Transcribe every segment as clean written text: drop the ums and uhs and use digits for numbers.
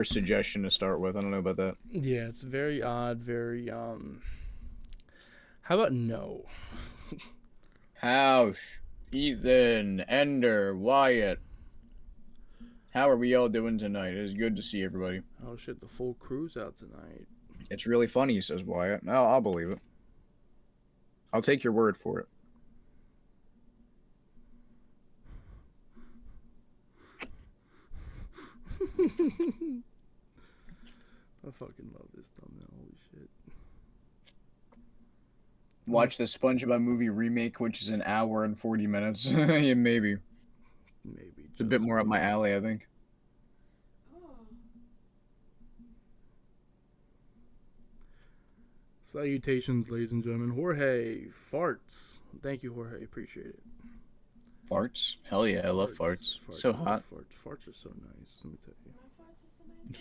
suggestion to start with. I don't know about that. Yeah, it's very odd. Very How about no? House, Ethan, Ender, Wyatt. How are we all doing tonight? It's good to see everybody. Oh shit, the full crew's out tonight. It's really funny, says Wyatt. I'll believe it. I'll take your word for it. I fucking love this thumbnail. Holy shit. Watch the SpongeBob movie remake, which is an hour and 40 minutes. Yeah, maybe. Maybe. It's a bit more up my alley, I think. Salutations, ladies and gentlemen. Jorge farts. Thank you, Jorge. Appreciate it. Farts? Hell yeah, I love farts. So hot. Farts are so nice. Let me tell you.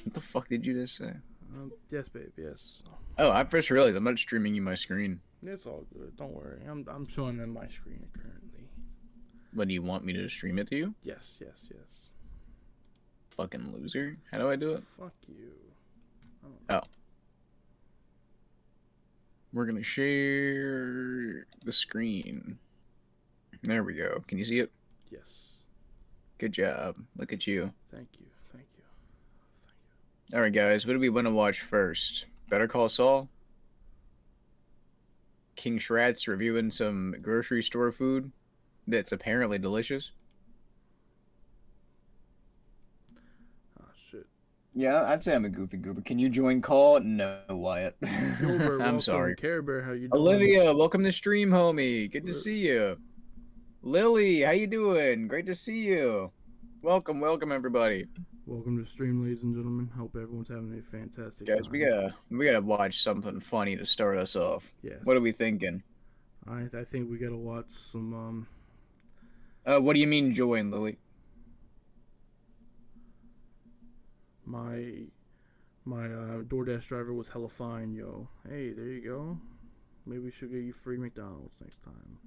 What the fuck did you just say? Yes, babe. Yes. Oh, I first realized I'm not streaming you my screen. It's all good. Don't worry. I'm showing them my screen currently. What, do you want me to stream it to you? Yes. Fucking loser. How do I do it? Fuck you. Oh. We're gonna share the screen. There we go. Can you see it? Yes. Good job. Look at you. Thank you. All right, guys. What do we want to watch first? Better Call Saul? King Shrat's reviewing some grocery store food that's apparently delicious. Oh, shit. Yeah, I'd say I'm a goofy goober. Can you join call? No, Wyatt. Gilbert, I'm sorry. Care Bear, how you doing? Olivia, welcome to stream, homie. Good to see you. Lily, how you doing? Great to see you. Welcome, everybody. Welcome to stream, ladies and gentlemen. Hope everyone's having a fantastic Guys, time. we gotta watch something funny to start us off. Yes. What are we thinking? I think we gotta watch some What do you mean join, Lily? My DoorDash driver was hella fine, yo. Hey, there you go. Maybe we should get you free McDonald's next time.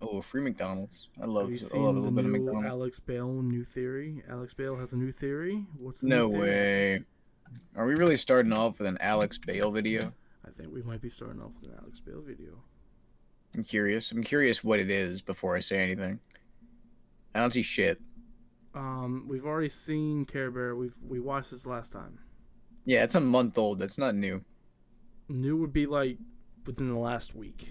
Oh, free McDonald's. I love a the little bit of new McDonald's. Alex Bale new theory. Alex Bale has a new theory. What's the No new theory? way. Are we really starting off with an Alex Bale video? I think we might be starting off with an Alex Bale video. I'm curious. I'm curious what it is before I say anything. I don't see shit. We've already seen Care Bear. We watched this last time. Yeah, it's a month old. That's not new. New would be like within the last week.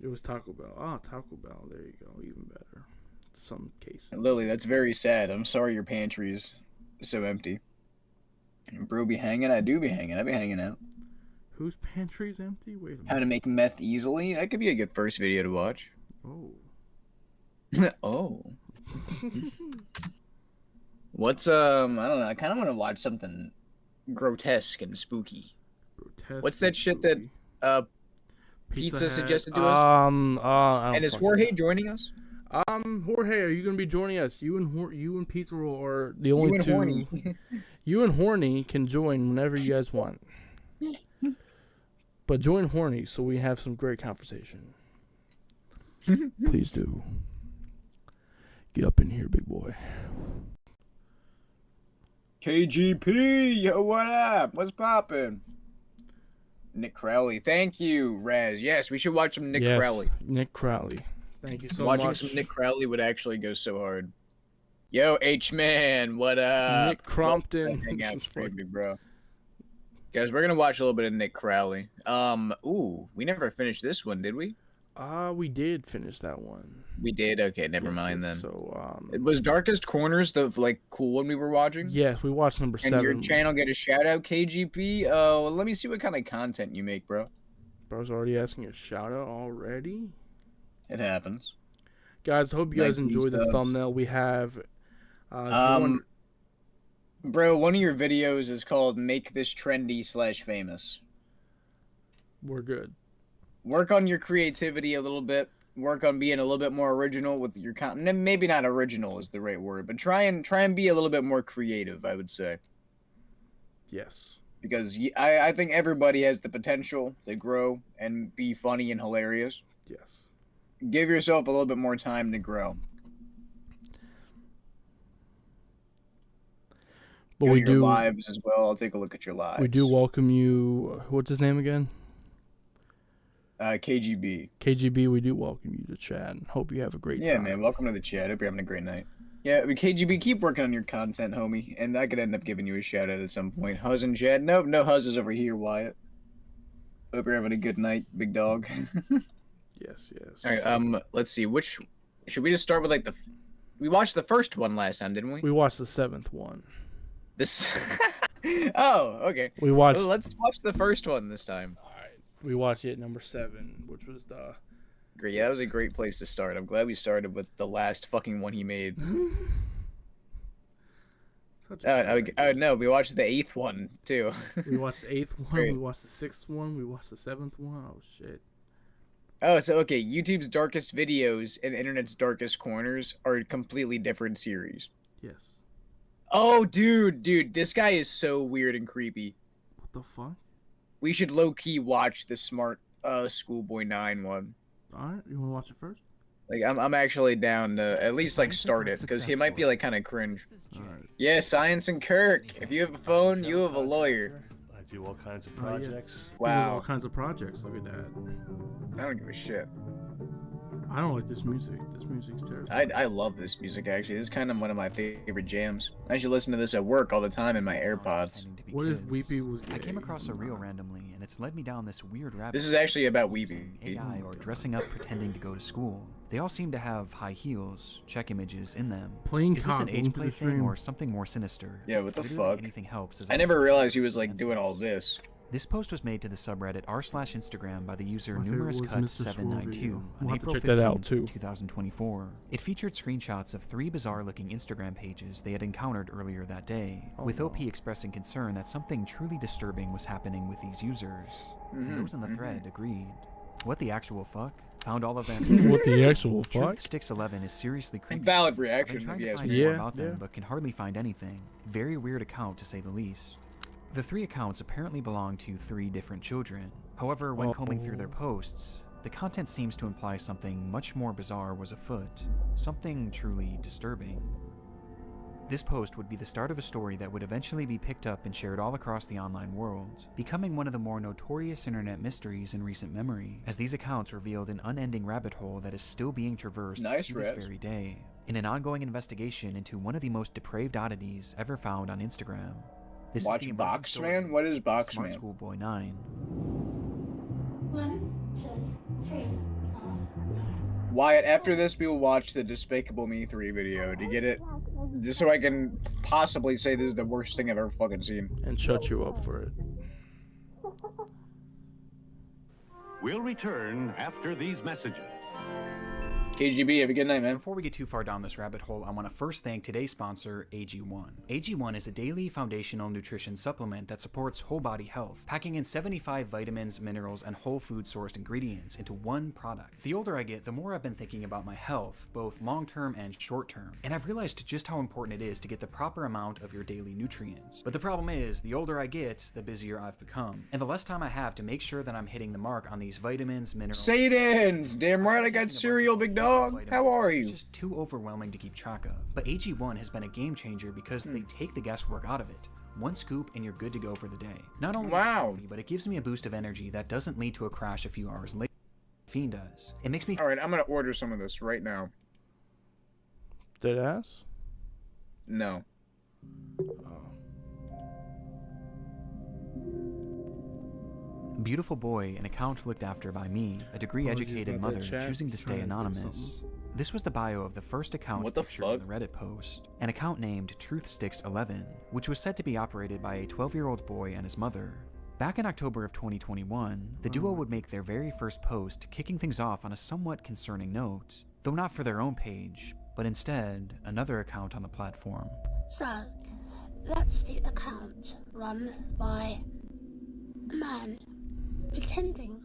It was Taco Bell. Taco Bell. There you go. Even better. Some case. Lily, that's very sad. I'm sorry your pantry's so empty. Bro be hanging? I do be hanging. I be hanging out. Whose pantry's empty? Wait a minute. How to make meth easily? That could be a good first video to watch. Oh. Oh. What's I don't know. I kind of want to watch something grotesque and spooky. Grotesque. What's that shit that Pizza suggested to us? And is Jorge Jorge joining us? Jorge, are you gonna be joining us? You and Pizza Roll are the only two. Horny. You and Horny can join whenever you guys want. But join Horny so we have some great conversation. Please do. Get up in here, big boy. KGP, yo, what up? What's poppin'? Nick Crowley, thank you, Raz. Yes, we should watch some Nick Crowley. Nick Crowley. Thank you so much. Watching some Nick Crowley would actually go so hard. Yo, H-Man, what up? Nick Crompton. Hang out straight, big bro. Guys, we're gonna watch a little bit of Nick Crowley. Ooh, we never finished this one, did we? We did finish that one. We did? Okay, never mind then. So, it was Darkest Corners the, cool one we were watching? Yes, we watched number 7. And your channel get a shout-out, KGP? Let me see what kind of content you make, bro. Bro's already asking a shout-out already? It happens. Guys, I hope you guys enjoy the thumbnail. We have... Bro, one of your videos is called Make This Trendy / Famous. We're good. Work on your creativity a little bit. Work on being a little bit more original with your content. Maybe not original is the right word, but try and be a little bit more creative, I would say. Yes. Because I think everybody has the potential to grow and be funny and hilarious. Yes. Give yourself a little bit more time to grow. But Go we to your do lives as well. I'll take a look at your lives. we do welcome you. What's his name again? KGB. KGB. We do welcome you to chat. And hope you have a great Yeah, time. man. Welcome to the chat. Hope you're having a great night. Yeah, but KGB, keep working on your content, homie, and I could end up giving you a shout out at some point. Huzz and chat. Nope, no huzzes over here, Wyatt. Hope you're having a good night, big dog. Yes, yes. All right. Let's see. Which should we just start with? Like we watched the first one last time, didn't we? We watched the 7th one. This. Oh, okay. We watched. Well, let's watch the first one this time. All right. We watched it number 7, which was the. Great. Yeah, that was a great place to start. I'm glad we started with the last fucking one he made. No, we watched the 8th one too. We watched the 8th one. Great. We watched the 6th one. We watched the 7th one. Oh shit. Oh, so okay, YouTube's darkest videos and internet's darkest corners are completely different series. Yes. Oh, dude, this guy is so weird and creepy. What the fuck? We should low key watch the Smart Schoolboy 9 one. All right. You want to watch it first? Like, I'm actually down to at least like start it because he might be like kind of cringe. All right. Yeah, Science and Kirk. If you have a phone, you have a lawyer. I do all kinds of Oh, yes. projects. He does all Wow, kinds of projects. Look at that. I don't give a shit. I don't like this music. This music's terrible. I love this music actually. This is kind of one of my favorite jams. I should listen to this at work all the time in my AirPods. What if Weepy was gay? I came across a reel randomly, and it's led me down this weird rabbit. This is actually about using Weepy. AI or dressing up pretending to go to school. They all seem to have high heels, check images in them. Playing Is this top an age into play the thing stream. or something more sinister? Yeah, what the Literally fuck? Anything helps. As I never realized he was like doing all this. This post was made to the subreddit r/Instagram by the user My favorite was Mr. Swole numerous792 video. on We'll have to April check that out, 15th, too. 2024. It featured screenshots of 3 bizarre-looking Instagram pages they had encountered earlier that day, Oh, with no. OP expressing concern that something truly disturbing was happening with these users. Mhm, Those in the mhm. thread agreed. What the actual fuck? Found all of them. What the actual fuck? Truthsticks11 is seriously creepy. Valid I've been reaction, trying if to you ask find me. more Yeah, about them, yeah. but can hardly find anything. Very weird account to say the least. The 3 accounts apparently belong to 3 different children. However, when combing through their posts, the content seems to imply something much more bizarre was afoot. Something truly disturbing. This post would be the start of a story that would eventually be picked up and shared all across the online world, becoming one of the more notorious internet mysteries in recent memory, as these accounts revealed an unending rabbit hole that is still being traversed Nice, to this Rez. very day, in an ongoing investigation into one of the most depraved oddities ever found on Instagram. This Watch is the emerging Boxman? story What is of Boxman? Smart Schoolboy 9. 1, 2, 3, 4. Wyatt, after this, we will watch the Despicable Me 3 video to get it, just so I can possibly say this is the worst thing I've ever fucking seen. And shut you up for it. We'll return after these messages. KGB, have a good night, man. Before we get too far down this rabbit hole, I want to first thank today's sponsor, AG1. AG1 is a daily foundational nutrition supplement that supports whole body health, packing in 75 vitamins, minerals, and whole food sourced ingredients into one product. The older I get, the more I've been thinking about my health, both long-term and short-term, and I've realized just how important it is to get the proper amount of your daily nutrients. But the problem is, the older I get, the busier I've become, and the less time I have to make sure that I'm hitting the mark on these vitamins, minerals... Sadens! Damn right I got cereal, big dog. How are It's you? just too overwhelming to keep track of. But AG1 has been a game changer because they take the guesswork out of it. One scoop and you're good to go for the day. Not only is it Wow. healthy, but it gives me a boost of energy that doesn't lead to a crash a few hours later. Caffeine does. It makes me Alright, I'm gonna order some of this right now. Dead ass? No. beautiful boy, an account looked after by me, a degree-educated about that mother chat, choosing to just stay trying to do anonymous. This was the bio of the first account What the featured fuck? in the Reddit post, an account named Truthsticks11, which was said to be operated by a 12-year-old boy and his mother. Back in October of 2021, the duo would make their very first post, kicking things off on a somewhat concerning note, though not for their own page, but instead another account on the platform. So, that's the account run by a man pretending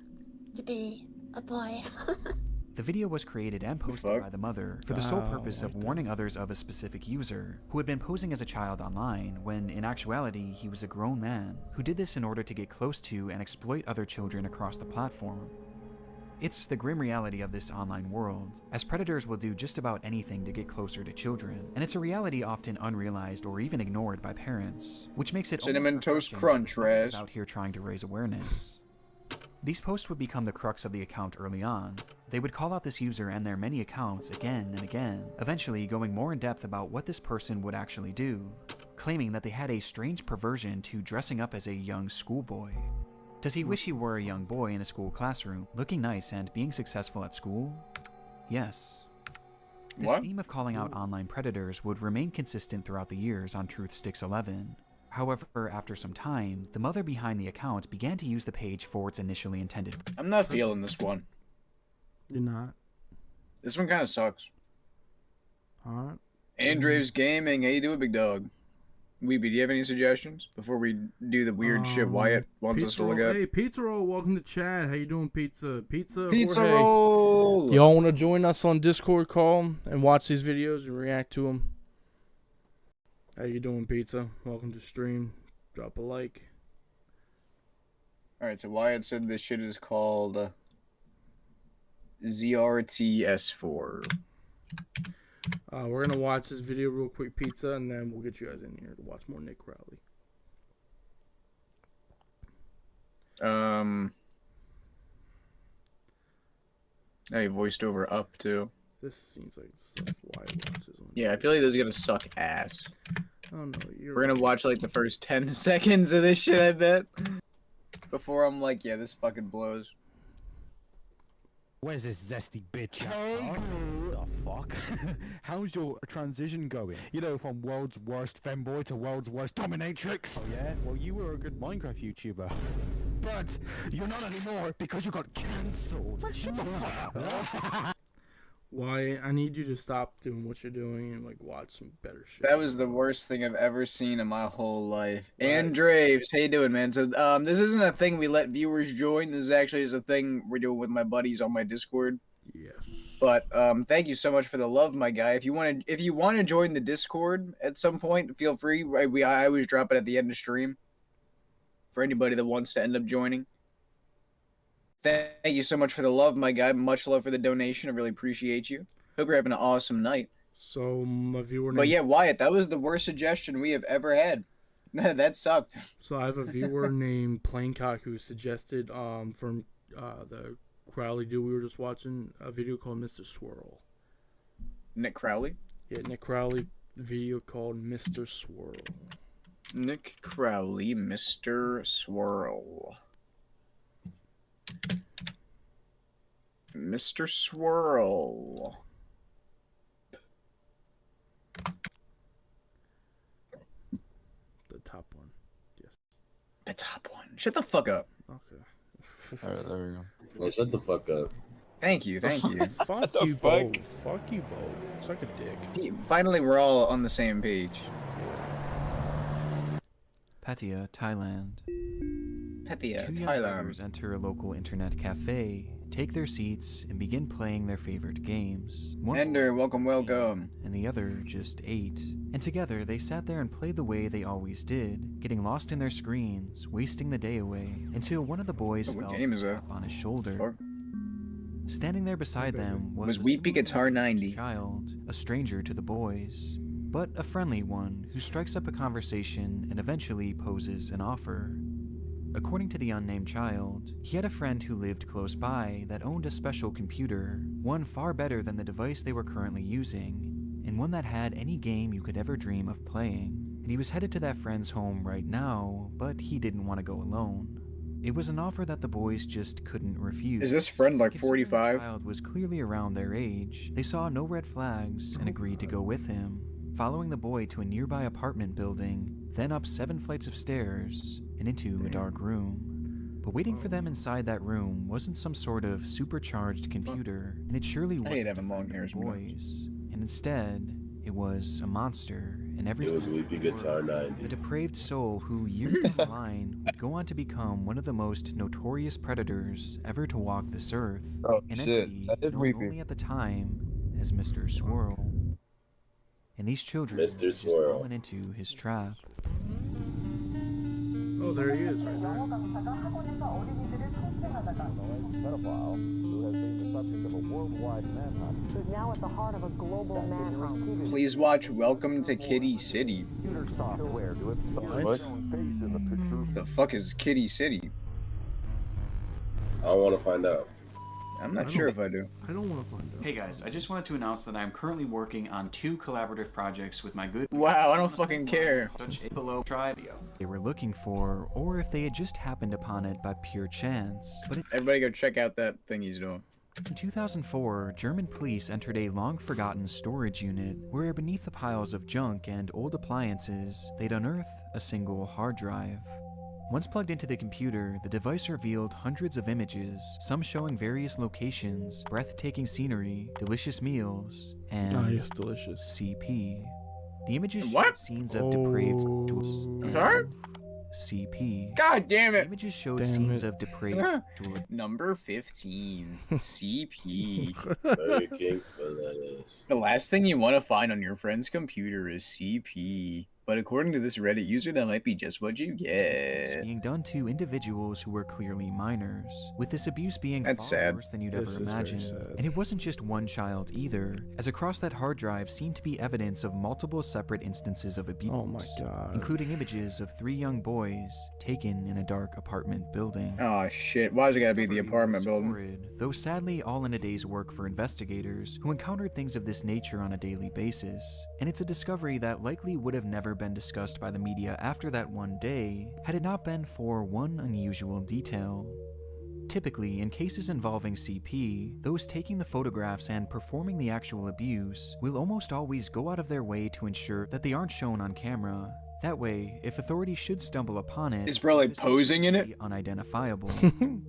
to be a boy. The video was created and posted fuck? by the mother for the sole Wow, purpose of like that. warning others of a specific user who had been posing as a child online when in actuality he was a grown man who did this in order to get close to and exploit other children across the platform. It's the grim reality of this online world, as predators will do just about anything to get closer to children, and it's a reality often unrealized or even ignored by parents, which makes it Cinnamon almost Toast refreshing that Crunch, the public is Raz. out here trying to raise awareness. These posts would become the crux of the account early on. They would call out this user and their many accounts again and again, eventually going more in depth about what this person would actually do, claiming that they had a strange perversion to dressing up as a young schoolboy. Does he wish he were a young boy in a school classroom, looking nice and being successful at school? Yes. This What? theme of calling out online predators would remain consistent throughout the years on Truth Sticks 11. However, after some time, the mother behind the account began to use the page for its initially intended. I'm not feeling this one. You're not. This one kind of sucks. Alright. Andrews Gaming, how you doing, big dog? Weeby, do you have any suggestions before we do the weird shit Wyatt wants us to look at? Hey, Pizza Roll, welcome to chat. How you doing, Pizza? Pizza Jorge. roll. Y'all want to join us on Discord call and watch these videos and react to them? How you doing, Pizza? Welcome to stream. Drop a like. All right, so Wyatt said this shit is called ZRTS4. We're gonna watch this video real quick, Pizza, and then we'll get you guys in here to watch more Nick Crowley. Now he voiced over Up too. This seems like stuff Wyatt watches. Yeah, I feel like this is gonna suck ass. Oh no, you're. We're gonna watch like the first 10 seconds of this shit, I bet. Before I'm like, yeah, this fucking blows. Where's this zesty bitch at? The fuck? How's your transition going? You know, from world's worst femboy to world's worst dominatrix? Oh yeah? Well, you were a good Minecraft YouTuber. But you're not anymore because you got cancelled. Shut the fuck up. Wyatt, I need you to stop doing what you're doing and like watch some better shit. That was the worst thing I've ever seen in my whole life. Right. Andrews, how you doing, man? So, this isn't a thing we let viewers join. This is actually is a thing we're doing with my buddies on my Discord. Yes. But thank you so much for the love, my guy. If you want to join the Discord at some point, feel free. I always drop it at the end of stream for anybody that wants to end up joining. Thank you so much for the love, my guy. Much love for the donation. I really appreciate you. Hope you're having an awesome night. So my viewer. But yeah, Wyatt, that was the worst suggestion we have ever had. That sucked. So I have a viewer named Planecock who suggested from the Crowley dude we were just watching a video called Mr. Swirl. Nick Crowley? Yeah, Nick Crowley video called Mr. Swirl. Nick Crowley, Mr. Swirl. Mr. Swirl. The top one. Yes. The top one. Shut the fuck up. Okay. Alright, there we go. Oh, shut the fuck up. Thank you, thank you. Fuck the you fuck? both. Fuck you both. Suck a dick. Finally, we're all on the same page. Pattaya, Thailand. Pattaya, Two young brothers Thailand. enter a local internet cafe, take their seats, and begin playing their favorite games. One Ender, boy was welcome, 13, welcome. And the other just 8. And together they sat there and played the way they always did, getting lost in their screens, wasting the day away, until one of the boys Oh, what felt game is a that? tap on his shoulder. Fuck. Standing there beside them was Was a Weepy similarly Guitar aged 90. child, a stranger to the boys, but a friendly one who strikes up a conversation and eventually poses an offer. According to the unnamed child, he had a friend who lived close by that owned a special computer, one far better than the device they were currently using, and one that had any game you could ever dream of playing. And he was headed to that friend's home right now, but he didn't want to go alone. It was an offer that the boys just couldn't refuse. Is this friend like Considering the 45? child was clearly around their age, they saw no red flags and agreed to go with him, following the boy to a nearby apartment building, then up 7 flights of stairs and into a dark room. But waiting for them inside that room wasn't some sort of supercharged computer, and it surely I hate wasn't having a long friend of hair the sometimes. boys. And instead, it was a monster in every It was sense of Weepy the Guitar word. 90. A depraved soul who, years down the line, would go on to become one of the most notorious predators ever to walk this earth. Oh An shit, entity that is known Weepy. only at the time as Mr. Swirl. And these children Mr. had just Swirl. fallen into his trap. Oh, there he is right there. pedophile who has been the subject of a worldwide manhunt. Who's now at the heart of a global manhunt. Please watch Welcome to Kitty City. Computer software to What? its own face in the picture. The fuck is Kitty City? I want to find out. I'm not sure if I do. I don't want to find out. Hey guys, I just wanted to announce that I'm currently working on 2 collaborative projects with my good Wow, I don't fucking care. such a below tribe they were looking for, or if they had just happened upon it by pure chance. But Everybody go check out that thing he's doing. in 2004, German police entered a long-forgotten storage unit where beneath the piles of junk and old appliances, they'd unearth a single hard drive. Once plugged into the computer, the device revealed hundreds of images, some showing various locations, breathtaking scenery, delicious meals, and Oh, yes, delicious. CP. The images What? showed scenes of depraved Oh. sexuals and Sorry? CP. God damn The it. images showed Damn scenes it. of depraved Huh. sexual Number 15. CP. Very king for that is. The last thing you want to find on your friend's computer is CP. But according to this Reddit user, that might be just what you get. being done to individuals who were clearly minors, with this abuse being That's far sad. worse than you'd This ever is very imagine. sad. And it wasn't just one child either, as across that hard drive seemed to be evidence of multiple separate instances of abuse, Oh my god. including images of 3 young boys taken in a dark apartment building. Oh shit, why's it gotta be the Discovery apartment was building? horrid, though sadly all in a day's work for investigators who encountered things of this nature on a daily basis. And it's a discovery that likely would have never been discussed by the media after that one day, had it not been for one unusual detail. Typically, in cases involving CP, those taking the photographs and performing the actual abuse will almost always go out of their way to ensure that they aren't shown on camera. That way, if authorities should stumble upon it, Is bro like it's posing in it? be unidentifiable.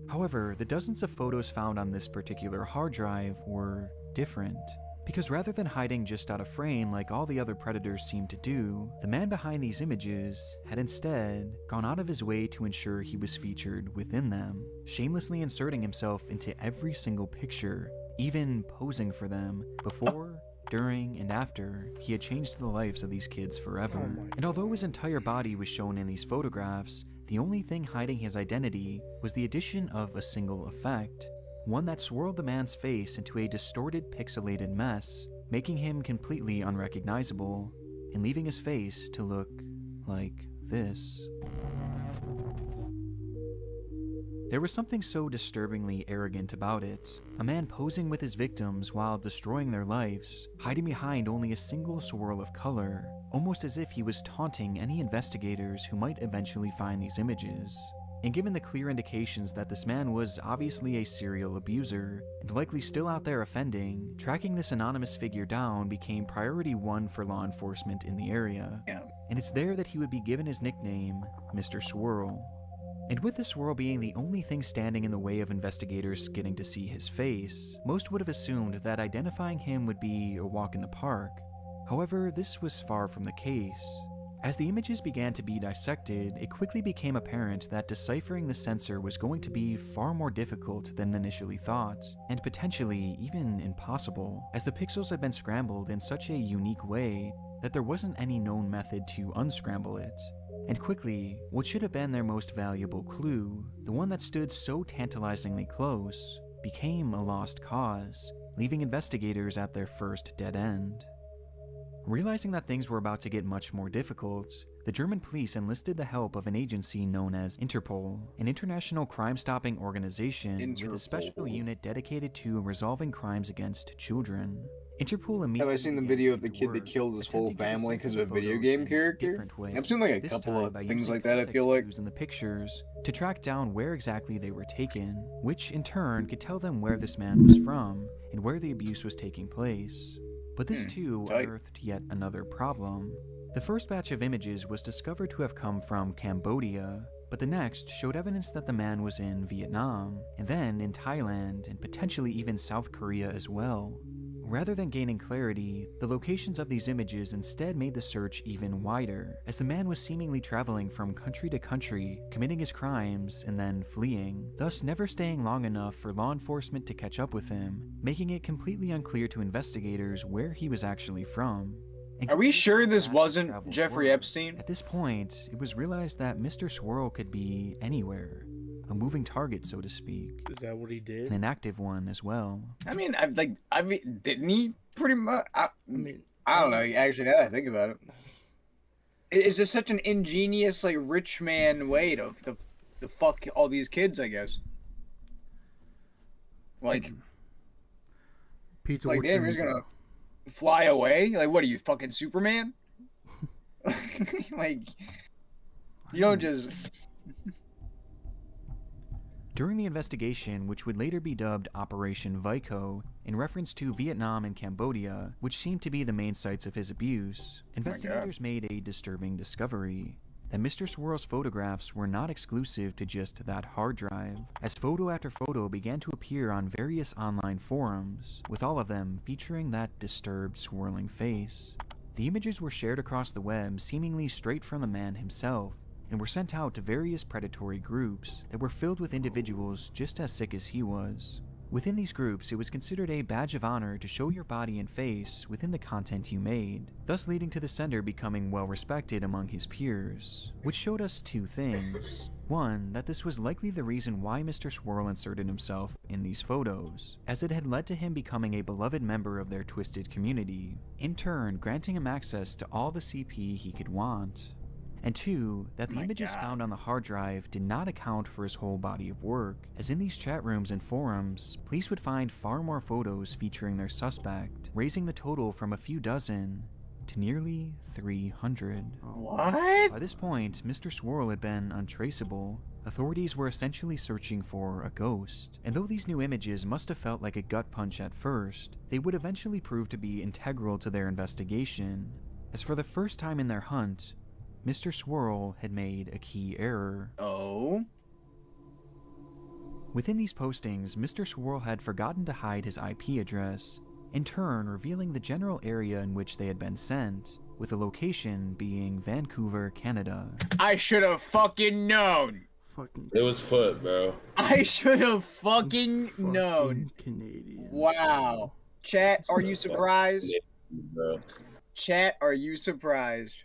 However, the dozens of photos found on this particular hard drive were different. Because rather than hiding just out of frame like all the other predators seemed to do, the man behind these images had instead gone out of his way to ensure he was featured within them, shamelessly inserting himself into every single picture, even posing for them before, during, and after he had changed the lives of these kids forever. Oh my And although his entire body was shown in these photographs, the only thing hiding his identity was the addition of a single effect, one that swirled the man's face into a distorted pixelated mess, making him completely unrecognizable, and leaving his face to look like this. There was something so disturbingly arrogant about it, a man posing with his victims while destroying their lives, hiding behind only a single swirl of color, almost as if he was taunting any investigators who might eventually find these images. And given the clear indications that this man was obviously a serial abuser, and likely still out there offending, tracking this anonymous figure down became priority 1 for law enforcement in the area. Yeah. And it's there that he would be given his nickname, Mr. Swirl. And with the swirl being the only thing standing in the way of investigators getting to see his face, most would have assumed that identifying him would be a walk in the park. However, this was far from the case. As the images began to be dissected, it quickly became apparent that deciphering the sensor was going to be far more difficult than initially thought, and potentially even impossible, as the pixels had been scrambled in such a unique way that there wasn't any known method to unscramble it. And quickly, what should have been their most valuable clue, the one that stood so tantalizingly close, became a lost cause, leaving investigators at their first dead end. Realizing that things were about to get much more difficult, the German police enlisted the help of an agency known as Interpol, an international crime-stopping organization with a special Interpol. unit dedicated to resolving crimes against children. Interpol immediately Have I seen the began video to of the get to kid that work, killed his whole attempting to family because decipher of a video photos game in a character? different way. I've seen like a This couple time of by things using like that, I context feel like. clues in the pictures to track down where exactly they were taken, which in turn could tell them where this man was from and where the abuse was taking place. But this too tight. unearthed yet another problem. The first batch of images was discovered to have come from Cambodia, but the next showed evidence that the man was in Vietnam, and then in Thailand, and potentially even South Korea as well. Rather than gaining clarity, the locations of these images instead made the search even wider, as the man was seemingly traveling from country to country, committing his crimes and then fleeing, thus never staying long enough for law enforcement to catch up with him, making it completely unclear to investigators where he was actually from. And Are we sure this as wasn't traveled Jeffrey forward, Epstein? At this point, it was realized that Mr. Swirl could be anywhere. a moving target, so to speak, Is that what he did? and an active one as well. I mean, didn't he pretty much? I mean, don't know. Actually, now that I think about it, it's just such an ingenious, like, rich man way to fuck all these kids, I guess. Like, Pizza. like, what damn, you you're just into? gonna fly away? Like, what are you, fucking Superman? Like, you don't just. During the investigation, which would later be dubbed Operation Vico, in reference to Vietnam and Cambodia, which seemed to be the main sites of his abuse, investigators made a disturbing discovery: that Mr. Swirl's photographs were not exclusive to just that hard drive, as photo after photo began to appear on various online forums, with all of them featuring that disturbed, swirling face. The images were shared across the web seemingly straight from the man himself, and were sent out to various predatory groups that were filled with individuals just as sick as he was. Within these groups, it was considered a badge of honor to show your body and face within the content you made, thus leading to the sender becoming well respected among his peers, which showed us two things. One, that this was likely the reason why Mr. Swirl inserted himself in these photos, as it had led to him becoming a beloved member of their twisted community, in turn granting him access to all the CP he could want. And two, that the images found on the hard drive did not account for his whole body of work, as in these chat rooms and forums, police would find far more photos featuring their suspect, raising the total from a few dozen to nearly 300. What? By this point, Mr. Swirl had been untraceable. Authorities were essentially searching for a ghost, and though these new images must have felt like a gut punch at first, they would eventually prove to be integral to their investigation, as for the first time in their hunt, Mr. Swirl had made a key error. Oh? Within these postings, Mr. Swirl had forgotten to hide his IP address, in turn revealing the general area in which they had been sent, with the location being Vancouver, Canada. I should have fucking known! Fucking. It was Foot, bro. I should have fucking known. Canadian. Wow. Chat, are you surprised? Bro. Chat, are you surprised?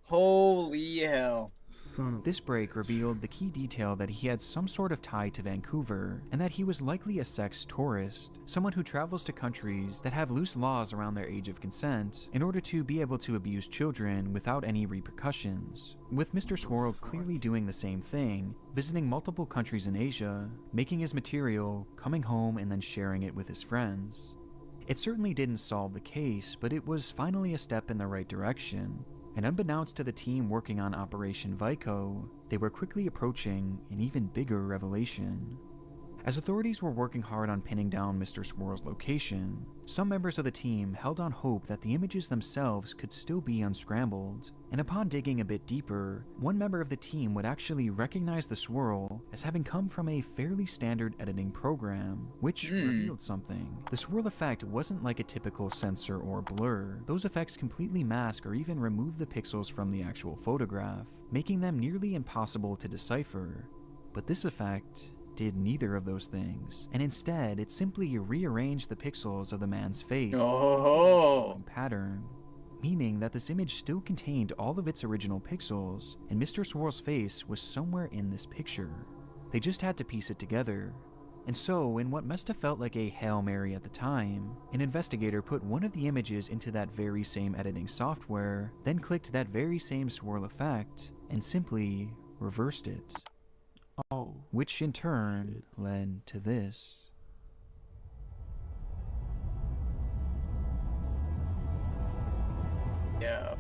Holy hell. Son of. This break revealed the key detail that he had some sort of tie to Vancouver, and that he was likely a sex tourist, someone who travels to countries that have loose laws around their age of consent in order to be able to abuse children without any repercussions. With Mr. Swirl clearly doing the same thing, visiting multiple countries in Asia, making his material, coming home, and then sharing it with his friends. It certainly didn't solve the case, but it was finally a step in the right direction. And unbeknownst to the team working on Operation Vico, they were quickly approaching an even bigger revelation. As authorities were working hard on pinning down Mr. Swirl's location, some members of the team held on hope that the images themselves could still be unscrambled, and upon digging a bit deeper, one member of the team would actually recognize the swirl as having come from a fairly standard editing program, which revealed something. The swirl effect wasn't like a typical sensor or blur. Those effects completely mask or even remove the pixels from the actual photograph, making them nearly impossible to decipher. But this effect did neither of those things, and instead it simply rearranged the pixels of the man's face into a pattern, meaning that this image still contained all of its original pixels, and Mr. Swirl's face was somewhere in this picture. They just had to piece it together. And so, in what must have felt like a Hail Mary at the time, an investigator put one of the images into that very same editing software, then clicked that very same swirl effect, and simply reversed it. Oh. Which in turn led to this. Yeah.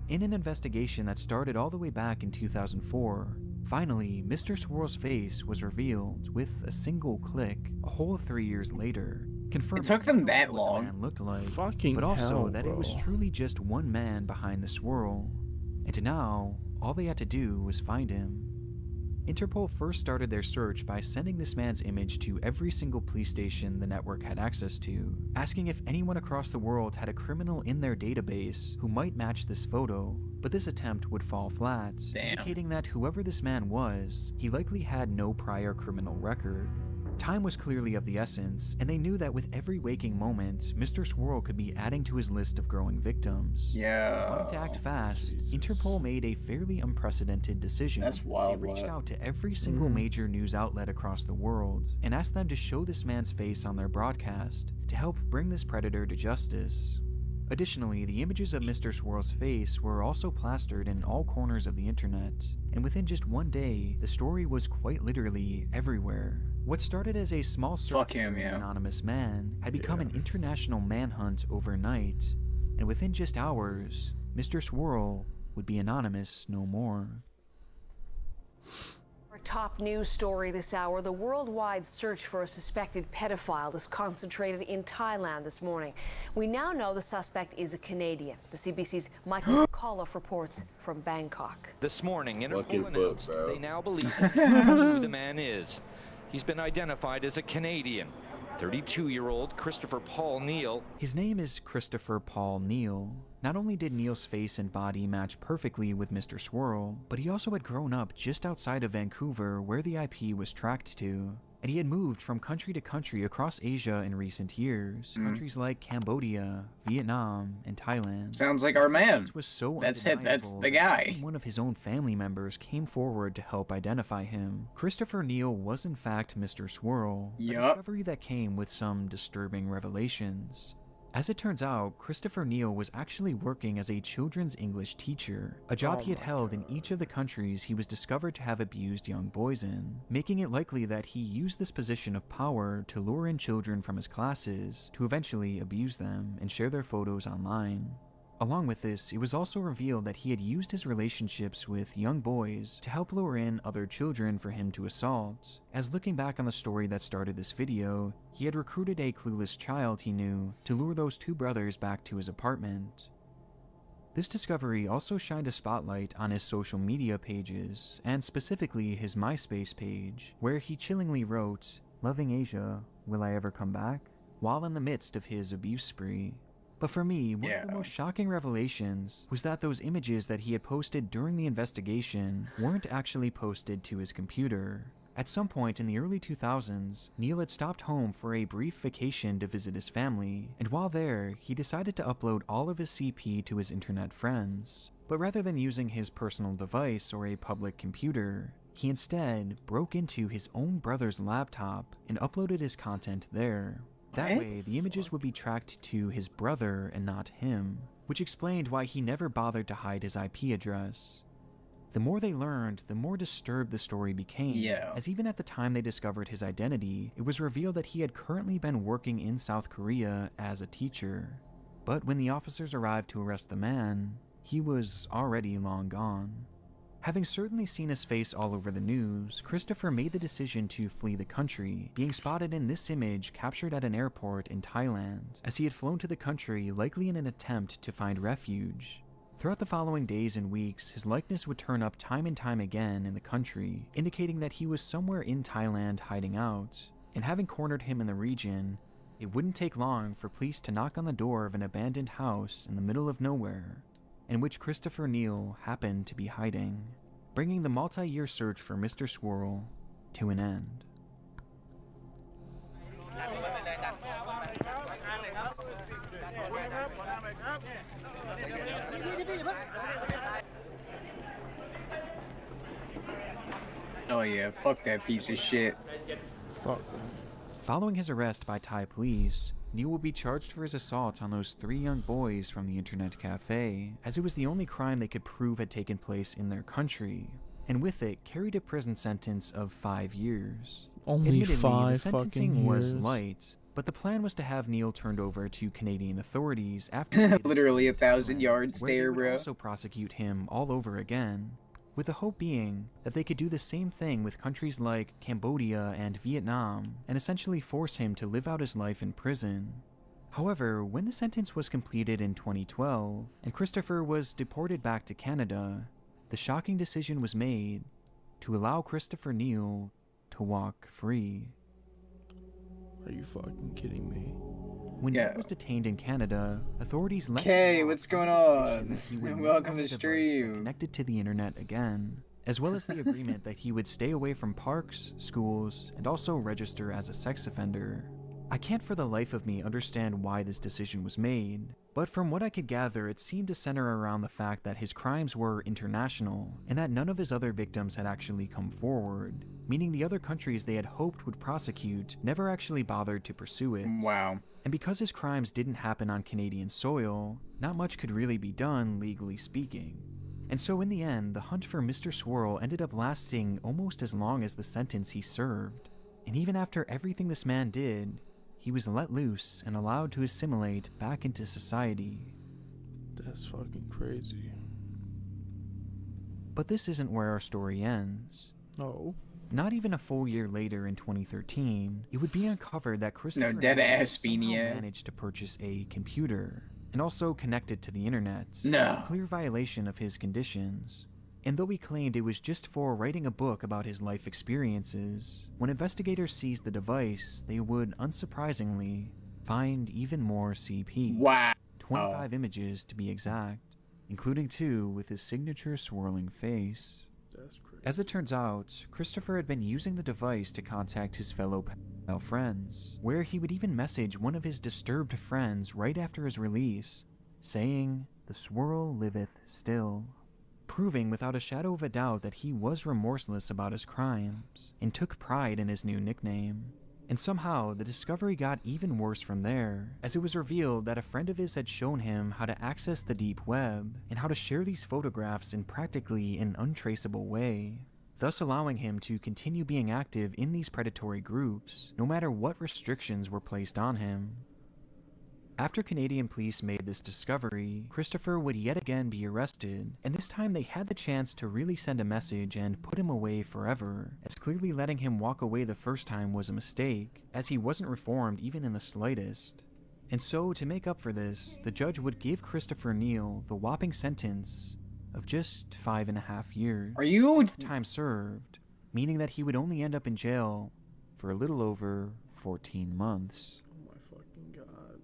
In an investigation that started all the way back in 2004, finally, Mr. Swirl's face was revealed with a single click a whole 3 years later, confirming It took them that what the long. man looked like, Fucking but also hell, that it was bro. truly just one man behind the swirl. And now, all they had to do was find him. Interpol first started their search by sending this man's image to every single police station the network had access to, asking if anyone across the world had a criminal in their database who might match this photo, but this attempt would fall flat, indicating that whoever this man was, he likely had no prior criminal record. Time was clearly of the essence, and they knew that with every waking moment, Mr. Swirl could be adding to his list of growing victims. Yeah. Wanting to act fast, Interpol made a fairly unprecedented decision. That's wild. They reached out to every single major news outlet across the world and asked them to show this man's face on their broadcast to help bring this predator to justice. Additionally, the images of Mr. Swirl's face were also plastered in all corners of the internet, and within just one day, the story was quite literally everywhere. What started as a small search for an anonymous man had become an international manhunt overnight, and within just hours, Mr. Swirl would be anonymous no more. Our top news story this hour, the worldwide search for a suspected pedophile is concentrated in Thailand this morning. We now know the suspect is a Canadian. The CBC's Michael McAuliffe reports from Bangkok. This morning, Lucky Interpol foot, announced bro. they now believe who the man is. He's been identified as a Canadian, 32-year-old Christopher Paul Neal. His name is Christopher Paul Neal. Not only did Neal's face and body match perfectly with Mr. Swirl, but he also had grown up just outside of Vancouver where the IP was tracked to. And he had moved from country to country across Asia in recent years, countries like Cambodia, Vietnam, and Thailand. Sounds like our man. Was so That's it. That's undeniable the that guy. even one of his own family members came forward to help identify him. Christopher Neal was in fact Mr. Swirl, a discovery that came with some disturbing revelations. As it turns out, Christopher Neal was actually working as a children's English teacher, a job he had held in each of the countries he was discovered to have abused young boys in, making it likely that he used this position of power to lure in children from his classes to eventually abuse them and share their photos online. Along with this, it was also revealed that he had used his relationships with young boys to help lure in other children for him to assault. As looking back on the story that started this video, he had recruited a clueless child he knew to lure those two brothers back to his apartment. This discovery also shined a spotlight on his social media pages, and specifically his MySpace page, where he chillingly wrote, "Loving Asia, will I ever come back?" while in the midst of his abuse spree. But for me, one of the most shocking revelations was that those images that he had posted during the investigation weren't actually posted to his computer. At some point in the early 2000s, Neal had stopped home for a brief vacation to visit his family, and while there, he decided to upload all of his CP to his internet friends. But rather than using his personal device or a public computer, he instead broke into his own brother's laptop and uploaded his content there. That way, the images would be tracked to his brother and not him, which explained why he never bothered to hide his IP address. The more they learned, the more disturbed the story became, as even at the time they discovered his identity, it was revealed that he had currently been working in South Korea as a teacher. But when the officers arrived to arrest the man, he was already long gone. Having certainly seen his face all over the news, Christopher made the decision to flee the country, being spotted in this image captured at an airport in Thailand, as he had flown to the country likely in an attempt to find refuge. Throughout the following days and weeks, his likeness would turn up time and time again in the country, indicating that he was somewhere in Thailand hiding out. And having cornered him in the region, it wouldn't take long for police to knock on the door of an abandoned house in the middle of nowhere, in which Christopher Neal happened to be hiding, bringing the multi-year search for Mr. Swirl to an end. Oh yeah, fuck that piece of shit. Fuck. Following his arrest by Thai police, Neal will be charged for his assault on those 3 young boys from the internet cafe, as it was the only crime they could prove had taken place in their country, and with it carried a prison sentence of 5 years. Only Admittedly, 5 the sentencing fucking was years. light, but the plan was to have Neal turned over to Canadian authorities after Literally 1,000-yard where they stare, would bro. also prosecute him all over again, with the hope being that they could do the same thing with countries like Cambodia and Vietnam, and essentially force him to live out his life in prison. However, when the sentence was completed in 2012, and Christopher was deported back to Canada, the shocking decision was made to allow Christopher Neal to walk free. Are you fucking kidding me? When Neal was detained in Canada, authorities let Okay, him what's off going on the on? condition that he would Welcome never to have a device that stream. connected to the internet again. as well as the agreement that he would stay away from parks, schools, and also register as a sex offender. I can't for the life of me understand why this decision was made, but from what I could gather, it seemed to center around the fact that his crimes were international, and that none of his other victims had actually come forward, meaning the other countries they had hoped would prosecute never actually bothered to pursue it. Wow. And because his crimes didn't happen on Canadian soil, not much could really be done, legally speaking. And so in the end, the hunt for Mr. Swirl ended up lasting almost as long as the sentence he served. And even after everything this man did, he was let loose and allowed to assimilate back into society. That's fucking crazy. But this isn't where our story ends. No. Not even a full year later in 2013, it would be uncovered that Christopher No, dead Hayward ass somehow Fenia. managed to purchase a computer and also connect it to the internet. No. A clear violation of his conditions. And though he claimed it was just for writing a book about his life experiences, when investigators seized the device, they would, unsurprisingly, find even more CP. Wow. 25 images to be exact, including 2 with his signature swirling face. That's crazy. As it turns out, Christopher had been using the device to contact his fellow pedophile friends, where he would even message one of his disturbed friends right after his release, saying, "The swirl liveth still," proving without a shadow of a doubt that he was remorseless about his crimes, and took pride in his new nickname. And somehow, the discovery got even worse from there, as it was revealed that a friend of his had shown him how to access the deep web, and how to share these photographs in practically an untraceable way, thus allowing him to continue being active in these predatory groups, no matter what restrictions were placed on him. After Canadian police made this discovery, Christopher would yet again be arrested, and this time they had the chance to really send a message and put him away forever, as clearly letting him walk away the first time was a mistake, as he wasn't reformed even in the slightest. And so, to make up for this, the judge would give Christopher Neal the whopping sentence of just 5.5 years. Are you... time served, meaning that he would only end up in jail for a little over 14 months. Oh my fucking god.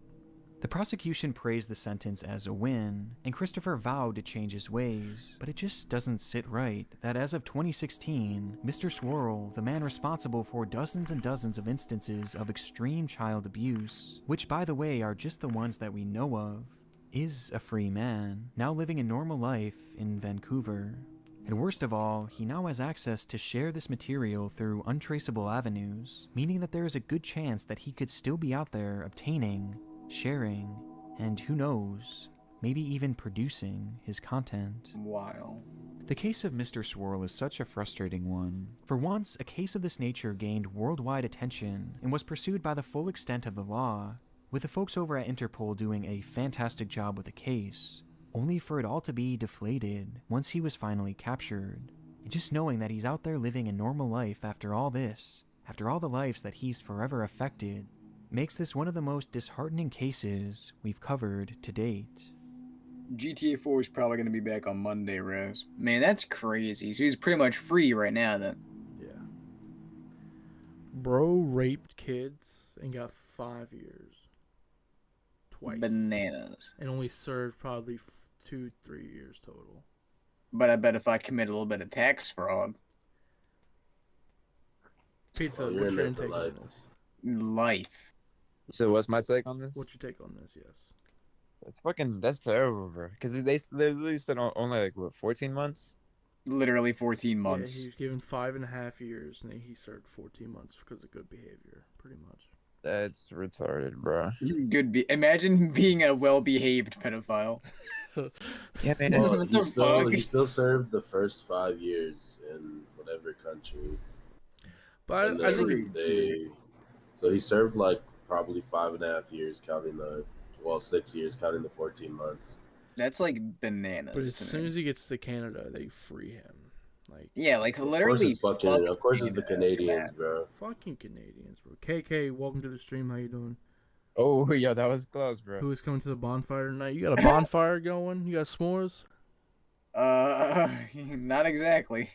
The prosecution praised the sentence as a win, and Christopher vowed to change his ways, but it just doesn't sit right that as of 2016, Mr. Swirl, the man responsible for dozens and dozens of instances of extreme child abuse, which by the way are just the ones that we know of, is a free man, now living a normal life in Vancouver. And worst of all, he now has access to share this material through untraceable avenues, meaning that there is a good chance that he could still be out there obtaining, sharing, and who knows, maybe even producing his content. Wow. The case of Mr. Swirl is such a frustrating one. For once, a case of this nature gained worldwide attention and was pursued by the full extent of the law, with the folks over at Interpol doing a fantastic job with the case, only for it all to be deflated once he was finally captured. And just knowing that he's out there living a normal life after all this, after all the lives that he's forever affected, makes this one of the most disheartening cases we've covered to date. GTA 4 is probably going to be back on Monday, Rose. Man, that's crazy. So he's pretty much free right now, then. Yeah. Bro raped kids and got 5 years. Twice. Bananas. And only served probably 2-3 years total. But I bet if I commit a little bit of tax fraud... Pizza, you're what's in your there intake for on life. this? Life. So what's my take on this? What's your take on this? Yes. That's terrible, bro. Because they literally said only like what 14 months. Literally 14 months. Yeah, he was given 5.5 years, and he served 14 months because of good behavior, pretty much. That's retarded, bro. Imagine being a well-behaved pedophile. Yeah, man. Well, What the he fuck? still served the first 5 years in whatever country. But And I then think so he served like probably 5.5 years, counting 6 years, counting the 14 months. That's like bananas. But as to soon me. as he gets to Canada, they free him. Like, Yeah, like Of course literally. it's fucking. Of course it's the Canadians, bro. fucking Canadians, bro. KK, welcome to the stream. How you doing? Oh, yeah, that was close, bro. Who is coming to the bonfire tonight? You got a bonfire going? You got s'mores? Not exactly.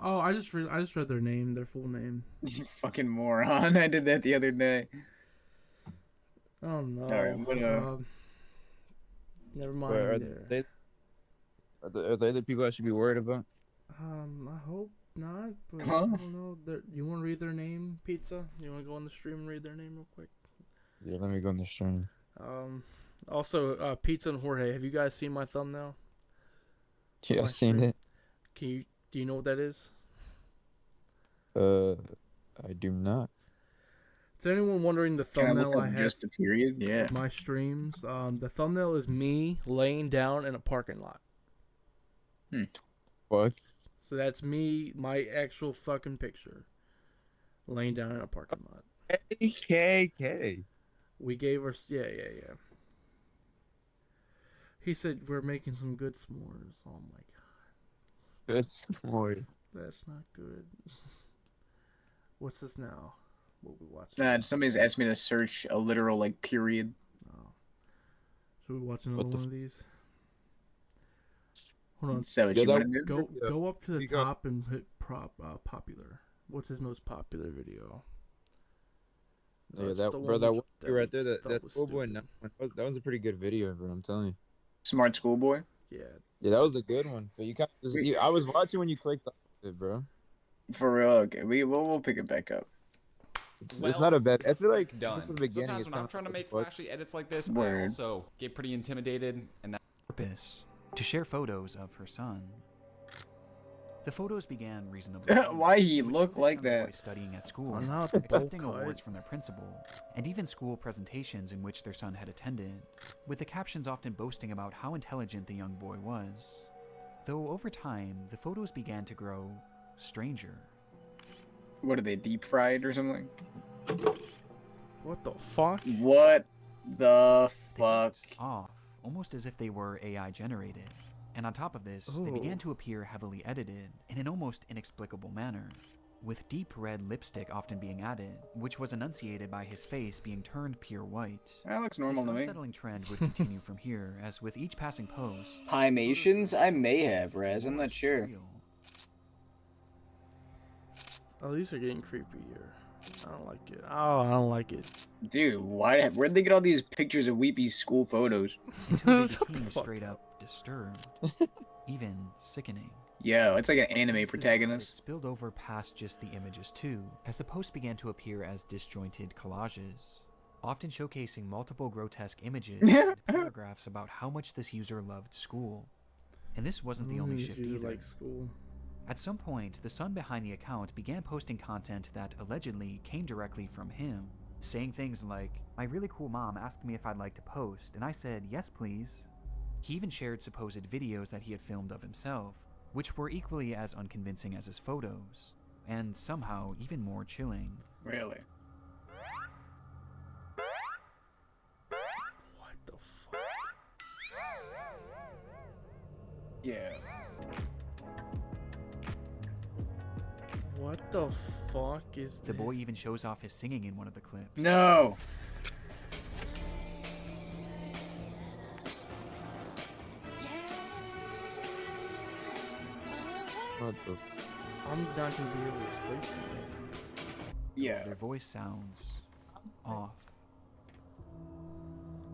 Oh, I just read their name, their full name. You fucking moron. I did that the other day. Oh no. Alright, I'm gonna... Never mind. Wait, Are there other people I should be worried about? I hope not, but I Huh? don't know. You want to read their name, Pizza? You want to go on the stream and read their name real quick? Yeah, let me go on the stream. Also, Pizza and Jorge, have you guys seen my thumbnail? Yeah, I've seen it. Do you know what that is? I do not. Is anyone wondering the Can I look thumbnail up I have just a period? Yeah. of my streams? The thumbnail is me laying down in a parking lot. What? So that's me, my actual fucking picture, laying down in a parking lot. KKK. We gave her, yeah. He said we're making some good s'mores. Oh my god. That's more. That's not good. What's this now? What we watching? Somebody's asked me to search a literal like period. Oh. Should we watch another one of these? Hold on. So what you want to do? Go up to the top and hit popular. What's his most popular video? Yeah, That's that the bro, one that which- one right there, that that was schoolboy, stupid. that was a pretty good video, bro. I'm telling you. Smart schoolboy. Yeah. Yeah, that was a good one. But you kind of just, I was watching when you clicked on it, bro. For real. Okay, we'll pick it back up. It's not a bad. I feel like done. just in the beginning. Sometimes it's when kinda I'm trying to make what- flashy edits like this, I Word. also get pretty intimidated, and that Purpose to share photos of her son. The photos began reasonably. Why he They would look show this like young that? boy studying at school, I'm not the accepting bowl cut. awards from their principal, and even school presentations in which their son had attended, with the captions often boasting about how intelligent the young boy was. Though over time, the photos began to grow stranger. What are they, deep fried or something? What the fuck? What the They fuck? looked off, almost as if they were AI generated. And on top of this, they began to appear heavily edited in an almost inexplicable manner, with deep red lipstick often being added, which was enunciated by his face being turned pure white. That looks normal This to me. unsettling trend would continue from here, as with each passing post, Pimations? I may have, Raz. I'm not sure. surreal. Oh, these are getting creepier. I don't like it. Oh, I don't like it. Dude, where'd they get all these pictures of Weepy's school photos? Until they Shut the became fuck straight up disturbed, even sickening. Yo, it's like an anime This bizarre, protagonist. It spilled over past just the images too, as the posts began to appear as disjointed collages, often showcasing multiple grotesque images and paragraphs about how much this user loved school. And this wasn't the only shift either. Like school. At some point, the son behind the account began posting content that allegedly came directly from him, saying things like, "My really cool mom asked me if I'd like to post, and I said, yes please." He even shared supposed videos that he had filmed of himself, which were equally as unconvincing as his photos, and somehow even more chilling. Really? What the fuck? Yeah. What the fuck is The this? boy even shows off his singing in one of the clips. No! What the? I'm not gonna be able to sleep tonight. Yeah. Their voice sounds off.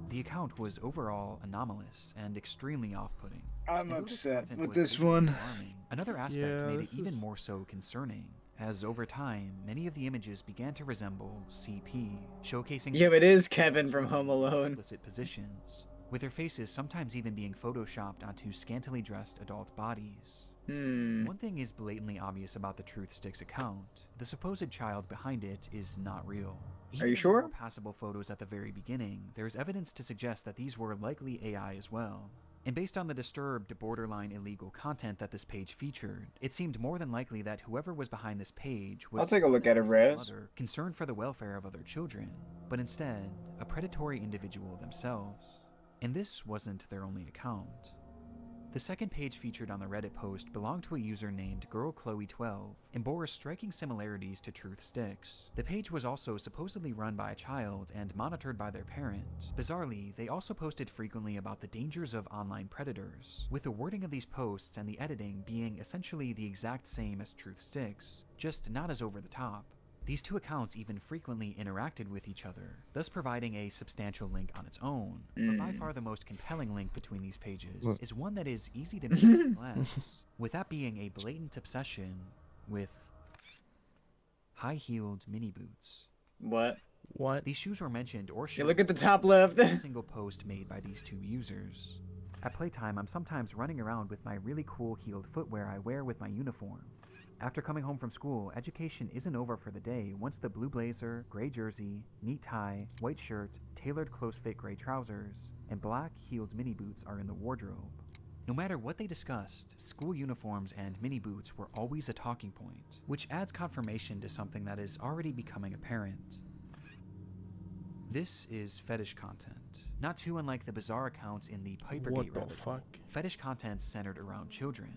The account was overall anomalous and extremely off-putting. I'm And though this upset content with was this visually one. alarming, another aspect Yeah, made it this even is- more so concerning, as over time, many of the images began to resemble CP, showcasing Yeah, it is Kevin from Home Alone. explicit positions, with their faces sometimes even being photoshopped onto scantily dressed adult bodies. One thing is blatantly obvious about the Truth Sticks account. The supposed child behind it is not real. Even you in the sure? more passable photos at the very beginning, there's evidence to suggest that these were likely AI as well. And based on the disturbed, borderline illegal content that this page featured, it seemed more than likely that whoever was behind this page was I'll take a look not at it, a Raz. mother concerned for the welfare of other children, but instead, a predatory individual themselves. And this wasn't their only account. The second page featured on the Reddit post belonged to a user named GirlChloe12 and bore striking similarities to Truth Sticks. The page was also supposedly run by a child and monitored by their parent. Bizarrely, they also posted frequently about the dangers of online predators, with the wording of these posts and the editing being essentially the exact same as Truth Sticks, just not as over the top. These two accounts even frequently interacted with each other, thus providing a substantial link on its own. But by far the most compelling link between these pages is one that is easy to miss at a glance, with that being a blatant obsession with high-heeled mini boots. What? What? These shoes were mentioned or shown look at the in top left. every single post made by these two users. At playtime, I'm sometimes running around with my really cool heeled footwear I wear with my uniform. After coming home from school, education isn't over for the day once the blue blazer, gray jersey, neat tie, white shirt, tailored close-fit gray trousers, and black heeled mini boots are in the wardrobe. No matter what they discussed, school uniforms and mini boots were always a talking point, which adds confirmation to something that is already becoming apparent. This is fetish content, not too unlike the bizarre accounts in the Pipergate What the rabbit hole. fuck? Fetish content centered around children.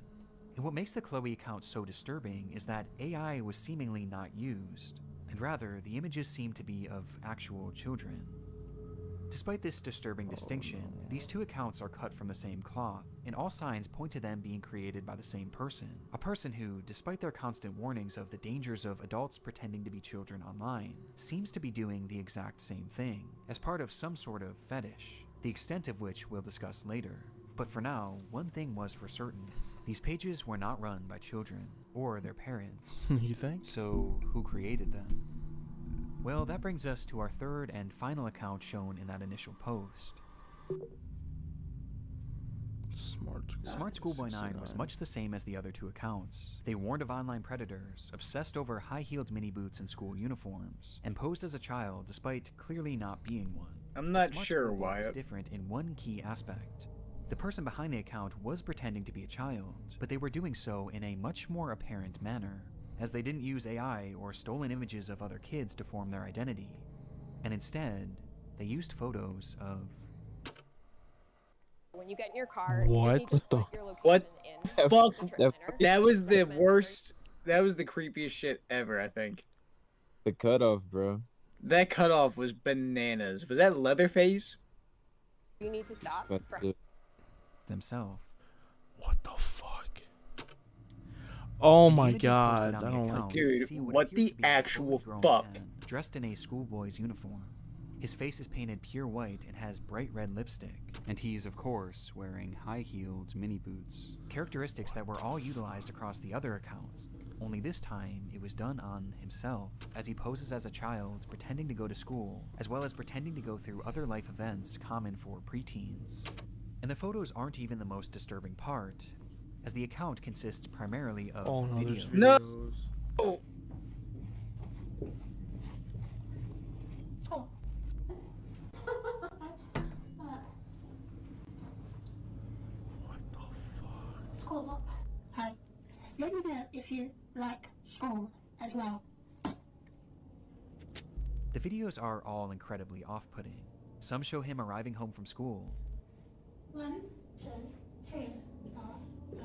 And what makes the Chloe account so disturbing is that AI was seemingly not used, and rather the images seem to be of actual children. Despite this disturbing distinction, these two accounts are cut from the same cloth, and all signs point to them being created by the same person. A person who, despite their constant warnings of the dangers of adults pretending to be children online, seems to be doing the exact same thing, as part of some sort of fetish, the extent of which we'll discuss later. But for now, one thing was for certain. These pages were not run by children, or their parents. You think? So, who created them? Well, that brings us to our third and final account shown in that initial post. Smart Schoolboy 9 was much the same as the other two accounts. They warned of online predators, obsessed over high-heeled mini boots and school uniforms, and posed as a child despite clearly not being one. I'm not Smart sure Schoolboy why. was different in one key aspect. The person behind the account was pretending to be a child, but they were doing so in a much more apparent manner, as they didn't use AI or stolen images of other kids to form their identity, and instead, they used photos of... When you get in your car, What? you just need to put your location What? in. Fuck. the trip planner. That was the worst. That was the creepiest shit ever, I think. The cutoff, bro. That cutoff was bananas. Was that Leatherface? You need to stop. But, themselves. What the fuck? Oh The my images posted god, on I the don't account like Dude, see what appears the to be a actual fully grown fuck? man, dressed in a schoolboy's uniform. His face is painted pure white and has bright red lipstick, and he's, of course, wearing high-heeled mini boots. Characteristics that were all utilized across the other accounts, only this time it was done on himself, as he poses as a child pretending to go to school, as well as pretending to go through other life events common for preteens. And the photos aren't even the most disturbing part, as the account consists primarily of Oh no, there's videos. videos. Oh. What the fuck? School. Hi. Let me know if you like school as well. The videos are all incredibly off-putting. Some show him arriving home from school. 1, 2, 3, 4, 5.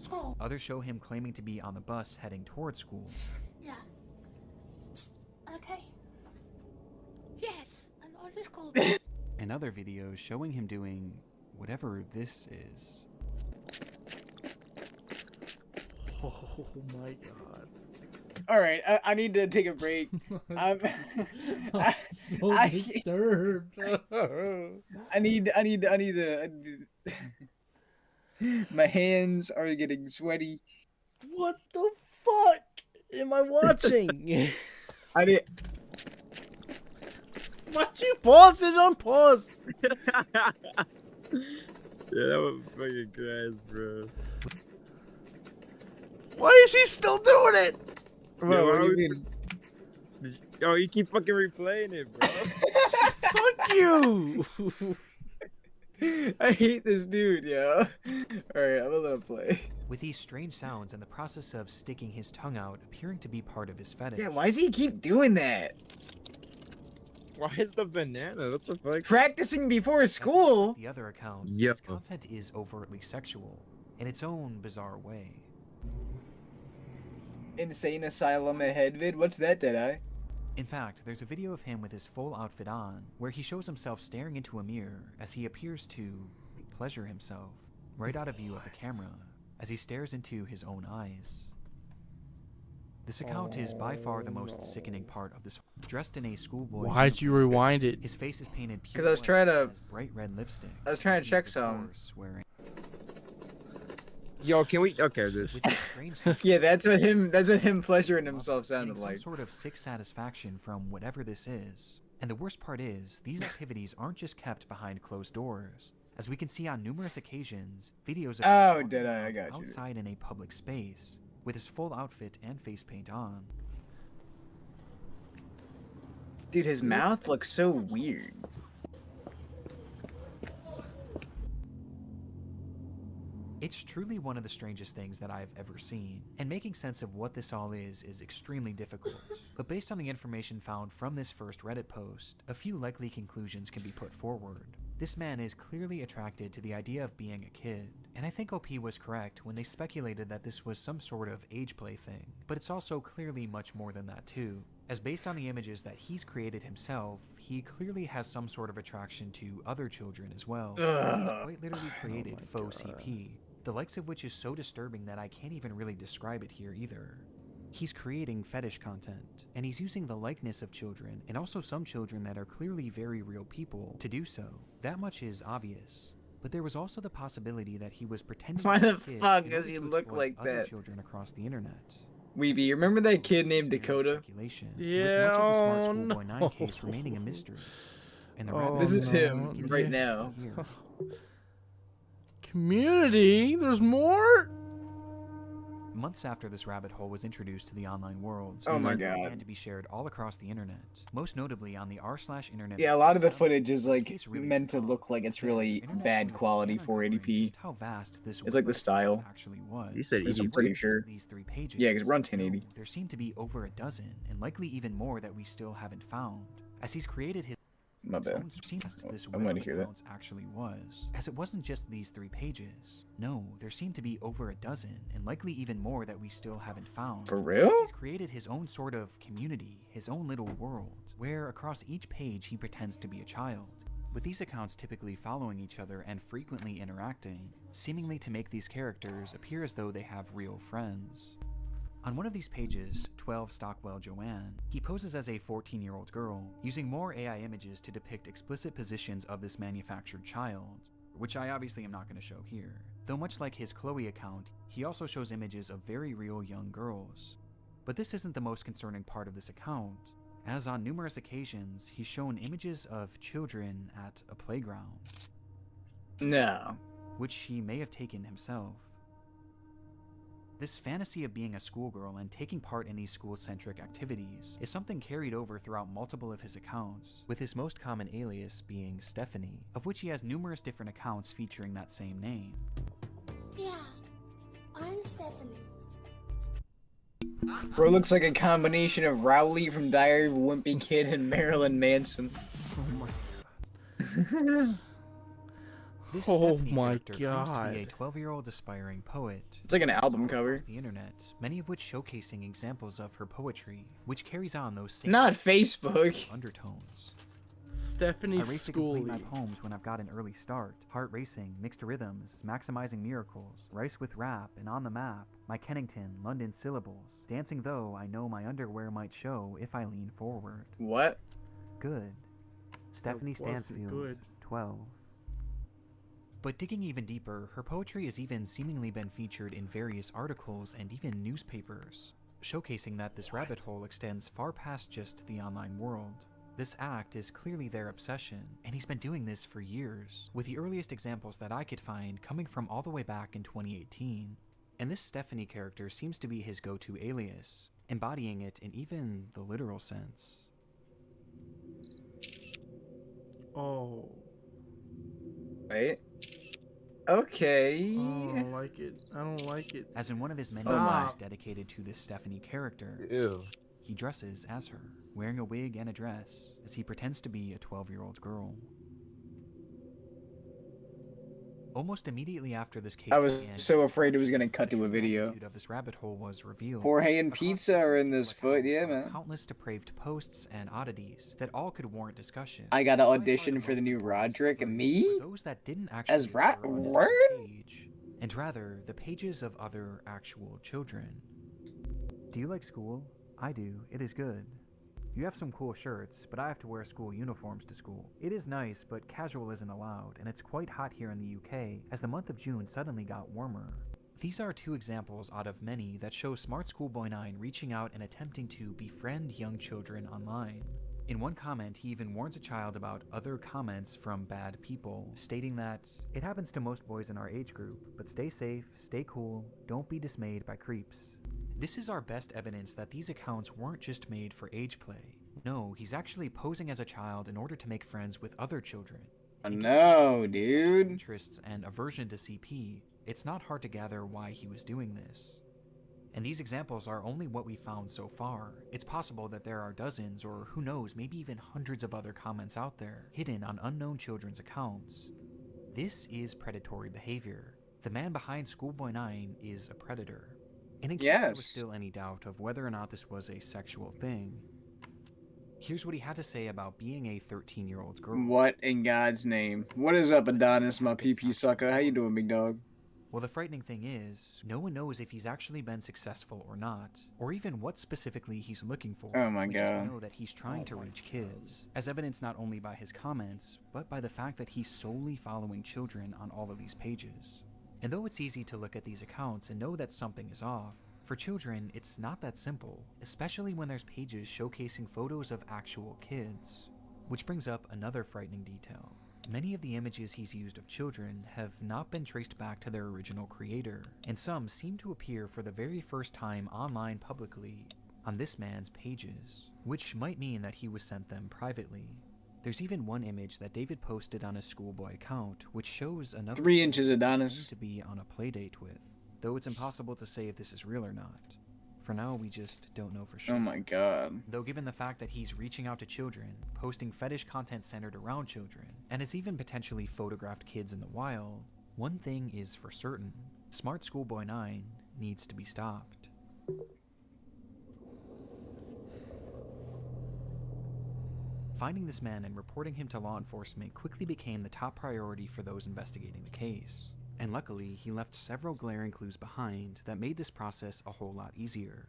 School. Others show him claiming to be on the bus heading toward school. Yeah. Okay. Yes, I'm on the school bus. And other videos showing him doing whatever this is. Oh my god. All right, I need to take a break. I'm so disturbed. I need to. My hands are getting sweaty. What the fuck am I watching? I did. Why'd you pause it on pause? Yeah, that was fucking crazy, bro. Why is he still doing it? Bro, what do you mean? Yo, you keep fucking replaying it, bro. Fuck you! I hate this dude, yo. Alright, I'm gonna let him play. With these strange sounds and the process of sticking his tongue out appearing to be part of his fetish. Yeah, why does he keep doing that? Why is the banana? What the fuck? Practicing before school? The other accounts, Yo. its content is overtly sexual, in its own bizarre way. Insane Asylum ahead vid? What's that, Deadeye? In fact, there's a video of him with his full outfit on, where he shows himself staring into a mirror as he appears to pleasure himself, right out of view of the camera, as he stares into his own eyes. This account is by far the most sickening part of this. Dressed in a schoolboy's Why'd you uniform, rewind it? His face is painted pure Because I was white trying and to. has bright red lipstick. I was trying to He check is, of some. course, wearing Yo, can we? Okay, dude. with this strange Yeah, that's what him. That's what him pleasuring himself getting sounded some like. sort of sick satisfaction from whatever this is. And the worst part is, these activities aren't just kept behind closed doors. As we can see on numerous occasions, videos of him Oh, walking did I? I around got you. outside in a public space with his full outfit and face paint on. Dude, his mouth looks so weird. It's truly one of the strangest things that I've ever seen, and making sense of what this all is extremely difficult. But based on the information found from this first Reddit post, a few likely conclusions can be put forward. This man is clearly attracted to the idea of being a kid, and I think OP was correct when they speculated that this was some sort of age play thing, but it's also clearly much more than that too, as based on the images that he's created himself, he clearly has some sort of attraction to other children as well, as he's quite literally created faux CP, the likes of which is so disturbing that I can't even really describe it here either. He's creating fetish content, and he's using the likeness of children, and also some children that are clearly very real people, to do so. That much is obvious. But there was also the possibility that he was pretending Why to be the a kid fuck in does order he to look exploit like other that? children across the internet. Weeby, you remember that kid named Dakota? Yeah, with much of the Smart oh Schoolboy 9 no. case remaining a mystery. And the Oh, rabbit This is hole him getting right here. now. Community? There's more? Months after this rabbit hole was introduced to the online world, Oh my it God. began to be shared all across the internet, most notably on the r/internet. Yeah, a lot of the footage is The like case really meant to look like it's really bad quality 480p. just how vast this It's like the web style. actually was. You said I'm 82? pretty sure. These 3 pages. Yeah, 'cause we're on No, 1080. there seem to be over a dozen, and likely even more that we still haven't found. As he's created his My bad. own this I'm web glad to of hear that. accounts actually was, as it wasn't just these 3 pages. No, there seemed to be over a dozen, and likely even more that we still haven't found. For real? As he's created his own sort of community, his own little world, where across each page he pretends to be a child. With these accounts typically following each other and frequently interacting, seemingly to make these characters appear as though they have real friends. On one of these pages, 12 Stockwell Joanne, he poses as a 14-year-old girl, using more AI images to depict explicit positions of this manufactured child, which I obviously am not going to show here. Though much like his Chloe account, he also shows images of very real young girls. But this isn't the most concerning part of this account, as on numerous occasions, he's shown images of children at a playground, No. which he may have taken himself. This fantasy of being a schoolgirl and taking part in these school-centric activities is something carried over throughout multiple of his accounts, with his most common alias being Stephanie, of which he has numerous different accounts featuring that same name. Yeah, I'm Stephanie. Bro looks like a combination of Rowley from Diary of a Wimpy Kid and Marilyn Manson. This Oh Stephanie my character claims to be a God. 12-year-old aspiring poet. It's like an album Across cover. the internet, many of which showcasing examples of her poetry, which carries on those same Not Facebook. undertones. Stephanie I race to complete my Schooley. poems when I've got an early start. Heart racing, mixed rhythms, maximizing miracles, rice with rap, and on the map. My Kennington, London syllables. Dancing though, I know my underwear might show if I lean forward. What? Good. Stephanie wasn't Stansfield, good. 12. But digging even deeper, her poetry has even seemingly been featured in various articles and even newspapers, showcasing that this rabbit hole extends far past just the online world. This act is clearly their obsession, and he's been doing this for years, with the earliest examples that I could find coming from all the way back in 2018. And this Stephanie character seems to be his go-to alias, embodying it in even the literal sense. Oh. Wait. Okay. Oh, I don't like it. I don't like it. As in one of his many Stop. videos dedicated to this Stephanie character, Ew. he dresses as her, wearing a wig and a dress, as he pretends to be a 12-year-old girl. Almost immediately after this case I was began, so afraid it was gonna cut to a video. of this rabbit hole was revealed. Jorge and Across Pizza the are in Steam this account foot, yeah, are man. Countless depraved posts and oddities that all could warrant discussion. I got to By far audition the for the most new important Roderick. stories Me? were those that didn't actually As appear on this Word? page, and rather the pages of other actual children. Do you like school? I do. It is good. You have some cool shirts, but I have to wear school uniforms to school. It is nice, but casual isn't allowed, and it's quite hot here in the UK, as the month of June suddenly got warmer. These are two examples out of many that show Smart Schoolboy 9 reaching out and attempting to befriend young children online. In one comment, he even warns a child about other comments from bad people, stating that, "It happens to most boys in our age group, but stay safe, stay cool, don't be dismayed by creeps." This is our best evidence that these accounts weren't just made for age play. No, he's actually posing as a child in order to make friends with other children. No, dude. Interests and aversion to CP, it's not hard to gather why he was doing this. And these examples are only what we found so far. It's possible that there are dozens, or who knows, maybe even hundreds of other comments out there, hidden on unknown children's accounts. This is predatory behavior. The man behind Schoolboy 9 is a predator. And in case there was still any doubt of whether or not this was a sexual thing, here's what he had to say about being a 13-year-old girl. What in God's name? What is up, Adonis, my PP sucker? How you doing, big dog? Well, the frightening thing is, no one knows if he's actually been successful or not, or even what specifically he's looking for. Oh my we God. just know that he's trying to reach kids, as evidenced not only by his comments, but by the fact that he's solely following children on all of these pages. And though it's easy to look at these accounts and know that something is off, for children, it's not that simple, especially when there's pages showcasing photos of actual kids. Which brings up another frightening detail. Many of the images he's used of children have not been traced back to their original creator, and some seem to appear for the very first time online publicly on this man's pages, which might mean that he was sent them privately. There's even one image that David posted on his Schoolboy account, which shows another 3 inches, Adonis. to be on a playdate with, though it's impossible to say if this is real or not. For now, we just don't know for sure. Oh my God. Though given the fact that he's reaching out to children, posting fetish content centered around children, and has even potentially photographed kids in the wild, one thing is for certain: Smart Schoolboy 9 needs to be stopped. Finding this man and reporting him to law enforcement quickly became the top priority for those investigating the case. And luckily, he left several glaring clues behind that made this process a whole lot easier.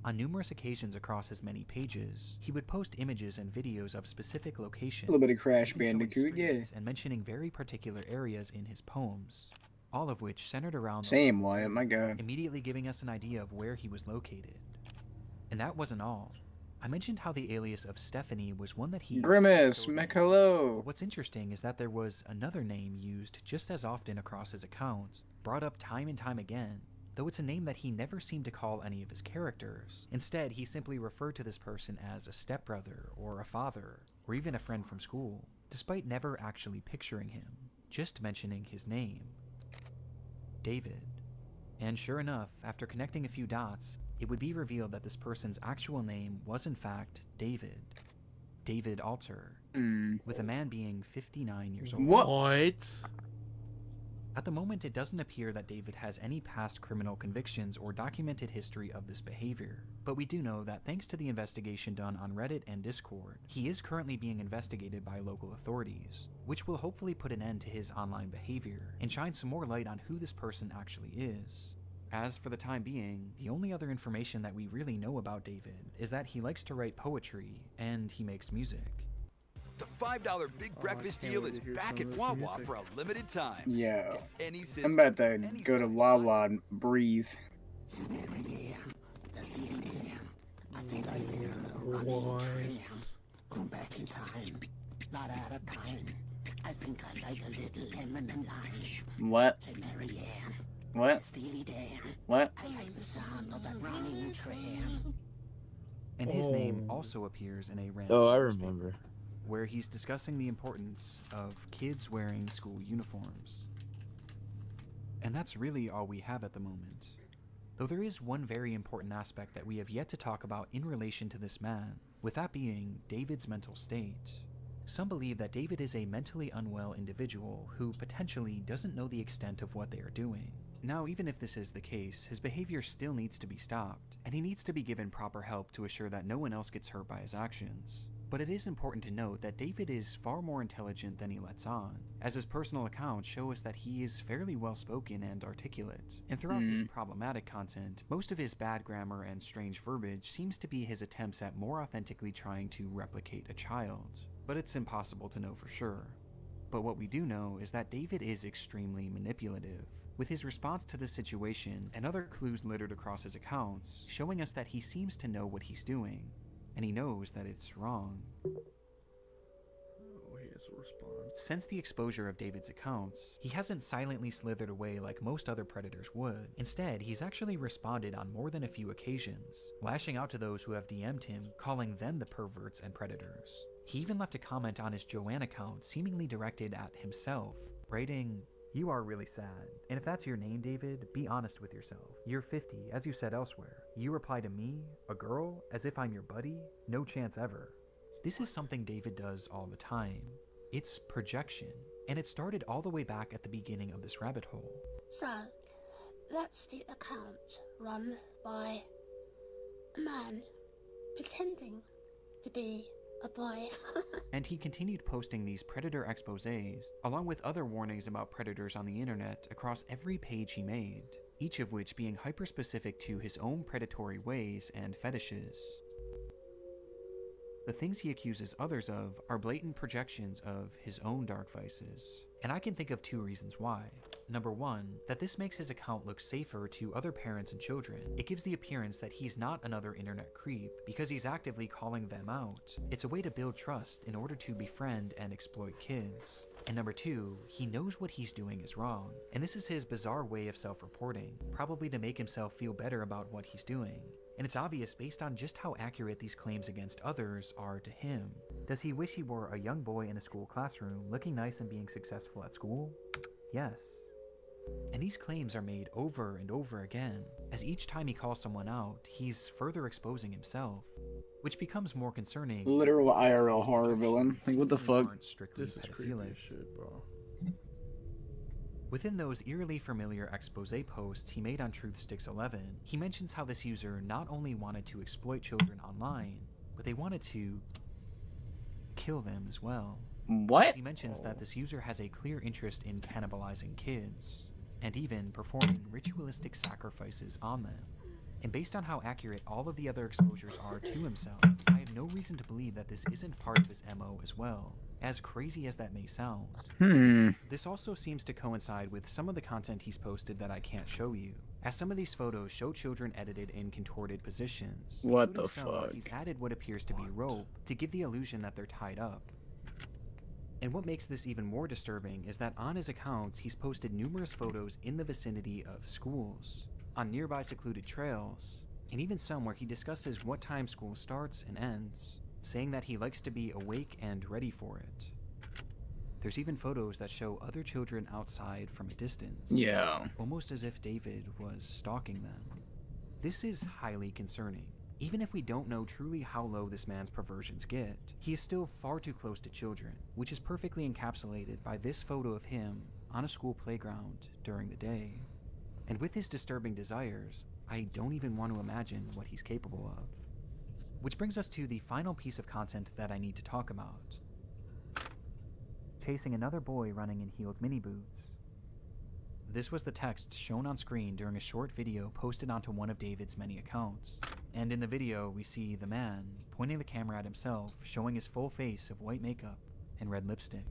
On numerous occasions across his many pages, he would post images and videos of specific locations, A little bit of Crash showing Bandicoot, yeah. streets, and mentioning very particular areas in his poems, all of which centered around the Same, Wyatt, my God. immediately giving us an idea of where he was located. And that wasn't all. I mentioned how the alias of Stephanie was one that he... Grimace, Mechalo. What's interesting is that there was another name used just as often across his accounts, brought up time and time again, though it's a name that he never seemed to call any of his characters. Instead, he simply referred to this person as a stepbrother, or a father, or even a friend from school, despite never actually picturing him, just mentioning his name. David. And sure enough, after connecting a few dots, it would be revealed that this person's actual name was in fact David. David Alter, with a man being 59 years old. What? At the moment, it doesn't appear that David has any past criminal convictions or documented history of this behavior, but we do know that thanks to the investigation done on Reddit and Discord, he is currently being investigated by local authorities, which will hopefully put an end to his online behavior and shine some more light on who this person actually is. As for the time being, the only other information that we really know about David is that he likes to write poetry and he makes music. The $5 Big Breakfast deal is back at Wawa for a limited time. Yeah. Get any I'm about to go to Wawa and breathe. What? Go back in time. Not out of time. I think I like a little lemon and lime. What? Hey, Mary Ann. What? Steely Dan. What? I like the sound of that running train. And his name also appears in a random Oh, I newspaper, remember. where he's discussing the importance of kids wearing school uniforms. And that's really all we have at the moment. Though there is one very important aspect that we have yet to talk about in relation to this man, with that being David's mental state. Some believe that David is a mentally unwell individual who potentially doesn't know the extent of what they are doing. Now, even if this is the case, his behavior still needs to be stopped, and he needs to be given proper help to assure that no one else gets hurt by his actions. But it is important to note that David is far more intelligent than he lets on, as his personal accounts show us that he is fairly well-spoken and articulate. And throughout his problematic content, most of his bad grammar and strange verbiage seems to be his attempts at more authentically trying to replicate a child. But it's impossible to know for sure. But what we do know is that David is extremely manipulative, with his response to the situation and other clues littered across his accounts showing us that he seems to know what he's doing, and he knows that it's wrong. Oh, he has a response. Since the exposure of David's accounts, he hasn't silently slithered away like most other predators would. Instead, he's actually responded on more than a few occasions, lashing out to those who have DM'd him, calling them the perverts and predators. He even left a comment on his Joanne account seemingly directed at himself, writing, "You are really sad. And if that's your name, David, be honest with yourself. You're 50, as you said elsewhere. You reply to me, a girl, as if I'm your buddy? No chance ever." This is something David does all the time. It's projection, and it started all the way back at the beginning of this rabbit hole. So, that's the account run by a man pretending to be a boy. And he continued posting these predator exposés, along with other warnings about predators on the internet across every page he made, each of which being hyper-specific to his own predatory ways and fetishes. The things he accuses others of are blatant projections of his own dark vices. And I can think of two reasons why. Number one, that this makes his account look safer to other parents and children. It gives the appearance that he's not another internet creep because he's actively calling them out. It's a way to build trust in order to befriend and exploit kids. And number two, he knows what he's doing is wrong. And this is his bizarre way of self-reporting, probably to make himself feel better about what he's doing. And it's obvious based on just how accurate these claims against others are to him. Does he wish he were a young boy in a school classroom, looking nice and being successful at school? Yes. And these claims are made over and over again, as each time he calls someone out, he's further exposing himself, which becomes more concerning. Literal IRL horror villain. Like, what the fuck? This is creepy as shit, bro. Within those eerily familiar expose posts he made on TruthSticks11, he mentions how this user not only wanted to exploit children online, but they wanted to kill them as well. What? He mentions that this user has a clear interest in cannibalizing kids, and even performing ritualistic sacrifices on them. And based on how accurate all of the other exposures are to himself, I have no reason to believe that this isn't part of his MO as well, as crazy as that may sound. This also seems to coincide with some of the content he's posted that I can't show you, as some of these photos show children edited in contorted positions. What the Including some, fuck? He's added what appears to be rope to give the illusion that they're tied up. And what makes this even more disturbing is that on his accounts, he's posted numerous photos in the vicinity of schools, on nearby secluded trails, and even some where he discusses what time school starts and ends, saying that he likes to be awake and ready for it. There's even photos that show other children outside from a distance. Yeah. Almost as if David was stalking them. This is highly concerning. Even if we don't know truly how low this man's perversions get, he is still far too close to children, which is perfectly encapsulated by this photo of him on a school playground during the day. And with his disturbing desires, I don't even want to imagine what he's capable of. Which brings us to the final piece of content that I need to talk about. Chasing another boy running in heeled mini boots. This was the text shown on screen during a short video posted onto one of David's many accounts. And in the video, we see the man pointing the camera at himself, showing his full face of white makeup and red lipstick.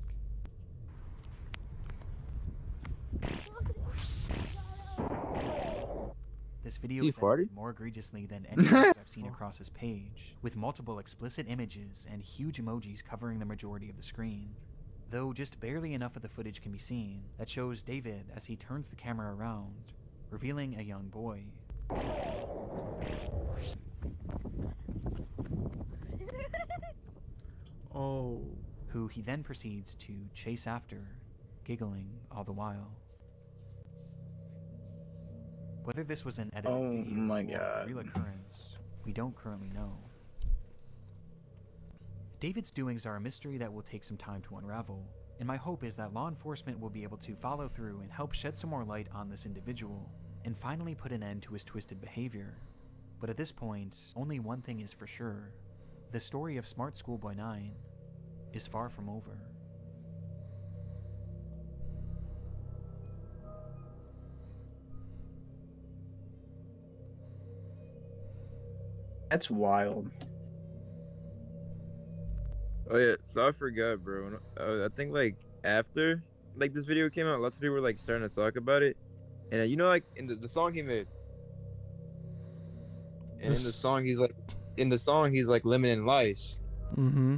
This video is edited more egregiously than any others I've seen across his page, with multiple explicit images and huge emojis covering the majority of the screen. Though just barely enough of the footage can be seen that shows David as he turns the camera around, revealing a young boy. Oh. Who he then proceeds to chase after, giggling all the while. Whether this was an edited video or a real occurrence, we don't currently know. David's doings are a mystery that will take some time to unravel, and my hope is that law enforcement will be able to follow through and help shed some more light on this individual, and finally put an end to his twisted behavior. But at this point, only one thing is for sure. the story of Smart Schoolboy 9 is far from over. That's wild. Oh yeah, so I forgot, bro. I think like after like this video came out, lots of people were like starting to talk about it, and you know, like in the song he made, and in the song he's like limiting lice,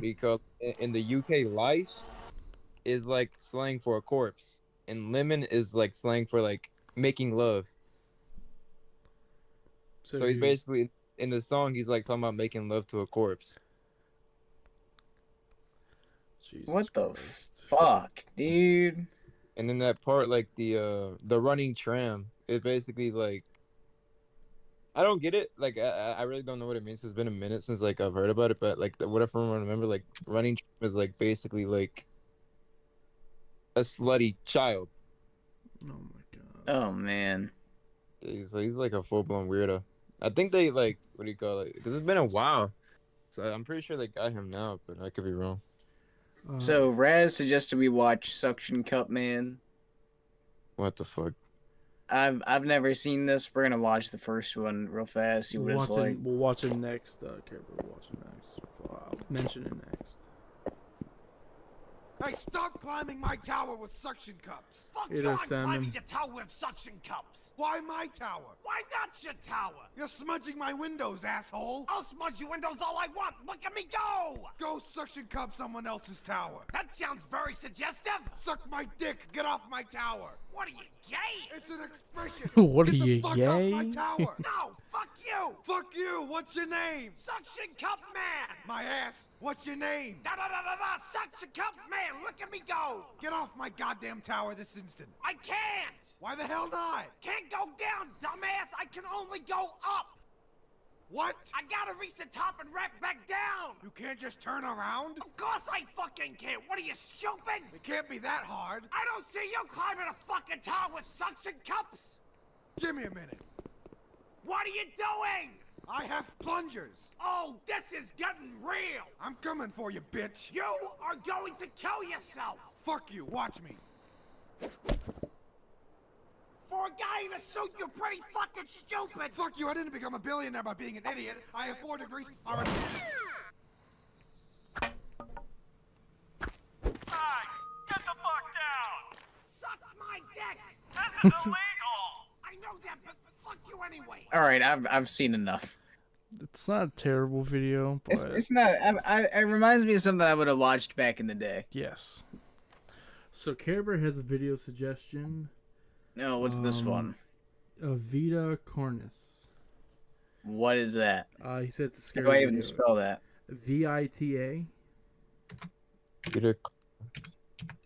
because in the UK lice is like slang for a corpse, and lemon is like slang for like making love. So he's basically in the song he's like talking about making love to a corpse. What the fuck, dude? And then that part, like the running tram, it basically like, I don't get it. Like I really don't know what it means because it's been a minute since like I've heard about it. But like whatever I remember, like running tram is like basically like a slutty child. Oh my god. Oh man. He's like a full blown weirdo. I think they like, what do you call it? Because it's been a while, so I'm pretty sure they got him now, but I could be wrong. So Raz suggested we watch Suction Cup Man. What the fuck? I've never seen this. We're gonna watch the first one real fast. See what it's like. We'll watch it next. Okay, we'll watch it next. I'll mention it next. Hey, stop climbing my tower with suction cups. Fuck Hey you, there, I'm Salmon. climbing your tower with suction cups. Why my tower? Why not your tower? You're smudging my windows, asshole. I'll smudge your windows all I want. Look at me go. Go suction cup someone else's tower. That sounds very suggestive. Suck my dick. Get off my tower. What are you, gay? It's an expression. What are Get the you, fuck gay? off my tower. No, fuck you. Fuck you. What's your name? Suction cup man. My ass. What's your name? Da-da-da-da-da. Suction cup man. Look at me go. Get off my goddamn tower this instant. I can't. Why the hell not? Can't go down, dumbass. I can only go up. What? I gotta reach the top and wrap back down. You can't just turn around? Of course I fucking can't. What are you, stupid? It can't be that hard. I don't see you climbing a fucking tower with suction cups. Give me a minute. What are you doing? I have plungers. Oh, this is getting real. I'm coming for you, bitch. You are going to kill yourself. Fuck you. Watch me. For a guy in a suit, you're pretty fucking stupid. Fuck you. I didn't become a billionaire by being an idiot. I have 4 degrees. All right. Get the fuck down. Suck my dick. This is illegal. I know that, but fuck you anyway. All right, I've seen enough. It's not a terrible video, but It's not. It reminds me of something I would have watched back in the day. yes. So Care Bear has a video suggestion. No, what's this one? Vita Cornis. What is that? He said it's a How scary do I even video. spell that? VITA.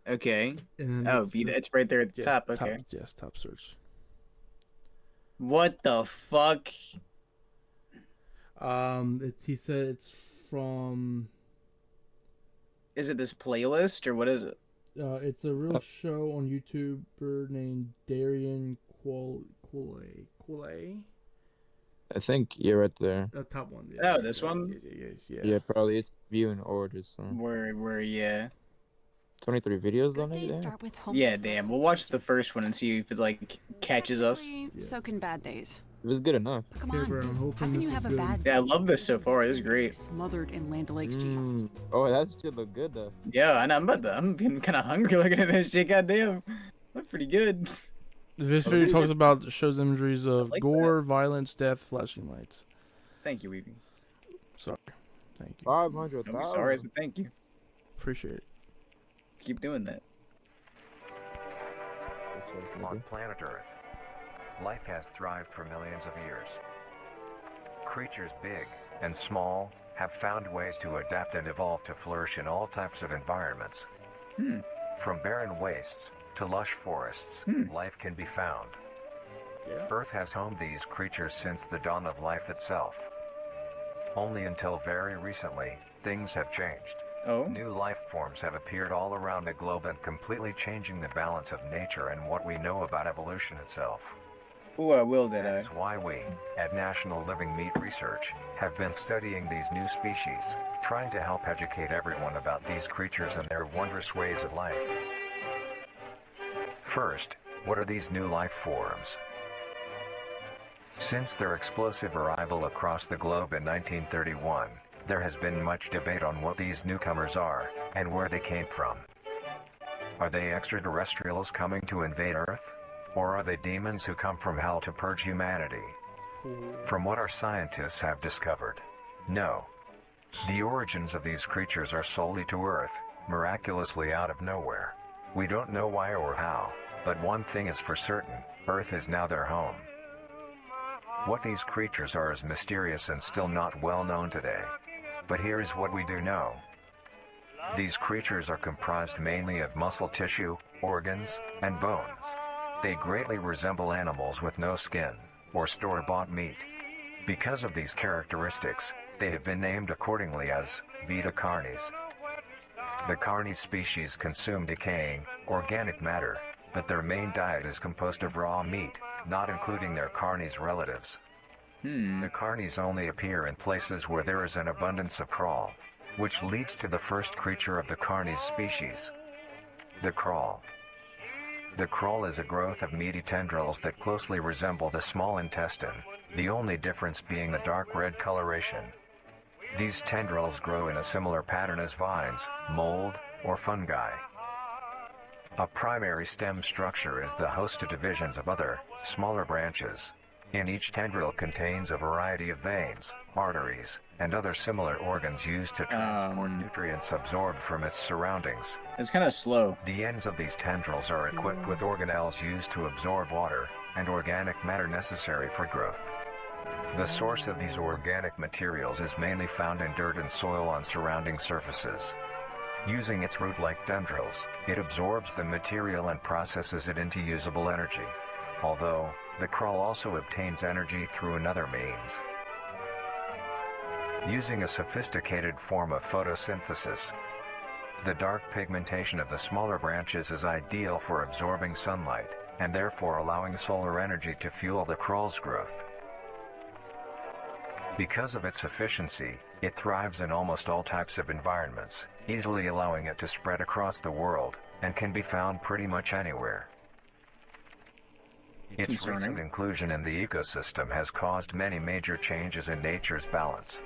Okay. And Oh, it's Vita. the- It's right there at the yeah, top. Okay. Yes, top search. What the fuck? He said it's from. Is it this playlist or what is it? It's a real show on YouTuber named Darian Quale. I think you're right there. Top one. Oh, this one? Yeah, probably it's viewing order. So Yeah. 23 videos on it. Start with home. Yeah, damn. We'll watch the first one and see if it like catches us. So can bad days. It was good enough. Come on. How can you have a bad Yeah, I love this so far. This is great. smothered in Land O'Lakes cheese? Oh, that shit look good though. Yeah, and I'm getting kind of hungry looking at this shit. Goddamn, that's pretty good. This video talks about shows imageries of like gore, violence, death, flashing lights. Thank you, Weeby. Sorry. Thank you. 500,000. I'm sorry. I said thank you. Appreciate it. Keep doing that. On planet Earth, life has thrived for millions of years. Creatures big and small have found ways to adapt and evolve to flourish in all types of environments. From barren wastes to lush forests, life can be found. Earth has homed these creatures since the dawn of life itself. Only until very recently, things have changed. New life forms have appeared all around the globe and completely changing the balance of nature and what we know about evolution itself. Ooh, I will, did I? That's why we, at National Living Meat Research, have been studying these new species, trying to help educate everyone about these creatures and their wondrous ways of life. First, what are these new life forms? Since their explosive arrival across the globe in 1931, there has been much debate on what these newcomers are and where they came from. Are they extraterrestrials coming to invade Earth? Or are they demons who come from hell to purge humanity? From what our scientists have discovered, no. The origins of these creatures are solely to Earth, miraculously out of nowhere. We don't know why or how, but one thing is for certain, Earth is now their home. What these creatures are is mysterious and still not well known today. But here is what we do know. These creatures are comprised mainly of muscle tissue, organs, and bones. They greatly resemble animals with no skin, or store-bought meat. Because of these characteristics, they have been named accordingly as Vita carnis. The carni species consume decaying, organic matter, but their main diet is composed of raw meat, not including their carnis relatives. The carnis only appear in places where there is an abundance of crawl, which leads to the first creature of the carnis species, the crawl. The crawl is a growth of meaty tendrils that closely resemble the small intestine, the only difference being the dark red coloration. These tendrils grow in a similar pattern as vines, mold, or fungi. A primary stem structure is the host of divisions of other, smaller branches. In each tendril contains a variety of veins, arteries, and other similar organs used to transport nutrients absorbed from its surroundings. It's kind of slow. The ends of these tendrils are equipped with organelles used to absorb water and organic matter necessary for growth. The source of these organic materials is mainly found in dirt and soil on surrounding surfaces. Using its root-like tendrils, it absorbs the material and processes it into usable energy. Although, the crawl also obtains energy through another means. Using a sophisticated form of photosynthesis, the dark pigmentation of the smaller branches is ideal for absorbing sunlight, and therefore allowing solar energy to fuel the crawl's growth. Because of its efficiency, it thrives in almost all types of environments, easily allowing it to spread across the world, and can be found pretty much anywhere. Its recent inclusion in the ecosystem has caused many major changes in nature's balance.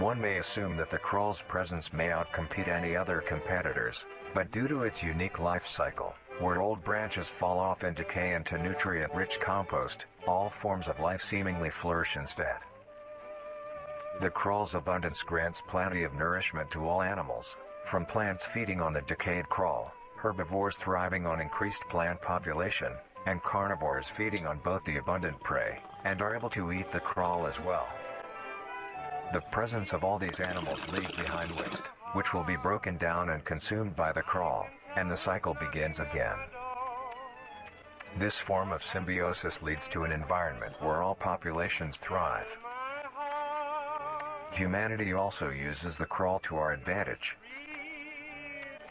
One may assume that the crawl's presence may outcompete any other competitors, but due to its unique life cycle, where old branches fall off and decay into nutrient-rich compost, all forms of life seemingly flourish instead. The crawl's abundance grants plenty of nourishment to all animals, from plants feeding on the decayed crawl, herbivores thriving on increased plant population, and carnivores feeding on both the abundant prey, and are able to eat the crawl as well. The presence of all these animals leaves behind waste, which will be broken down and consumed by the crawl, and the cycle begins again. This form of symbiosis leads to an environment where all populations thrive. Humanity also uses the crawl to our advantage.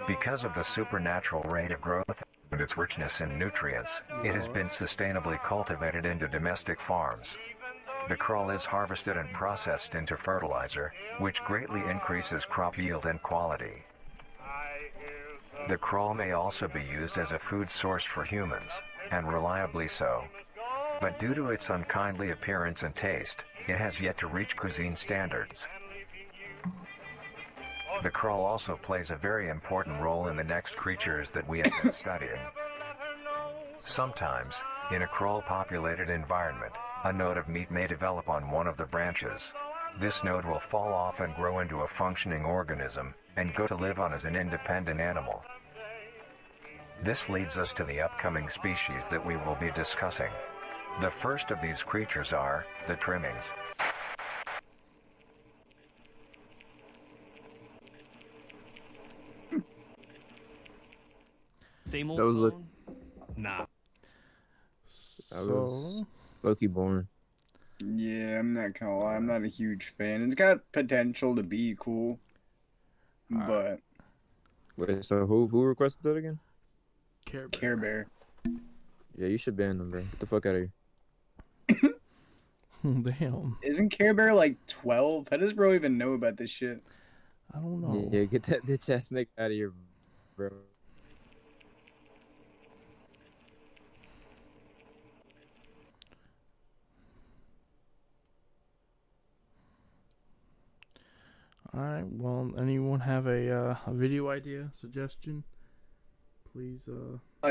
Because of the supernatural rate of growth and its richness in nutrients, it has been sustainably cultivated into domestic farms. The crawl is harvested and processed into fertilizer, which greatly increases crop yield and quality. The crawl may also be used as a food source for humans, and reliably so. But due to its unkindly appearance and taste, it has yet to reach cuisine standards. The crawl also plays a very important role in the next creatures that we have been studying. Sometimes, in a crawl-populated environment, a node of meat may develop on one of the branches. This node will fall off and grow into a functioning organism, and go to live on as an independent animal. This leads us to the upcoming species that we will be discussing. The first of these creatures are the trimmings. Same old That was clone? Nah. That was Loki born. Yeah, I'm not gonna lie, I'm not a huge fan. It's got potential to be cool, but Wait, so who requested that again? Care Bear. Yeah, you should ban them, bro. Get the fuck out of here. Damn. Isn't Care Bear like 12? How does bro even know about this shit? I don't know. Yeah, get that bitch ass nigga out of here, bro. Alright, well, anyone have a video idea, suggestion? Please,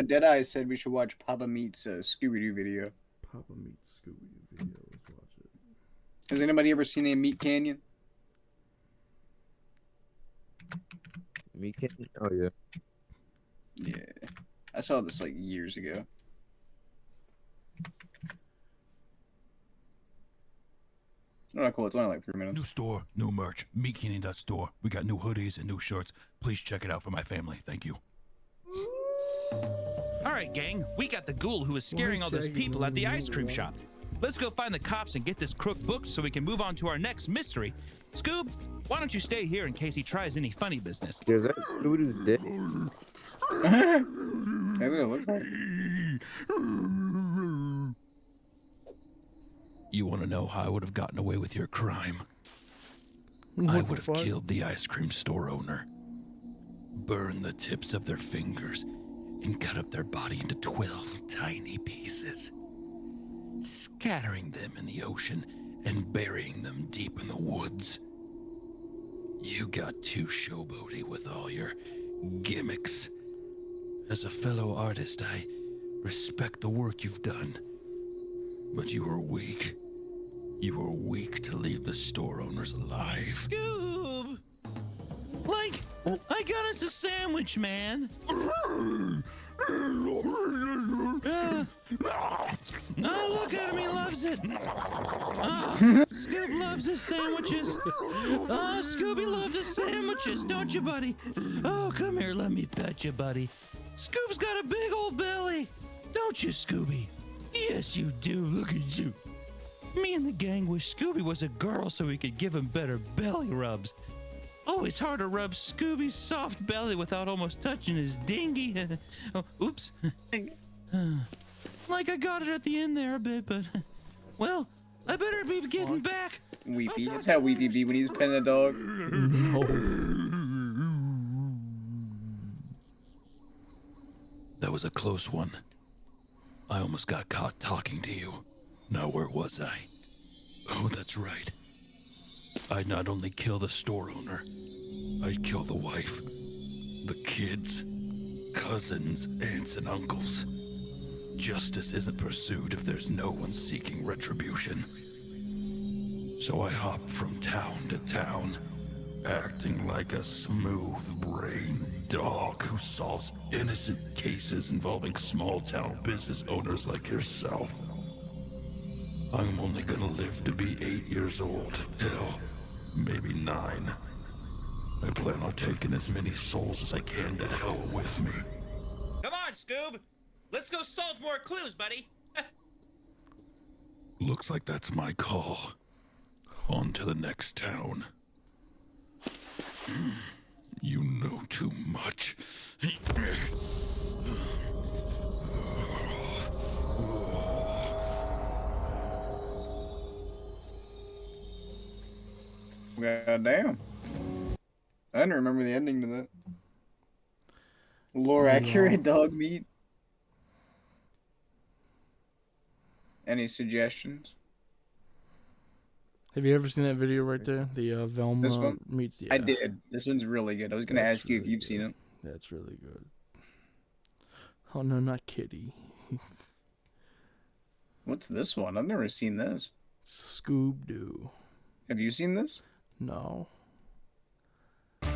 Deadeye said we should watch Papa Meat's Scooby-Doo video. Papa Meat's Scooby-Doo video. Let's watch it. Has anybody ever seen a Meat Canyon? Meat Canyon? Oh, yeah. Yeah. I saw this like years ago. Oh, cool. It's only like 3 minutes. New store, new merch. MeatCanyon.store. We got new hoodies and new shirts. Please check it out for my family. Thank you. All right, gang. We got the ghoul who is scaring all those people at the ice cream shop. Let's go find the cops and get this crook booked so we can move on to our next mystery. Scoob, why don't you stay here in case he tries any funny business? Is that Scooby-Doo's dick? That's what it looks like. You want to know how I would have gotten away with your crime? What I the would have fuck? killed the ice cream store owner, burned the tips of their fingers, and cut up their body into 12 tiny pieces, scattering them in the ocean and burying them deep in the woods. You got too showboaty with all your gimmicks. As a fellow artist, I respect the work you've done. But you were weak. You were weak to leave the store owners alive. Scoob! Like, I got us a sandwich, man. Oh, look at him, he loves it. Oh, Scoob loves his sandwiches. Oh, Scooby loves his sandwiches, don't you, buddy? Oh, come here, let me pet you, buddy. Scoob's got a big old belly. Don't you, Scooby? Yes, you do. Look at you. Me and the gang wish Scooby was a girl so we could give him better belly rubs. Oh, it's hard to rub Scooby's soft belly without almost touching his dingy. Oh, oops. Like I got it at the end there a bit, but well, I better be getting back. Weepy. That's how Weepy be when he's petting a dog. That was a close one. I almost got caught talking to you. Now where was I? Oh, that's right. I'd not only kill the store owner, I'd kill the wife, the kids, cousins, aunts, and uncles. Justice isn't pursued if there's no one seeking retribution. So I hopped from town to town, acting like a smooth-brained dog who solves innocent cases involving small-town business owners like yourself. I'm only gonna live to be 8 years old. Hell, maybe 9. I plan on taking as many souls as I can to hell with me. Come on, Scoob. Let's go solve more clues, buddy. Looks like that's my call. On to the next town. You know too much. God damn. I didn't remember the ending to that. Lore accurate dog meat. Any suggestions? Have you ever seen that video right there? The Velma This one? meets the. I did. This one's really good. I was gonna ask you if you've seen it. That's really good. Oh no, not Kitty. What's this one? I've never seen this. Scoob Doo. Have you seen this? No. Oh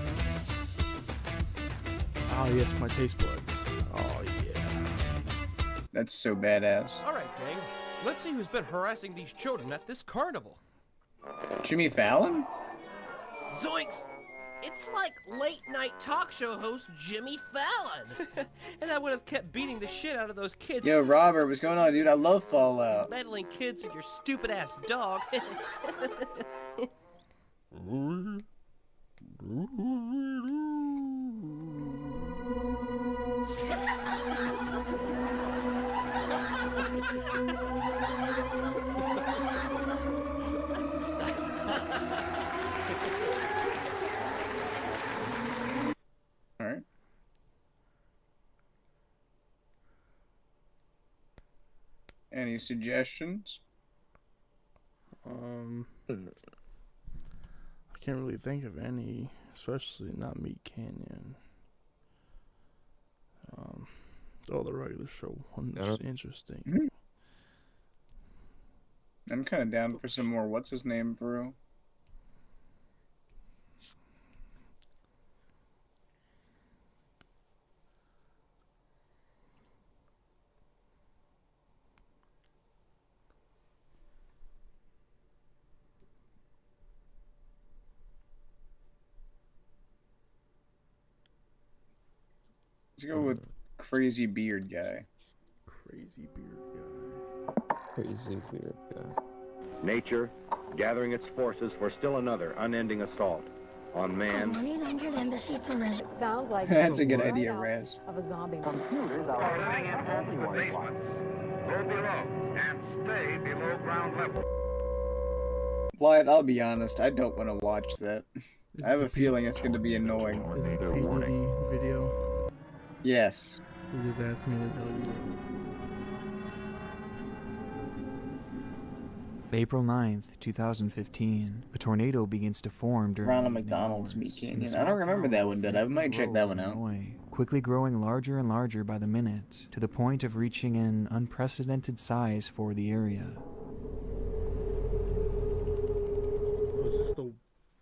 yes, my taste buds. Oh yeah. That's so badass. All right, gang. Let's see who's been harassing these children at this carnival. Jimmy Fallon? Zoinks! It's like late-night talk show host Jimmy Fallon. And I would have kept beating the shit out of those kids. Yo, Robert, what's going on, dude? I love Fallout. Meddling kids and your stupid-ass dog. Any suggestions? I can't really think of any, especially not Meat Canyon. The regular show one's interesting. I'm kind of down for some more. What's his name, bro? Let's go with Crazy Beard Guy. Crazy Beard Guy. Crazy Beard Guy. Nature gathering its forces for still another unending assault on man. 1-800 Embassy for Res. It sounds like That's a good idea, Raz. of a zombie. Computers are living in multiple basements. Go below and stay below ground level. Wyatt, I'll be honest, I don't want to watch that. I have a feeling it's going to be annoying. Is this the PDD video? Yes. He just asked me to tell you. April 9th, 2015, a tornado begins to form during Ronald McDonald's Meat Canyon. I don't remember that one, but I might check that one out. Quickly growing larger and larger by the minute, to the point of reaching an unprecedented size for the area. Was this the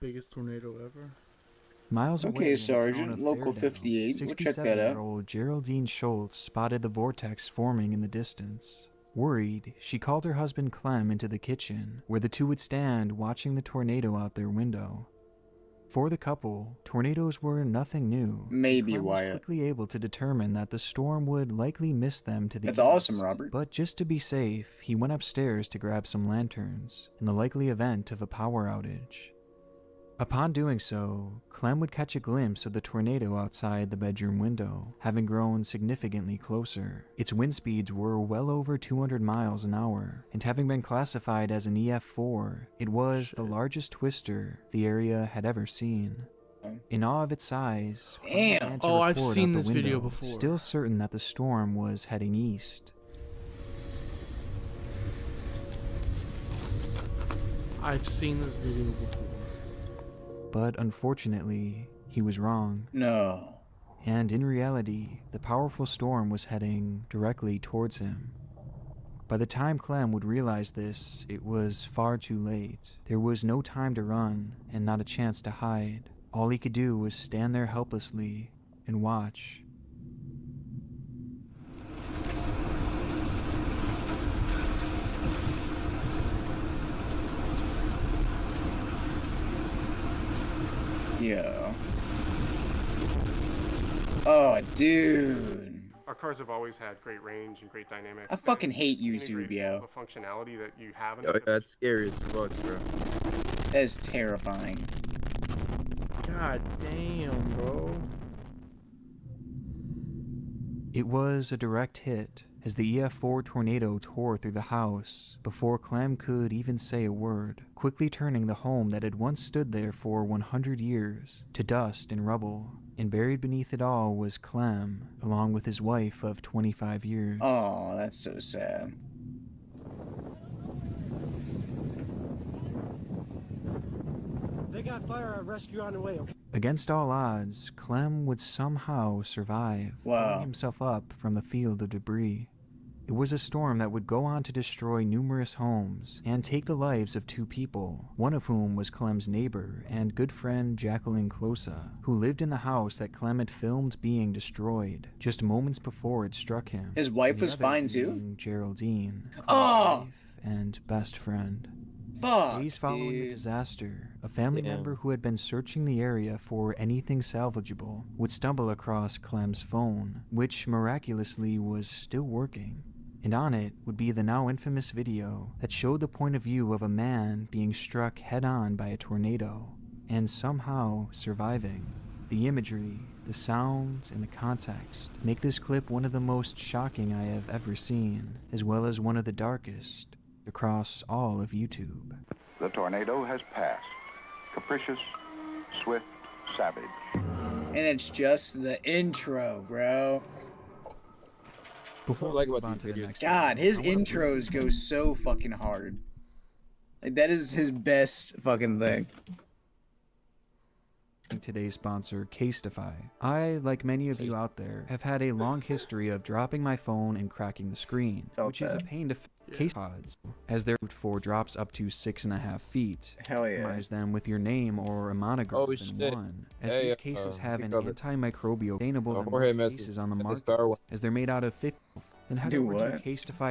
biggest tornado ever? Miles away Okay, in the Sergeant, town of Local Fairdale, 58, we'll check that out. 67-year-old Geraldine Schultz spotted the vortex forming in the distance. Worried, she called her husband Clem into the kitchen, where the two would stand watching the tornado out their window. For the couple, tornadoes were nothing new. Maybe, Clem was Wyatt. quickly able to determine that the storm would likely miss them to the That's east. awesome, Robert. But just to be safe, he went upstairs to grab some lanterns, in the likely event of a power outage. Upon doing so, Clem would catch a glimpse of the tornado outside the bedroom window, having grown significantly closer. Its wind speeds were well over 200 miles an hour, and having been classified as an EF4, it was the largest twister the area had ever seen. In awe of its size, Clem Damn. began to Oh, I've record seen out the this video window, before. still certain that the storm was heading east. I've seen this video before. But unfortunately, he was wrong. No. And in reality, the powerful storm was heading directly towards him. By the time Clem would realize this, it was far too late. There was no time to run, and not a chance to hide. All he could do was stand there helplessly and watch. Yeah. Oh, dude. Our cars have always had great range and great dynamic. I fucking hate integrated YouTube, yo. The functionality that you have in Yo, it. that's scary as fuck, bro. That's terrifying. God damn, bro. It was a direct hit, as the EF4 tornado tore through the house before Clem could even say a word, quickly turning the home that had once stood there for 100 years to dust and rubble. And buried beneath it all was Clem, along with his wife of 25 years. Oh, that's so sad. They got fire rescue on the way, okay? Against all odds, Clem would somehow survive, Wow. pulling himself up from the field of debris. It was a storm that would go on to destroy numerous homes and take the lives of two people, one of whom was Clem's neighbor and good friend Jacqueline Closa, who lived in the house that Clem had filmed being destroyed just moments before it struck him. His wife and the was other fine too? being Geraldine, Clem's Oh! wife and best friend. Fuck, Days following the dude. disaster, a family Damn. member who had been searching the area for anything salvageable would stumble across Clem's phone, which miraculously was still working. And on it would be the now infamous video that showed the point of view of a man being struck head-on by a tornado, and somehow surviving. The imagery, the sounds, and the context make this clip one of the most shocking I have ever seen, as well as one of the darkest across all of YouTube. The tornado has passed. Capricious, swift, savage. And it's just the intro, bro. Before like we move about on to these the videos. next God, video, his I wanna intros go so fucking hard. Like that is his best fucking thing. today's sponsor, Casetify. I, like many of you out there, have had a long history of dropping my phone and cracking the screen, which is a pain to case pods, as they're for drops up to 6.5 feet. Hell yeah. Customize them with your name or a monogram in shit. one, as Hey, these cases have we an covered. antimicrobial sustainable than Jorge most messaged cases on the at the market, Star Wars. as they're made out of 50. Then head Do over to what? Casetify.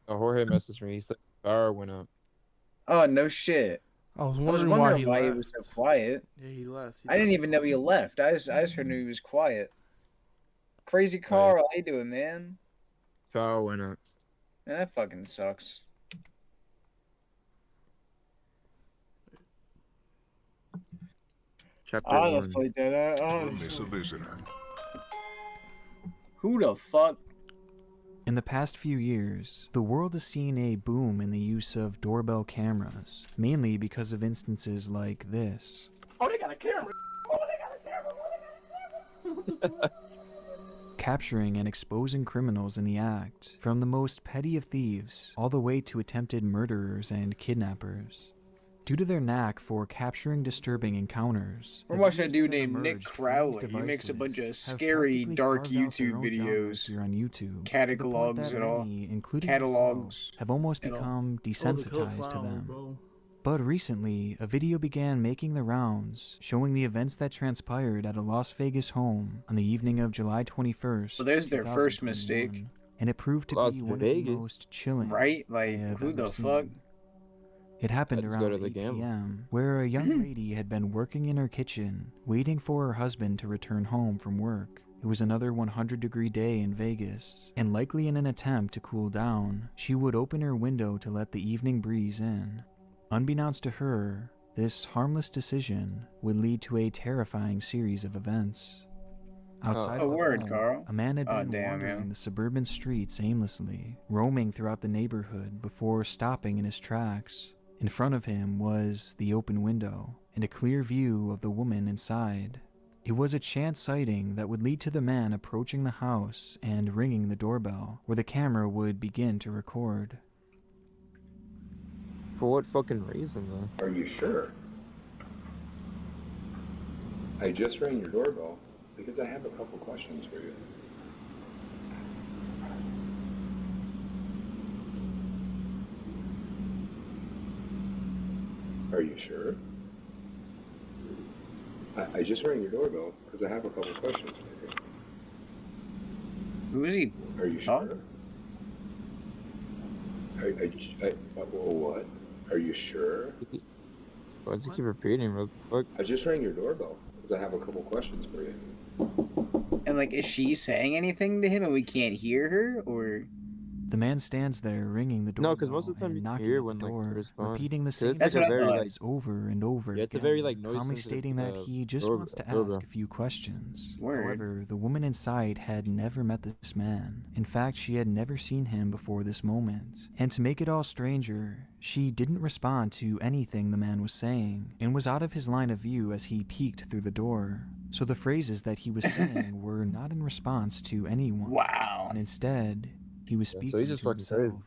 Jorge messaged me. He said power went up. Oh no shit. I was I was wondering wondering why he left. was so quiet. Yeah, he left. I didn't even know he left. I just heard he was quiet. Crazy Carl, how you doing, man? Power went up. Man, that fucking sucks. Chapter Honestly, dude, Miss a visitor. Who the fuck? In the past few years, the world has seen a boom in the use of doorbell cameras, mainly because of instances like this. Oh, they got a camera. Oh, they got a camera. Capturing and exposing criminals in the act, from the most petty of thieves all the way to attempted murderers and kidnappers. Due to their knack for capturing disturbing encounters, We're the watching a videos dude that have named Nick emerged from Crowley. these He makes a bunch of devices have scary, practically dark carved out their YouTube own genres videos. here on YouTube, to the point Catalogs that and all. many, including Catalogs myself, have almost and all. become desensitized to them. Bro. But recently, a video began making the rounds, showing the events that transpired at a Las Vegas home on the evening of July 21st. Well, there's their first 2021, mistake. And it proved to Las be one of Vegas? the most chilling. Right? Like, I have who ever the seen. fuck? It happened I just around go to the 8 gamble. p.m., where a young lady had been working in her kitchen, waiting for her husband to return home from work. It was another 100-degree day in Vegas, and likely in an attempt to cool down, she would open her window to let the evening breeze in. Unbeknownst to her, this harmless decision would lead to a terrifying series of events. Outside A of the word, home, Carl. a man had Oh, been damn, wandering yeah. the suburban streets aimlessly, roaming throughout the neighborhood before stopping in his tracks. In front of him was the open window and a clear view of the woman inside. It was a chance sighting that would lead to the man approaching the house and ringing the doorbell, where the camera would begin to record. For what fucking reason, though? Are you sure? I just rang your doorbell because I have a couple questions for you. Are you sure? I just rang your doorbell because I have a couple questions for you. Who is he? Are you Huh? sure? What? Are you sure? Why does he keep repeating? What the fuck? I just rang your doorbell because I have a couple questions for you. And like, is she saying anything to him and we can't hear her, or? The man stands there ringing the doorbell No, because most of the time and you can knocking hear at when the like door, they respond. repeating the 'Cause same it's like That's what I a very thought. like over and over Yeah, it's a again, very, like, noise calmly sensitive, stating that he just doorbell- wants to doorbell. ask a few questions. Word. However, the woman inside had never met this man. In fact, she had never seen him before this moment. And to make it all stranger, she didn't respond to anything the man was saying, and was out of his line of view as he peeked through the door. So the phrases that he was saying were not in response to anyone. Wow. And instead, he was Yeah, speaking so he's just to fucking crazy. himself.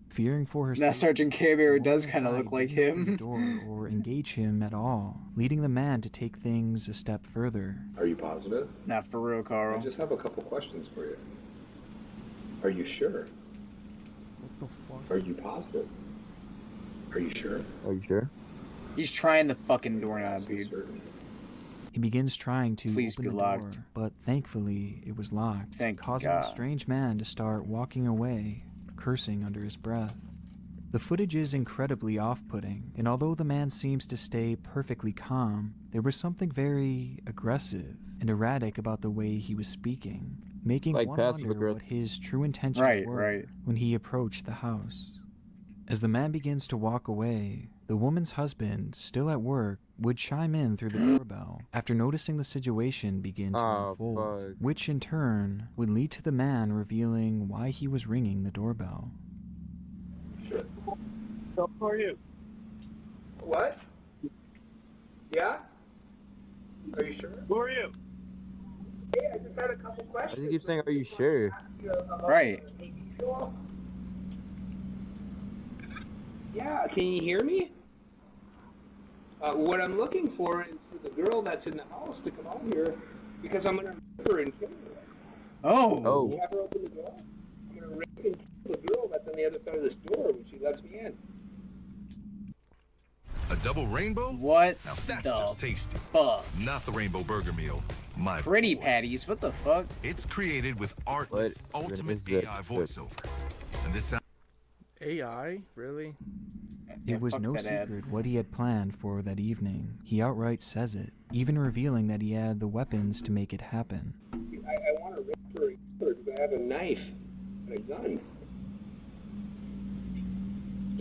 Fearing for her Now safety, Sergeant K-Bear the does woman kind of inside look like didn't open the him. door or engage him at all, leading the man to take things a step further. Are you positive? Not for real, I Carl. just have a couple questions for you. Are you sure? What the fuck? Are you positive? Are you sure? Are you sure? He's trying the fucking doorknob, dude. Certain. He begins trying to Please open be the locked. door, but thankfully it was locked, Thank causing God. the strange man to start walking away, cursing under his breath. The footage is incredibly off-putting, and although the man seems to stay perfectly calm, there was something very aggressive and erratic about the way he was speaking, making Like one passive wonder what aggressive. his true intentions Right, were right. when he approached the house. As the man begins to walk away, the woman's husband, still at work, would chime in through the doorbell after noticing the situation begin to Oh, unfold, fuck. which in turn would lead to the man revealing why he was ringing the doorbell. Sure. So who are you? What? Yeah? Are you sure? Who are you? Hey, I just had a couple Why questions. do you keep saying, "Are you sure?" Right. Yeah, can you hear me? What I'm looking for is for the girl that's in the house to come out here because I'm gonna rape her and kill her. Oh. Can you have her open the door? I'm gonna rape and kill the girl that's on the other side of this door when she lets me in. A double rainbow? What Now that's the just tasty. fuck? Not the rainbow burger meal. My Pretty patties, what the fuck? It's created with Artless ultimate is that AI voiceover. And this sound AI? Really? It was fuck no that ad. secret what he had planned for that evening. He outright says it, even revealing that he had the weapons to make it happen. I want to rape her and kill her because I have a knife and a gun.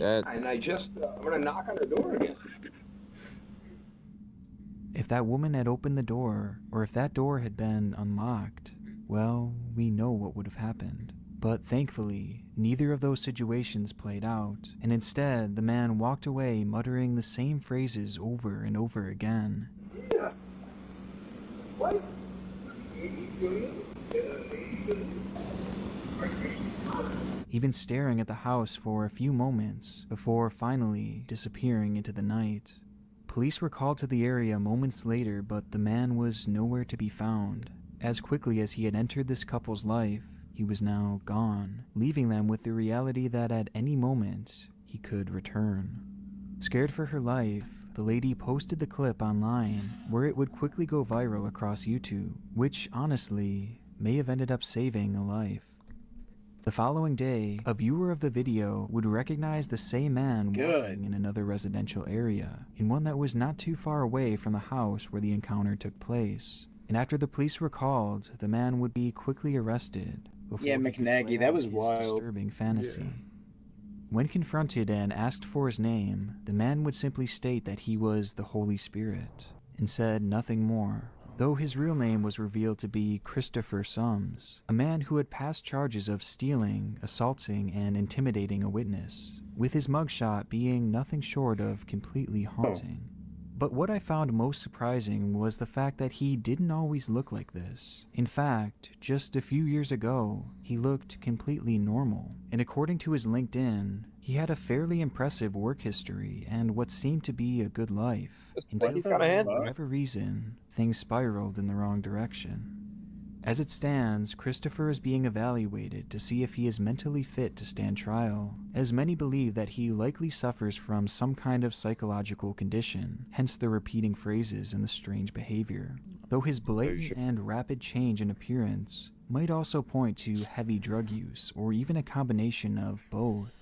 And I just, I'm gonna knock on her door again. If that woman had opened the door, or if that door had been unlocked, well, we know what would have happened. But thankfully, neither of those situations played out, and instead the man walked away muttering the same phrases over and over again. Yeah. What? Even staring at the house for a few moments before finally disappearing into the night. Police were called to the area moments later, but the man was nowhere to be found. As quickly as he had entered this couple's life, he was now gone, leaving them with the reality that at any moment he could return. Scared for her life, the lady posted the clip online, where it would quickly go viral across YouTube, which honestly may have ended up saving a life. The following day, a viewer of the video would recognize the same man walking in another residential area, in one that was not too far away from the house where the encounter took place. And after the police were called, the man would be quickly arrested. Yeah, McNaggy, that was wild. Disturbing fantasy. When confronted and asked for his name, the man would simply state that he was the Holy Spirit, and said nothing more. Though his real name was revealed to be Christopher Sums, a man who had passed charges of stealing, assaulting, and intimidating a witness, with his mugshot being nothing short of completely haunting. But what I found most surprising was the fact that he didn't always look like this. In fact, just a few years ago, he looked completely normal. And according to his LinkedIn, he had a fairly impressive work history and what seemed to be a good life. Until, for whatever reason, things spiraled in the wrong direction. As it stands, Christopher is being evaluated to see if he is mentally fit to stand trial, as many believe that he likely suffers from some kind of psychological condition, hence the repeating phrases and the strange behavior. Though his blatant and rapid change in appearance might also point to heavy drug use, or even a combination of both.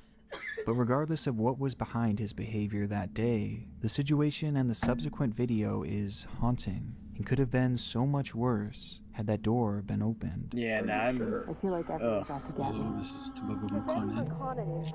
But regardless of what was behind his behavior that day, the situation and the subsequent video is haunting, and could have been so much worse had that door been opened. Yeah, nah, I'm... I feel like everyone's out to get me. This is Tobago McConnell.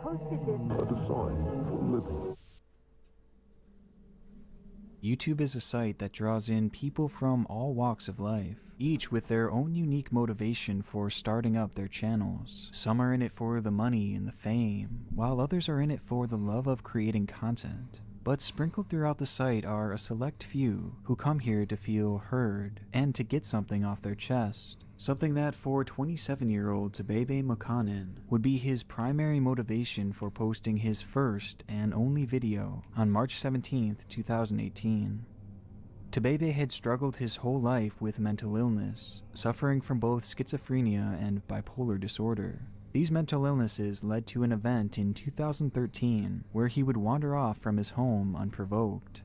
YouTube is a site that draws in people from all walks of life, each with their own unique motivation for starting up their channels. Some are in it for the money and the fame, while others are in it for the love of creating content. But sprinkled throughout the site are a select few who come here to feel heard and to get something off their chest. Something that for 27-year-old Tebebe Mokanen would be his primary motivation for posting his first and only video on March 17th, 2018. Tebebe had struggled his whole life with mental illness, suffering from both schizophrenia and bipolar disorder. These mental illnesses led to an event in 2013 where he would wander off from his home unprovoked.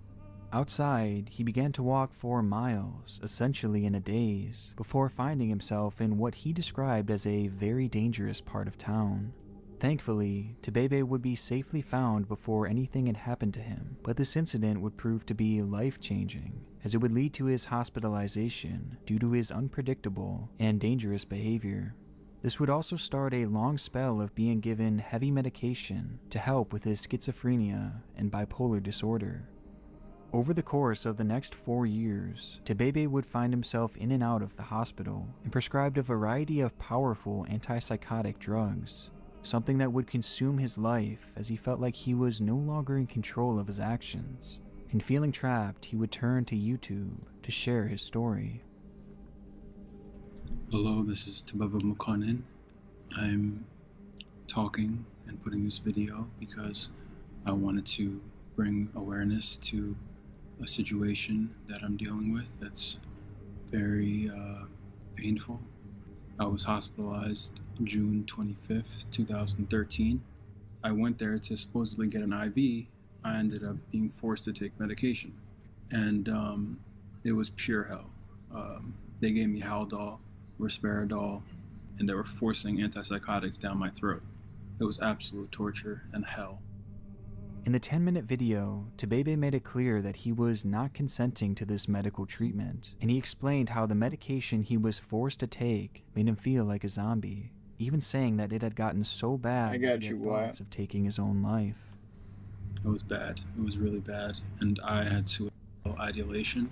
Outside, he began to walk for miles, essentially in a daze, before finding himself in what he described as a very dangerous part of town. Thankfully, Tebebe would be safely found before anything had happened to him, but this incident would prove to be life-changing, as it would lead to his hospitalization due to his unpredictable and dangerous behavior. This would also start a long spell of being given heavy medication to help with his schizophrenia and bipolar disorder. Over the course of the next 4 years, Tebebe would find himself in and out of the hospital and prescribed a variety of powerful antipsychotic drugs, something that would consume his life as he felt like he was no longer in control of his actions. And feeling trapped, he would turn to YouTube to share his story. Hello, this is Tababa Mukonin. I'm talking and putting this video because I wanted to bring awareness to a situation that I'm dealing with that's very painful. I was hospitalized June 25th, 2013. I went there to supposedly get an IV. I ended up being forced to take medication. And it was pure hell. They gave me Haldol, Risperidol, and they were forcing antipsychotics down my throat. It was absolute torture and hell. In the 10-minute video, Tabebe made it clear that he was not consenting to this medical treatment, and he explained how the medication he was forced to take made him feel like a zombie, even saying that it had gotten so bad that he had thoughts of taking his own life. It was bad. It was really bad, and I had suicidal ideation.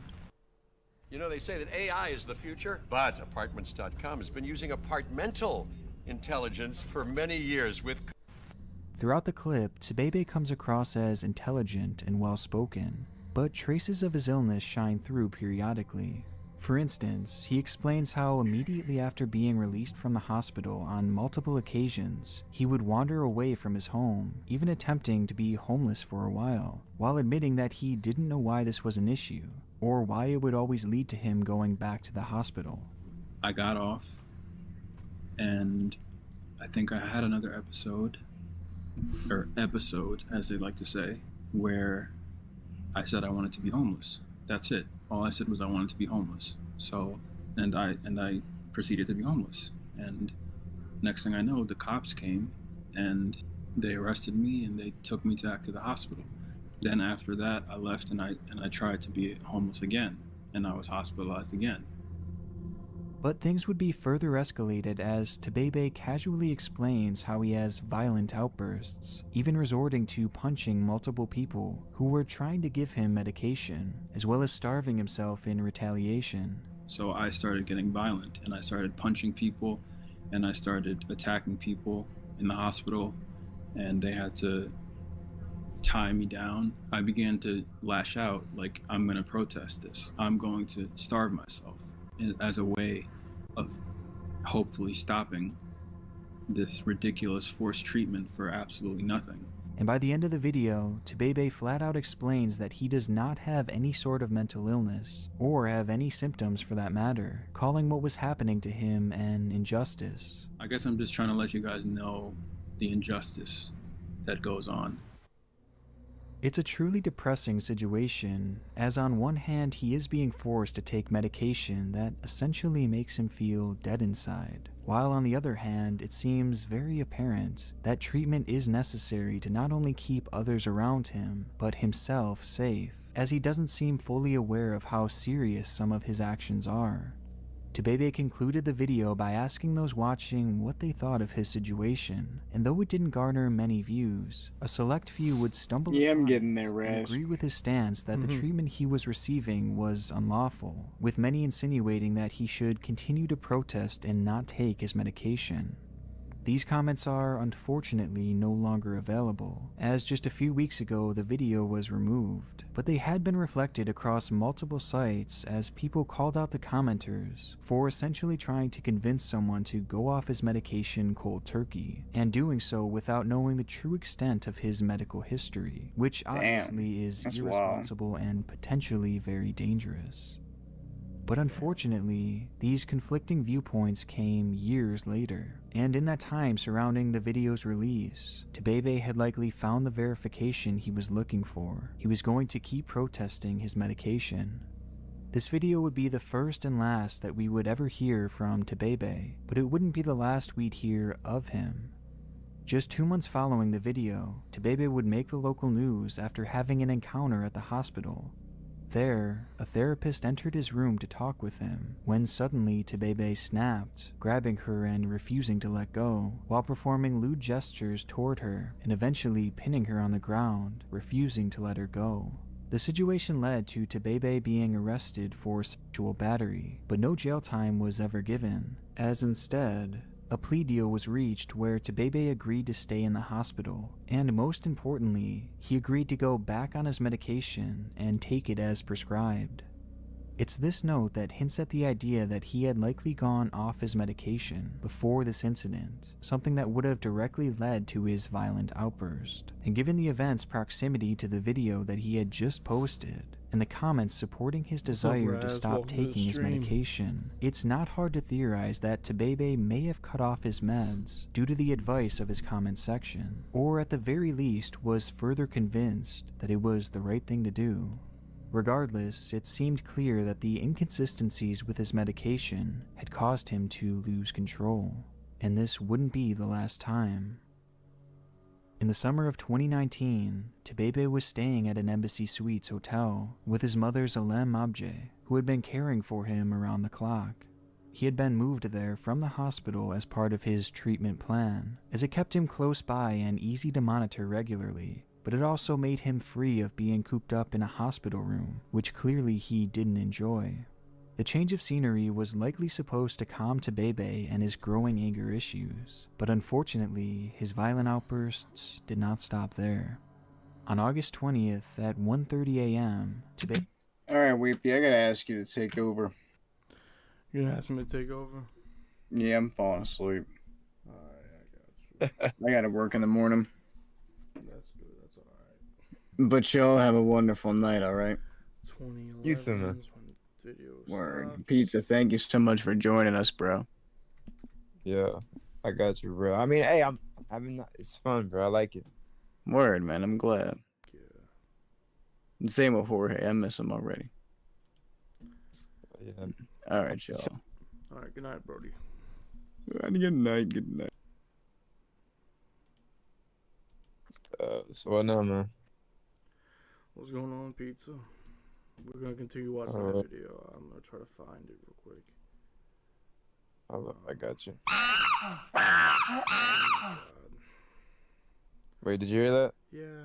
You know, they say that AI is the future, but Apartments.com has been using apartmental intelligence for many years with... Throughout the clip, Tabebe comes across as intelligent and well-spoken, but traces of his illness shine through periodically. For instance, he explains how immediately after being released from the hospital on multiple occasions, he would wander away from his home, even attempting to be homeless for a while admitting that he didn't know why this was an issue, or why it would always lead to him going back to the hospital. I got off, and I think I had another episode as they like to say, where I said I wanted to be homeless. That's it. All I said was I wanted to be homeless. So, and I proceeded to be homeless. And next thing I know, the cops came and they arrested me and they took me back to the hospital. Then after that, I left and I tried to be homeless again, and I was hospitalized again. But things would be further escalated as Tabebe casually explains how he has violent outbursts, even resorting to punching multiple people who were trying to give him medication, as well as starving himself in retaliation. So I started getting violent, and I started punching people, and I started attacking people in the hospital, and they had to tie me down. I began to lash out like, I'm going to protest this. I'm going to starve myself as a way of hopefully stopping this ridiculous forced treatment for absolutely nothing. And by the end of the video, Tabebe flat out explains that he does not have any sort of mental illness, or have any symptoms for that matter, calling what was happening to him an injustice. I guess I'm just trying to let you guys know the injustice that goes on. It's a truly depressing situation, as on one hand he is being forced to take medication that essentially makes him feel dead inside, while on the other hand it seems very apparent that treatment is necessary to not only keep others around him, but himself safe, as he doesn't seem fully aware of how serious some of his actions are. Tabebe concluded the video by asking those watching what they thought of his situation, and though it didn't garner many views, a select few would stumble I'm getting there, and Raz. agree with his stance that the treatment he was receiving was unlawful, with many insinuating that he should continue to protest and not take his medication. These comments are unfortunately no longer available, as just a few weeks ago the video was removed, but they had been reflected across multiple sites as people called out the commenters for essentially trying to convince someone to go off his medication cold turkey, and doing so without knowing the true extent of his medical history, which obviously is irresponsible and potentially very dangerous. But unfortunately, these conflicting viewpoints came years later, and in that time surrounding the video's release, Tabebe had likely found the verification he was looking for. He was going to keep protesting his medication. This video would be the first and last that we would ever hear from Tabebe, but it wouldn't be the last we'd hear of him. Just 2 months following the video, Tabebe would make the local news after having an encounter at the hospital. There, a therapist entered his room to talk with him, when suddenly Tabebe snapped, grabbing her and refusing to let go, while performing lewd gestures toward her and eventually pinning her on the ground, refusing to let her go. The situation led to Tabebe being arrested for sexual battery, but no jail time was ever given, as instead, a plea deal was reached where Tabebe agreed to stay in the hospital, and most importantly, he agreed to go back on his medication and take it as prescribed. It's this note that hints at the idea that he had likely gone off his medication before this incident, something that would have directly led to his violent outburst. And given the event's proximity to the video that he had just posted, and the comments supporting his desire to stop taking his medication, it's not hard to theorize that Tebebe may have cut off his meds due to the advice of his comment section, or at the very least was further convinced that it was the right thing to do. Regardless, it seemed clear that the inconsistencies with his medication had caused him to lose control, and this wouldn't be the last time. In the summer of 2019, Tebebe was staying at an Embassy Suites hotel with his mother Zalem Abje, who had been caring for him around the clock. He had been moved there from the hospital as part of his treatment plan, as it kept him close by and easy to monitor regularly, but it also made him free of being cooped up in a hospital room, which clearly he didn't enjoy. The change of scenery was likely supposed to calm Tebebe and his growing anger issues, but unfortunately, his violent outbursts did not stop there. On August 20th at 1:30 a.m., Tebebe... Alright, Weepy, I gotta ask you to take over. You're gonna ask me to take over? Yeah, I'm falling asleep. Alright, I got you. I gotta work in the morning. That's good, that's alright. But y'all have a wonderful night, alright? 2011. You too, man. Word. Pizza, thank you so much for joining us, bro. Yeah, I got you, bro. I mean, hey, I'm having it's fun, bro. I like it. Word, man. I'm glad. Yeah. Same with Jorge. I miss him already. Yeah. All right, y'all. All right. Good night, Brody. Good night. Good night. So what now, man? What's going on, Pizza? We're gonna continue watching All that right. video. I'm gonna try to find it real quick. I got you. God. Wait, did you hear that? Yeah.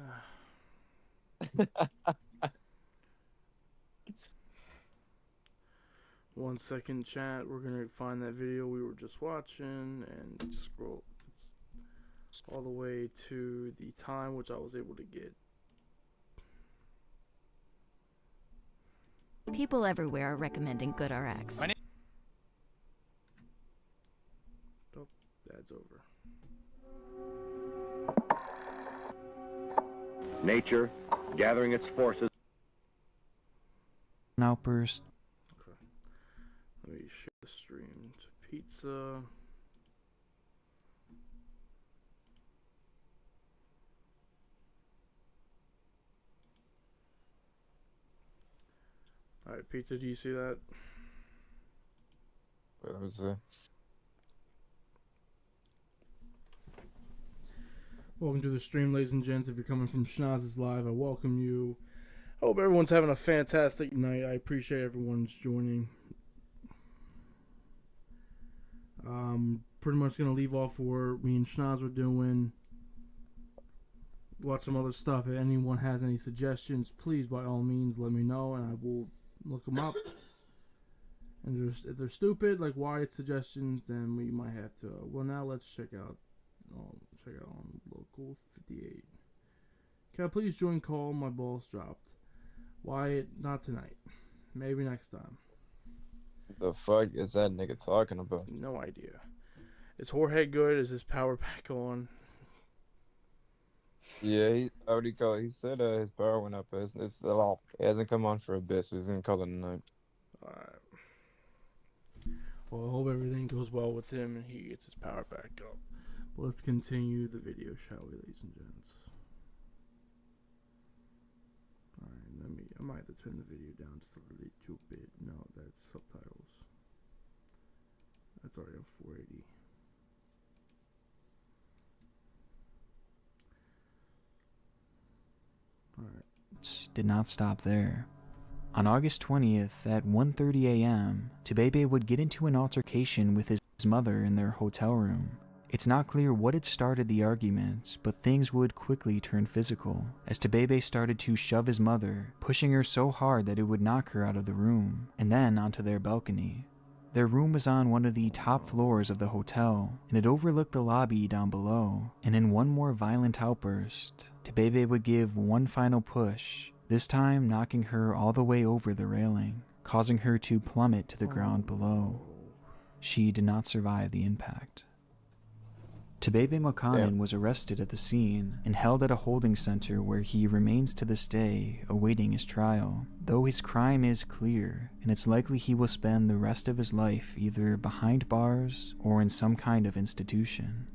1 second, chat. We're gonna find that video we were just watching and scroll. It's all the way to the time which I was able to get. People everywhere are recommending GoodRx. Oh, that's over. Nature, gathering its forces. An outburst. Okay. Let me share the stream to Pizza. Alright, Pizza, do you see that? Wait, let me see. Welcome to the stream, ladies and gents. If you're coming from Schnoz's Live, I welcome you. I hope everyone's having a fantastic night. I appreciate everyone's joining. Pretty much gonna leave off where me and Schnoz were doing. Watch some other stuff. If anyone has any suggestions, please by all means let me know, and I will look them up. And if they're stupid, like Wyatt's suggestions, then we might have to. Well, now let's check out. Check out on Local 58. Can I please join call? My balls dropped. Wyatt, not tonight. Maybe next time. The fuck is that nigga talking about? No idea. Is Jorge good? Is his power back on? Yeah, he already called. He said his power went up. It's a lot. It hasn't come on for a bit, so he's gonna call it a night. Alright. Well, I hope everything goes well with him and he gets his power back up. But let's continue the video, shall we, ladies and gents? Alright, I might have to turn the video down just a little bit. No, that's subtitles. That's already on 480. Did not stop there. On August 20th at 1:30 a.m., Tebebe would get into an altercation with his mother in their hotel room. It's not clear what had started the arguments, but things would quickly turn physical, as Tebebe started to shove his mother, pushing her so hard that it would knock her out of the room, and then onto their balcony. Their room was on one of the top floors of the hotel, and it overlooked the lobby down below, and in one more violent outburst, Tebebe would give one final push, this time knocking her all the way over the railing, causing her to plummet to the ground below. She did not survive the impact. Tebebe Mokanen was arrested at the scene and held at a holding center where he remains to this day awaiting his trial, though his crime is clear and it's likely he will spend the rest of his life either behind bars or in some kind of institution.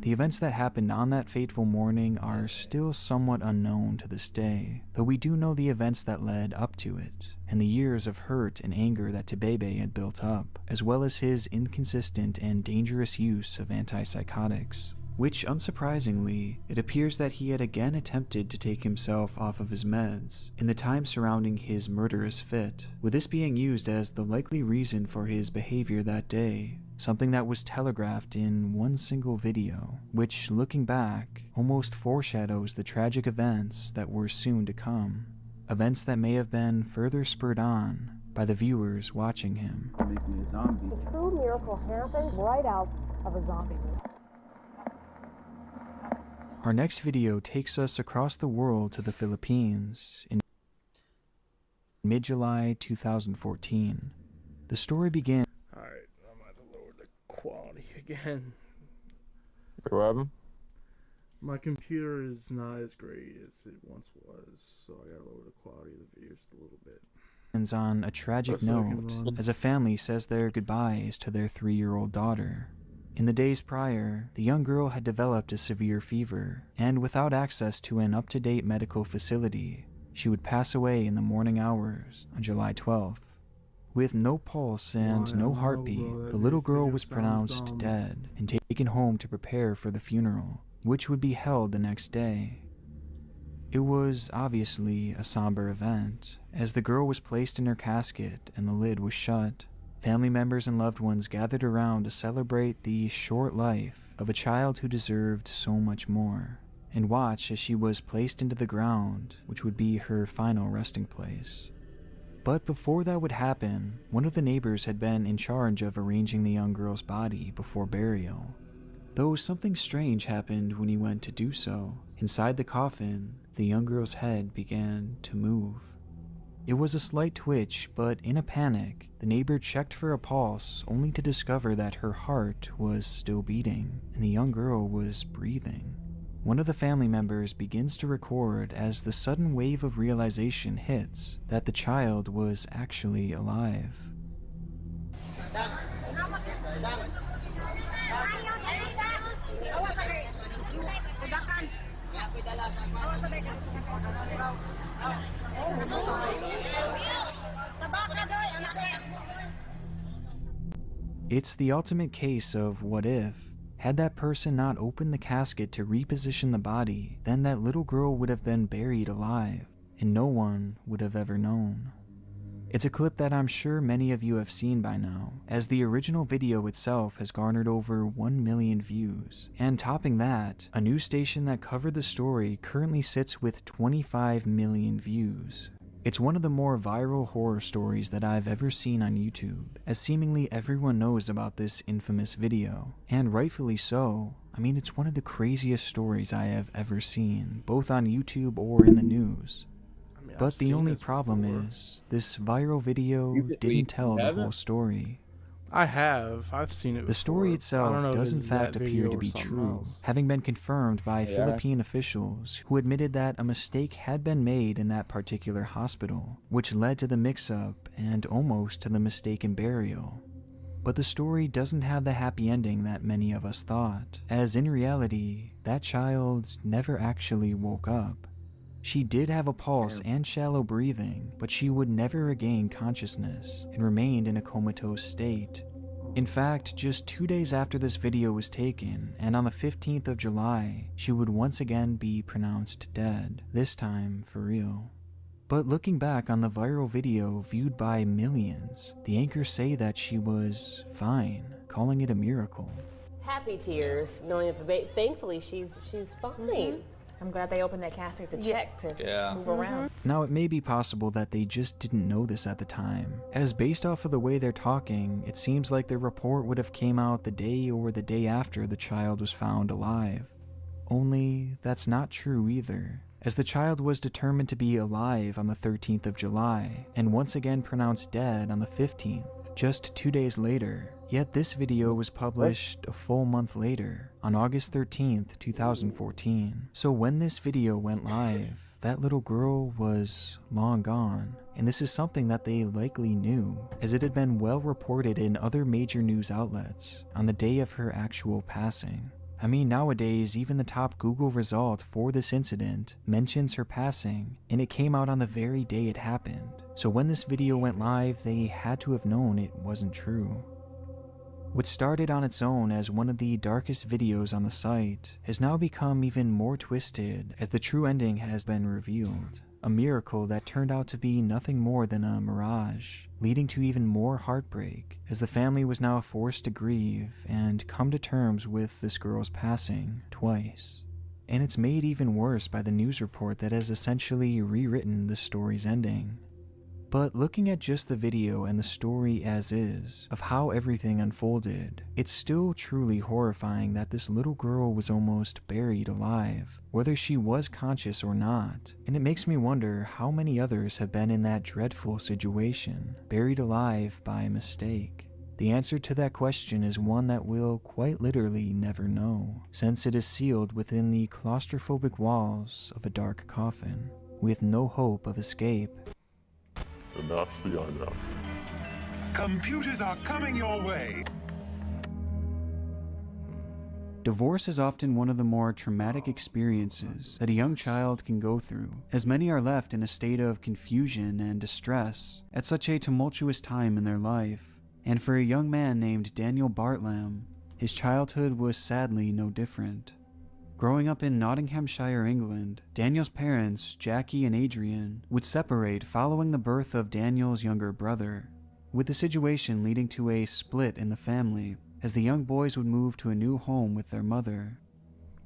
The events that happened on that fateful morning are still somewhat unknown to this day, though we do know the events that led up to it, and the years of hurt and anger that Tebebe had built up, as well as his inconsistent and dangerous use of antipsychotics, which, unsurprisingly, it appears that he had again attempted to take himself off of his meds in the time surrounding his murderous fit, with this being used as the likely reason for his behavior that day, something that was telegraphed in one single video, which, looking back, almost foreshadows the tragic events that were soon to come, events that may have been further spurred on by the viewers watching him. The true miracle happened right out of a zombie movie. Our next video takes us across the world to the Philippines in mid-July 2014. The story begins. Alright, I'm going to lower the quality again. What happened? My computer is not as great as it once was, so I gotta lower the quality of the video just a little bit. On a tragic note, as a family says their goodbyes to their 3-year-old daughter. In the days prior, the young girl had developed a severe fever, and without access to an up-to-date medical facility, she would pass away in the morning hours on July 12th. With no pulse and no heartbeat, the little girl was pronounced dead and taken home to prepare for the funeral, which would be held the next day. It was obviously a somber event, as the girl was placed in her casket and the lid was shut. Family members and loved ones gathered around to celebrate the short life of a child who deserved so much more, and watch as she was placed into the ground, which would be her final resting place. But before that would happen, one of the neighbors had been in charge of arranging the young girl's body before burial. Though something strange happened when he went to do so. Inside the coffin, the young girl's head began to move. It was a slight twitch, but in a panic, the neighbor checked for a pulse only to discover that her heart was still beating and the young girl was breathing. One of the family members begins to record as the sudden wave of realization hits that the child was actually alive. It's the ultimate case of what if. Had that person not opened the casket to reposition the body, then that little girl would have been buried alive, and no one would have ever known. It's a clip that I'm sure many of you have seen by now, as the original video itself has garnered over 1 million views, and topping that, a news station that covered the story currently sits with 25 million views. It's one of the more viral horror stories that I've ever seen on YouTube, as seemingly everyone knows about this infamous video, and rightfully so. I mean, it's one of the craziest stories I have ever seen, both on YouTube or in the news. But the only problem is, this viral video didn't tell the whole story. I've seen it before. The story itself does in fact appear to be true, having been confirmed by Philippine officials who admitted that a mistake had been made in that particular hospital, which led to the mix-up and almost to the mistaken burial. But the story doesn't have the happy ending that many of us thought, as in reality, that child never actually woke up. She did have a pulse and shallow breathing, but she would never regain consciousness and remained in a comatose state. In fact, just 2 days after this video was taken, and on the 15th of July, she would once again be pronounced dead, this time for real. But looking back on the viral video viewed by millions, the anchors say that she was fine, calling it a miracle. Happy tears, knowing that thankfully she's fine. I'm glad they opened that casket to check to move around. Now, it may be possible that they just didn't know this at the time, as based off of the way they're talking, it seems like the report would have came out the day or the day after the child was found alive. Only, that's not true either, as the child was determined to be alive on the 13th of July and once again pronounced dead on the 15th, just 2 days later. Yet this video was published a full month later, on August 13th, 2014. So when this video went live, that little girl was long gone, and this is something that they likely knew, as it had been well reported in other major news outlets on the day of her actual passing. I mean, nowadays, even the top Google result for this incident mentions her passing, and it came out on the very day it happened. So when this video went live, they had to have known it wasn't true. What started on its own as one of the darkest videos on the site has now become even more twisted as the true ending has been revealed. A miracle that turned out to be nothing more than a mirage, leading to even more heartbreak as the family was now forced to grieve and come to terms with this girl's passing twice. And it's made even worse by the news report that has essentially rewritten the story's ending. But looking at just the video and the story as is, of how everything unfolded, it's still truly horrifying that this little girl was almost buried alive, whether she was conscious or not. And it makes me wonder how many others have been in that dreadful situation, buried alive by mistake. The answer to that question is one that we'll quite literally never know, since it is sealed within the claustrophobic walls of a dark coffin, with no hope of escape. And that's the end of. Computers are coming your way. Divorce is often one of the more traumatic experiences that a young child can go through, as many are left in a state of confusion and distress at such a tumultuous time in their life. And for a young man named Daniel Bartlam, his childhood was sadly no different. Growing up in Nottinghamshire, England, Daniel's parents, Jackie and Adrian, would separate following the birth of Daniel's younger brother, with the situation leading to a split in the family, as the young boys would move to a new home with their mother.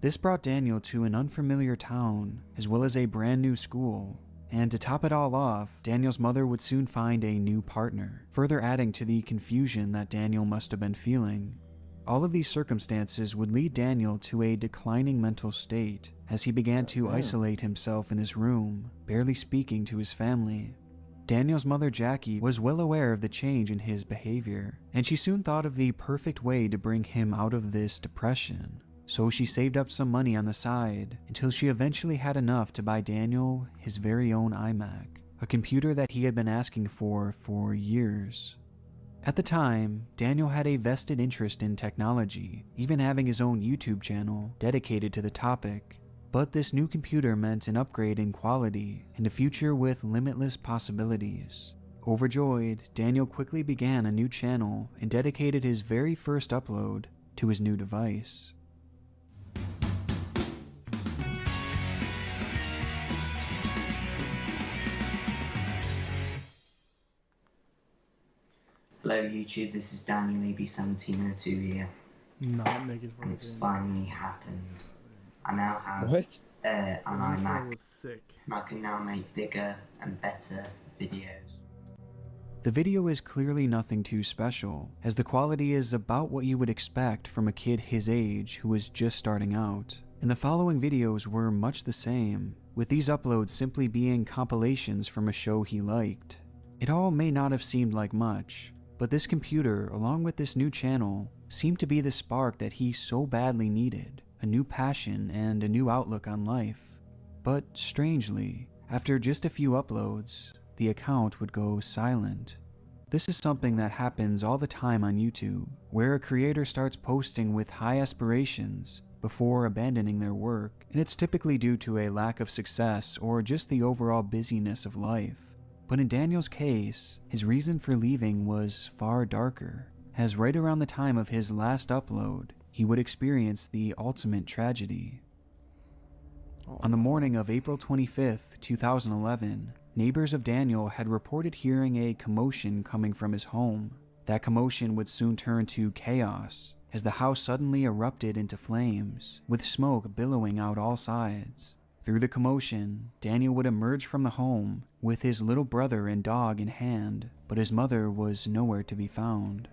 This brought Daniel to an unfamiliar town, as well as a brand new school, and to top it all off, Daniel's mother would soon find a new partner, further adding to the confusion that Daniel must have been feeling. All of these circumstances would lead Daniel to a declining mental state as he began to isolate himself in his room, barely speaking to his family. Daniel's mother Jackie was well aware of the change in his behavior, and she soon thought of the perfect way to bring him out of this depression. So she saved up some money on the side until she eventually had enough to buy Daniel his very own iMac, a computer that he had been asking for years. At the time, Daniel had a vested interest in technology, even having his own YouTube channel dedicated to the topic. But this new computer meant an upgrade in quality and a future with limitless possibilities. Overjoyed, Daniel quickly began a new channel and dedicated his very first upload to his new device. Hello YouTube, this is Daniel AB1702 here. Not making fun and it's finally happened. I now have an iMac, and I can now make bigger and better videos. The video is clearly nothing too special, as the quality is about what you would expect from a kid his age who was just starting out. And the following videos were much the same, with these uploads simply being compilations from a show he liked. It all may not have seemed like much, but this computer, along with this new channel, seemed to be the spark that he so badly needed, a new passion and a new outlook on life. But strangely, after just a few uploads, the account would go silent. This is something that happens all the time on YouTube, where a creator starts posting with high aspirations before abandoning their work, and it's typically due to a lack of success or just the overall busyness of life. But in Daniel's case, his reason for leaving was far darker, as right around the time of his last upload, he would experience the ultimate tragedy. On the morning of April 25th, 2011, neighbors of Daniel had reported hearing a commotion coming from his home. That commotion would soon turn to chaos, as the house suddenly erupted into flames, with smoke billowing out all sides. Through the commotion, Daniel would emerge from the home with his little brother and dog in hand, but his mother was nowhere to be found.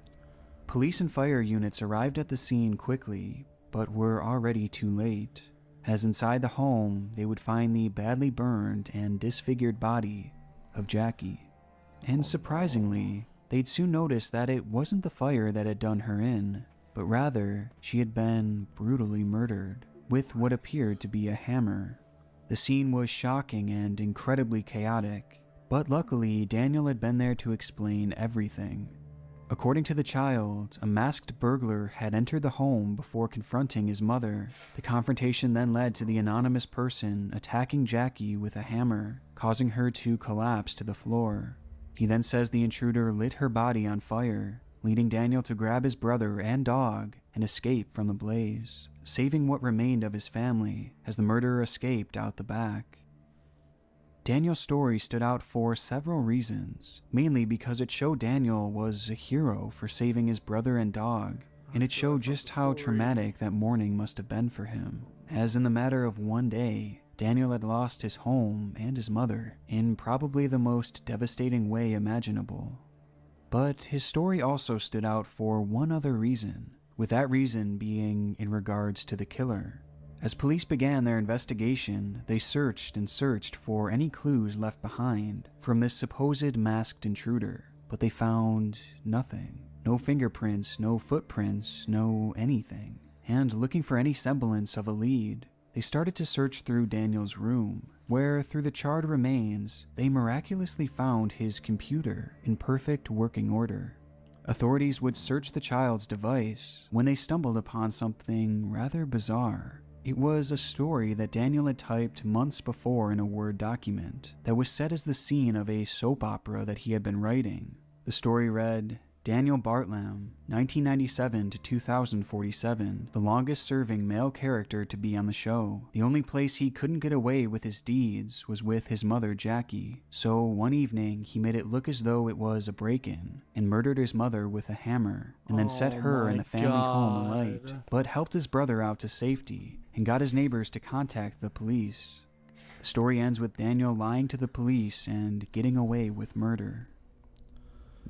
Police and fire units arrived at the scene quickly, but were already too late. as inside the home they would find the badly burned and disfigured body of Jackie. And surprisingly, they'd soon notice that it wasn't the fire that had done her in, but rather she had been brutally murdered with what appeared to be a hammer. The scene was shocking and incredibly chaotic, but luckily Daniel had been there to explain everything. According to the child, a masked burglar had entered the home before confronting his mother. The confrontation then led to the anonymous person attacking Jackie with a hammer, causing her to collapse to the floor. He then says the intruder lit her body on fire, leading Daniel to grab his brother and dog and escape from the blaze, saving what remained of his family as the murderer escaped out the back. Daniel's story stood out for several reasons, mainly because it showed Daniel was a hero for saving his brother and dog, and it showed just how traumatic that morning must have been for him, as in the matter of one day, Daniel had lost his home and his mother in probably the most devastating way imaginable. But his story also stood out for one other reason, with that reason being in regards to the killer. As police began their investigation, they searched and searched for any clues left behind from this supposed masked intruder, but they found nothing. No fingerprints, no footprints, no anything. And looking for any semblance of a lead, they started to search through Daniel's room, where through the charred remains, they miraculously found his computer in perfect working order. Authorities would search the child's device when they stumbled upon something rather bizarre. It was a story that Daniel had typed months before in a Word document that was set as the scene of a soap opera that he had been writing. The story read, Daniel Bartlam, 1997 to 2047, the longest-serving male character to be on the show. The only place he couldn't get away with his deeds was with his mother, Jackie. So one evening, he made it look as though it was a break-in, and murdered his mother with a hammer, and then set her and the family home alight, but helped his brother out to safety, and got his neighbors to contact the police. The story ends with Daniel lying to the police and getting away with murder.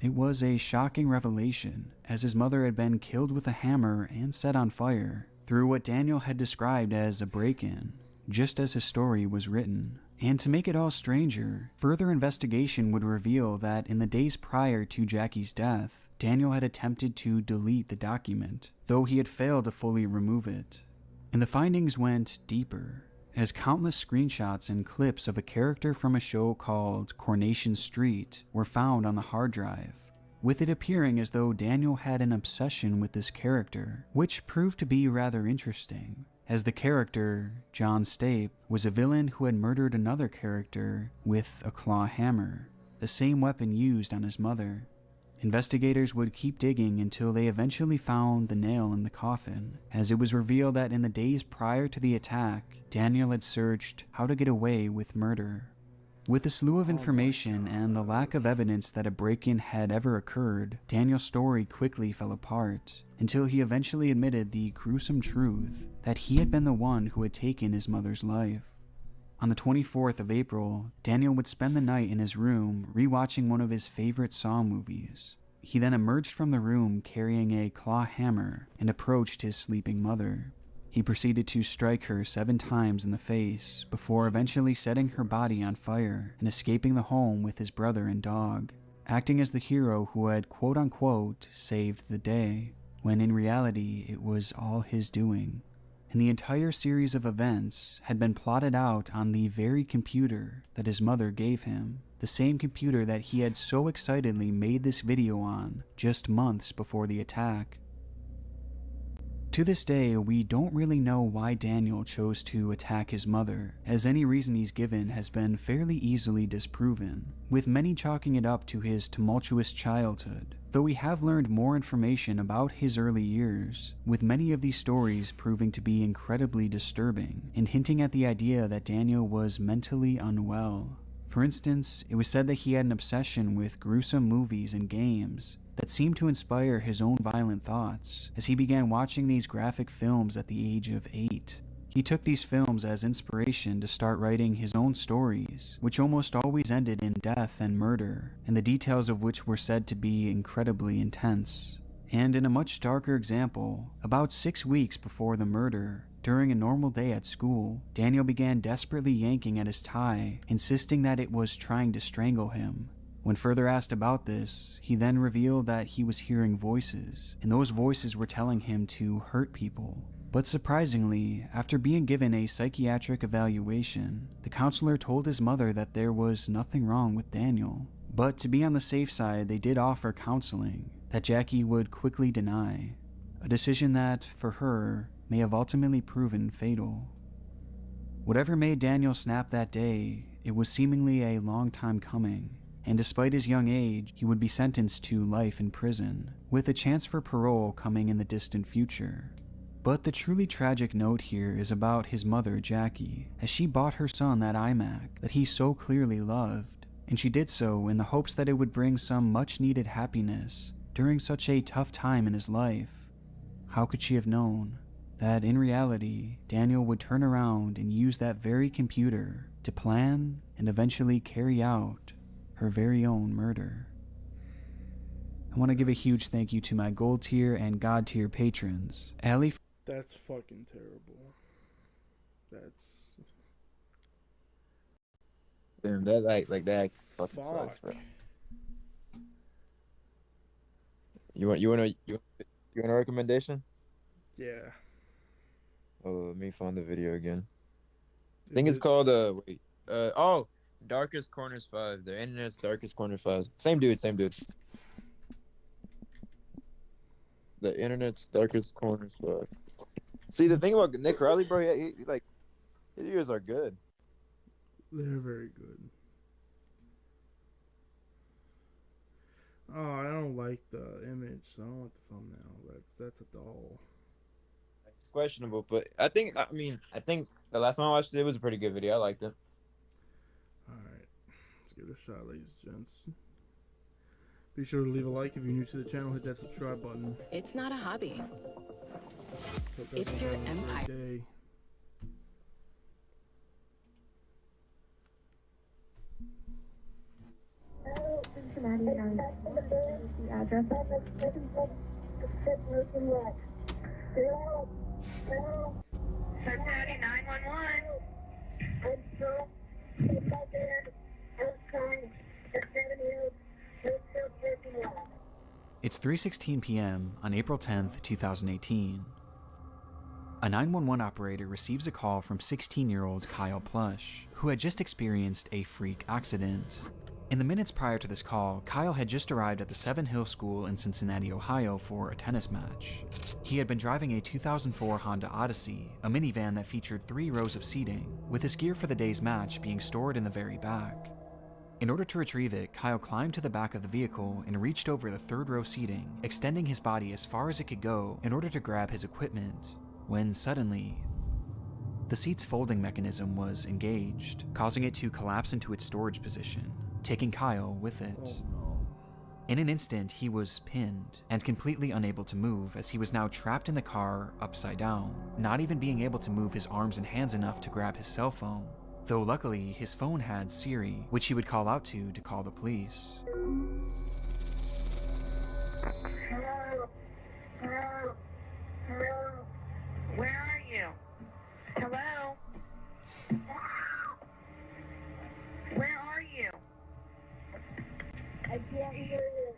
It was a shocking revelation, as his mother had been killed with a hammer and set on fire through what Daniel had described as a break-in, just as his story was written. And to make it all stranger, further investigation would reveal that in the days prior to Jackie's death, Daniel had attempted to delete the document, though he had failed to fully remove it. And the findings went deeper, as countless screenshots and clips of a character from a show called Coronation Street were found on the hard drive, with it appearing as though Daniel had an obsession with this character, which proved to be rather interesting, as the character, John Stape, was a villain who had murdered another character with a claw hammer, the same weapon used on his mother. Investigators would keep digging until they eventually found the nail in the coffin, as it was revealed that in the days prior to the attack, Daniel had searched how to get away with murder. With the slew of information and the lack of evidence that a break-in had ever occurred, Daniel's story quickly fell apart, until he eventually admitted the gruesome truth that he had been the one who had taken his mother's life. On the 24th of April, Daniel would spend the night in his room rewatching one of his favorite Saw movies. He then emerged from the room carrying a claw hammer and approached his sleeping mother. He proceeded to strike her 7 times in the face before eventually setting her body on fire and escaping the home with his brother and dog, acting as the hero who had quote-unquote saved the day, when in reality it was all his doing. And the entire series of events had been plotted out on the very computer that his mother gave him, the same computer that he had so excitedly made this video on just months before the attack. To this day, we don't really know why Daniel chose to attack his mother, as any reason he's given has been fairly easily disproven, with many chalking it up to his tumultuous childhood, though we have learned more information about his early years, with many of these stories proving to be incredibly disturbing, and hinting at the idea that Daniel was mentally unwell. For instance, it was said that he had an obsession with gruesome movies and games that seemed to inspire his own violent thoughts as he began watching these graphic films at the age of 8. He took these films as inspiration to start writing his own stories, which almost always ended in death and murder, and the details of which were said to be incredibly intense. And in a much darker example, about 6 weeks before the murder, During a normal day at school, Daniel began desperately yanking at his tie, insisting that it was trying to strangle him. When further asked about this, he then revealed that he was hearing voices, and those voices were telling him to hurt people. But surprisingly, after being given a psychiatric evaluation, the counselor told his mother that there was nothing wrong with Daniel. But to be on the safe side, they did offer counseling that Jackie would quickly deny, a decision that, for her, may have ultimately proven fatal. Whatever made Daniel snap that day, it was seemingly a long time coming, and despite his young age, he would be sentenced to life in prison, with a chance for parole coming in the distant future. But the truly tragic note here is about his mother, Jackie, as she bought her son that iMac that he so clearly loved, and she did so in the hopes that it would bring some much-needed happiness during such a tough time in his life. How could she have known that in reality, Daniel would turn around and use that very computer to plan and eventually carry out her very own murder? I want to give a huge thank you to my gold tier and god tier patrons. Allie. That's fucking terrible. That's... Damn, that like that fucking Fuck. sucks, bro. You want a recommendation? Yeah. Oh, let me find the video again. I think it's called Darkest Corners 5. The internet's Darkest Corners 5. Same dude. The internet's Darkest Corners 5. See, the thing about Nick Riley, bro, he like, his videos are good. They're very good. Oh, I don't like the image. I don't like the thumbnail. That's a doll. It's questionable, but I think the last time I watched it was a pretty good video. I liked it. Alright, let's give it a shot, ladies and gents. Be sure to leave a like if you're new to the channel. Hit that subscribe button. It's not a hobby. It's your empire. Day. Cincinnati, the address. 911. It's 3:16 p.m. on April 10th, 2018. A 911 operator receives a call from 16-year-old Kyle Plush, who had just experienced a freak accident. In the minutes prior to this call, Kyle had just arrived at the Seven Hill School in Cincinnati, Ohio for a tennis match. He had been driving a 2004 Honda Odyssey, a minivan that featured 3 rows of seating, with his gear for the day's match being stored in the very back. In order to retrieve it, Kyle climbed to the back of the vehicle and reached over the 3rd row seating, extending his body as far as it could go in order to grab his equipment, when suddenly, the seat's folding mechanism was engaged, causing it to collapse into its storage position, taking Kyle with it. Oh, no. In an instant, he was pinned and completely unable to move, as he was now trapped in the car upside down, not even being able to move his arms and hands enough to grab his cell phone. Though luckily, his phone had Siri, which he would call out to call the police. Hello? Hello? Hello? Where are you? Hello? Where are you? I can't hear you.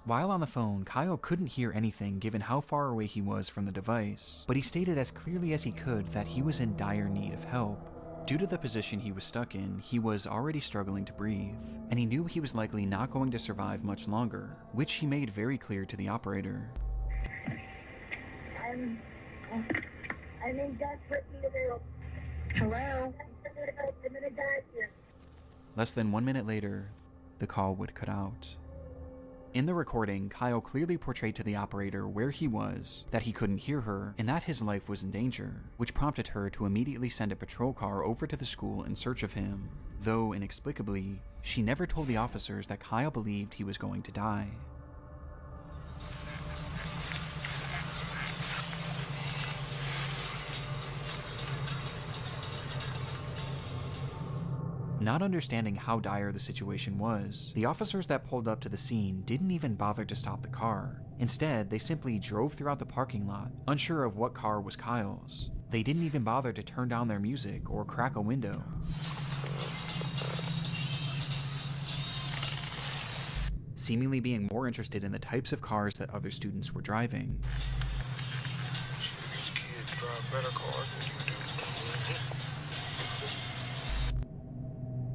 While on the phone, Kyle couldn't hear anything given how far away he was from the device, but he stated as clearly as he could that he was in dire need of help. Due to the position he was stuck in, he was already struggling to breathe, and he knew he was likely not going to survive much longer, which he made very clear to the operator. I'm in desperate need of help. Hello? I'm gonna die here. Less than 1 minute later, the call would cut out. In the recording, Kyle clearly portrayed to the operator where he was, that he couldn't hear her, and that his life was in danger, which prompted her to immediately send a patrol car over to the school in search of him, though inexplicably, she never told the officers that Kyle believed he was going to die. Not understanding how dire the situation was, the officers that pulled up to the scene didn't even bother to stop the car. Instead, they simply drove throughout the parking lot, unsure of what car was Kyle's. They didn't even bother to turn down their music or crack a window. Seemingly being more interested in the types of cars that other students were driving. These kids drive better cars than you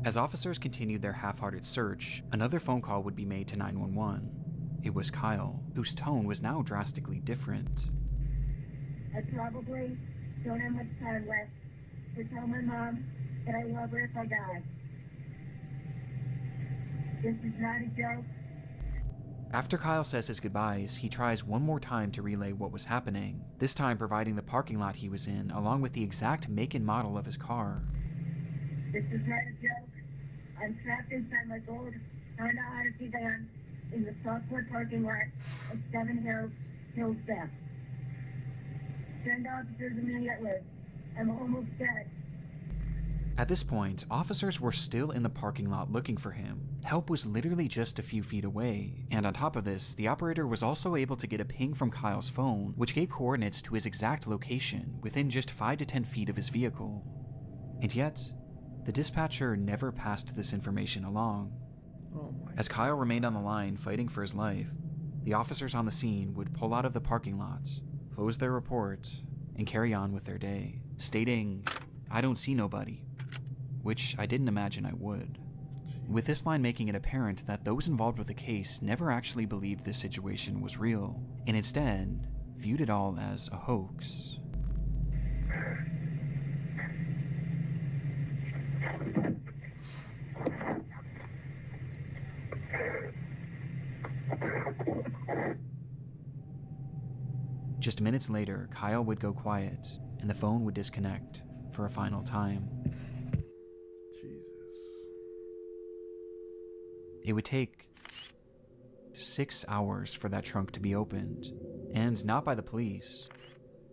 do. As officers continued their half-hearted search, another phone call would be made to 911. It was Kyle, whose tone was now drastically different. I probably don't have much time left to tell my mom that I love her if I die. This is not a joke. After Kyle says his goodbyes, he tries one more time to relay what was happening, this time providing the parking lot he was in, along with the exact make and model of his car. This is not a joke. I'm trapped inside my gold Honda Odyssey van in the Southwood parking lot at 7 Hills Theft. Send officers immediately. I'm almost dead. At this point, officers were still in the parking lot looking for him. Help was literally just a few feet away, and on top of this, the operator was also able to get a ping from Kyle's phone, which gave coordinates to his exact location within just 5 to 10 feet of his vehicle. And yet, the dispatcher never passed this information along. As Kyle remained on the line fighting for his life, the officers on the scene would pull out of the parking lot, close their report, and carry on with their day, stating, "I don't see nobody," which I didn't imagine I would. With this line making it apparent that those involved with the case never actually believed this situation was real, and instead viewed it all as a hoax. Just minutes later, Kyle would go quiet, and the phone would disconnect for a final time. It would take 6 hours for that trunk to be opened, and not by the police,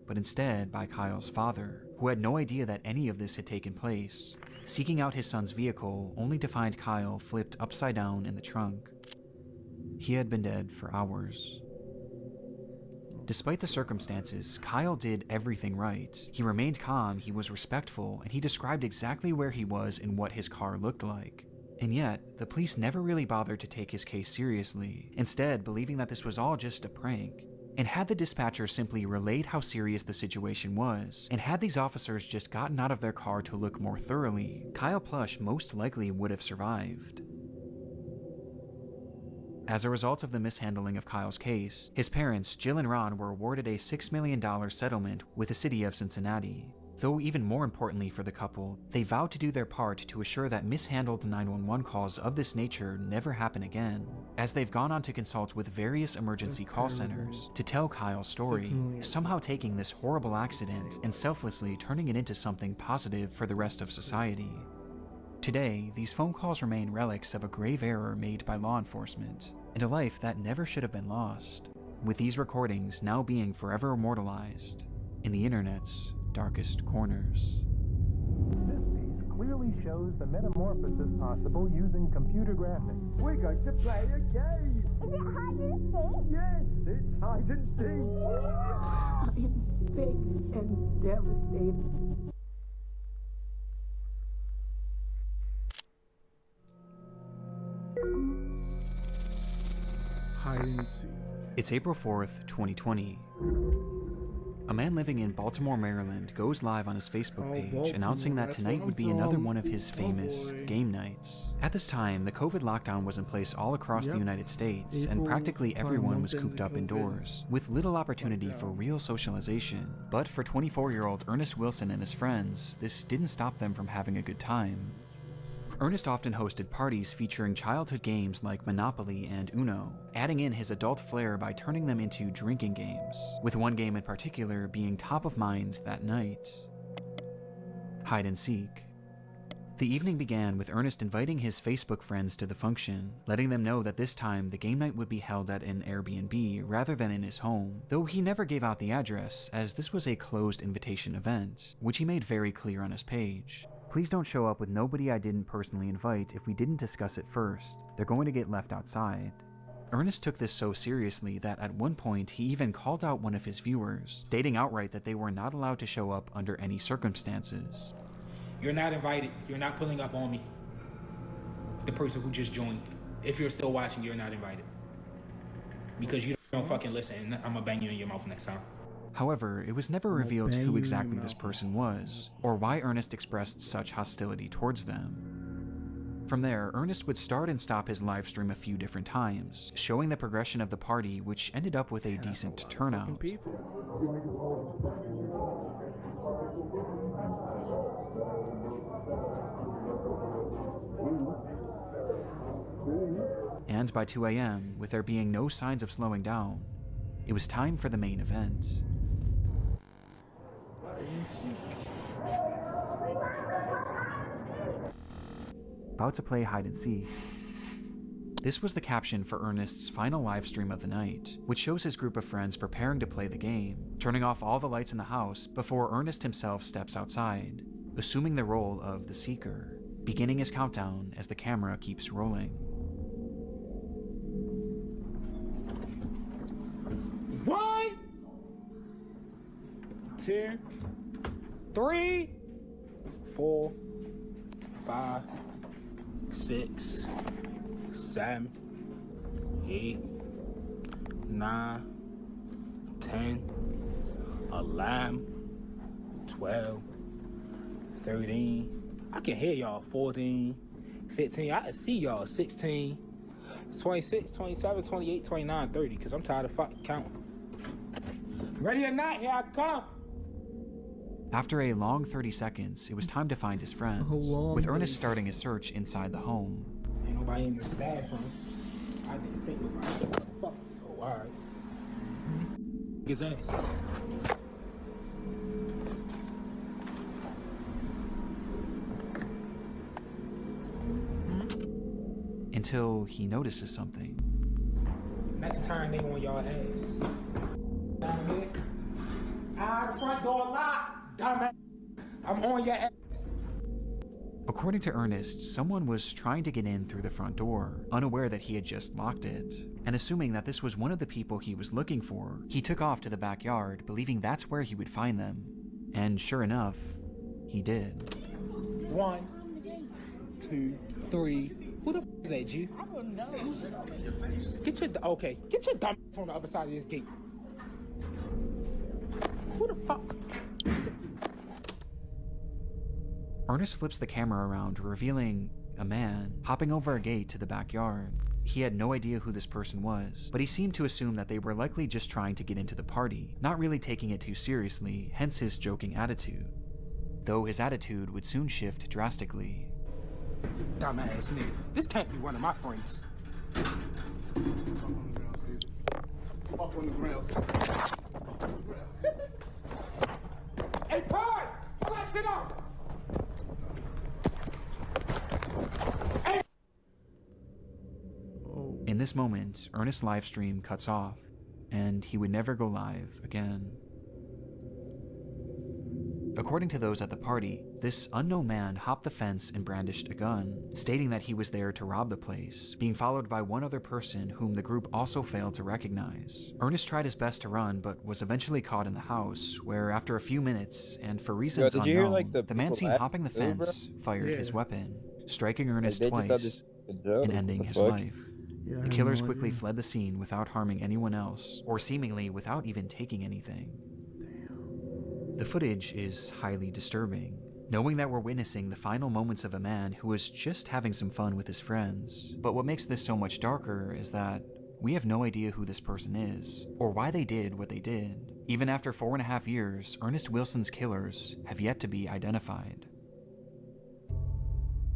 but instead by Kyle's father, who had no idea that any of this had taken place, seeking out his son's vehicle only to find Kyle flipped upside down in the trunk. He had been dead for hours. Despite the circumstances, Kyle did everything right. He remained calm, he was respectful, and he described exactly where he was and what his car looked like. And yet, the police never really bothered to take his case seriously, instead believing that this was all just a prank. And had the dispatcher simply relayed how serious the situation was, and had these officers just gotten out of their car to look more thoroughly, Kyle Plush most likely would have survived. As a result of the mishandling of Kyle's case, his parents, Jill and Ron, were awarded a $6 million settlement with the city of Cincinnati. Though even more importantly for the couple, they vowed to do their part to assure that mishandled 911 calls of this nature never happen again, as they've gone on to consult with various emergency call centers to tell Kyle's story, somehow taking this horrible accident and selflessly turning it into something positive for the rest of society. Today, these phone calls remain relics of a grave error made by law enforcement, and a life that never should have been lost, with these recordings now being forever immortalized in the internet's darkest corners. This piece clearly shows the metamorphosis possible using computer graphics. We're going to play a game! Is it hide and seek? Yes, it's hide and seek! I am sick and devastated. Hide and seek. It's April 4th, 2020. A man living in Baltimore, Maryland goes live on his Facebook page announcing that tonight would be another one of his famous game nights. At this time, the COVID lockdown was in place all across the United States, and practically everyone was cooped up indoors, with little opportunity for real socialization. But for 24-year-old Ernest Wilson and his friends, this didn't stop them from having a good time. Ernest often hosted parties featuring childhood games like Monopoly and Uno, adding in his adult flair by turning them into drinking games, with one game in particular being top of mind that night: hide and seek. The evening began with Ernest inviting his Facebook friends to the function, letting them know that this time the game night would be held at an Airbnb rather than in his home, though he never gave out the address, as this was a closed invitation event, which he made very clear on his page. Please don't show up with nobody I didn't personally invite if we didn't discuss it first. They're going to get left outside. Ernest took this so seriously that at one point he even called out one of his viewers, stating outright that they were not allowed to show up under any circumstances. You're not invited. You're not pulling up on me. The person who just joined. If you're still watching, you're not invited. Because you don't fucking listen, and I'm gonna bang you in your mouth next time. However, it was never revealed who exactly this person was, or why Ernest expressed such hostility towards them. From there, Ernest would start and stop his live stream a few different times, showing the progression of the party, which ended up with a decent turnout. And by 2 a.m., with there being no signs of slowing down, it was time for the main event. About to play hide and seek. This was the caption for Ernest's final live stream of the night, which shows his group of friends preparing to play the game, turning off all the lights in the house before Ernest himself steps outside, assuming the role of the Seeker, beginning his countdown as the camera keeps rolling. 1, 2, 3, 4, 5, 6, 7, 8, 9, 10, 11, 12, 13. I can hear y'all. 14, 15. I can see y'all. 16, 26, 27, 28, 29, 30. Because I'm tired of fucking counting. Ready or not, here I come. After a long 30 seconds, it was time to find his friends, with Ernest starting his search inside the home. Ain't nobody in this bathroom. I didn't think nobody. Fuck. Oh, alright. His ass. Until he notices something. Next time they on y'all ass. Down here. The front door locked. Dumbass. I'm on your ass. According to Ernest, someone was trying to get in through the front door, unaware that he had just locked it. And assuming that this was one of the people he was looking for, he took off to the backyard, believing that's where he would find them. And sure enough, he did. 1, 2, 3. Who the f is that, G? I don't know. Get your dumb ass on the other side of this gate. Who the fuck? Ernest flips the camera around, revealing a man hopping over a gate to the backyard. He had no idea who this person was, but he seemed to assume that they were likely just trying to get into the party, not really taking it too seriously, hence his joking attitude. Though his attitude would soon shift drastically. Dumbass nigga. This can't be one of my friends. Up on the ground. Hey, Pard! Pull that shit up! Hey! In this moment, Ernest's live stream cuts off, and he would never go live again. According to those at the party, this unknown man hopped the fence and brandished a gun, stating that he was there to rob the place, being followed by one other person whom the group also failed to recognize. Ernest tried his best to run, but was eventually caught in the house, where after a few minutes, and for reasons unknown, the man seen hopping the fence fired his weapon, striking Ernest twice and ending his life. The killers quickly fled the scene without harming anyone else, or seemingly without even taking anything. The footage is highly disturbing, knowing that we're witnessing the final moments of a man who was just having some fun with his friends. But what makes this so much darker is that we have no idea who this person is, or why they did what they did. Even after 4.5 years, Ernest Wilson's killers have yet to be identified.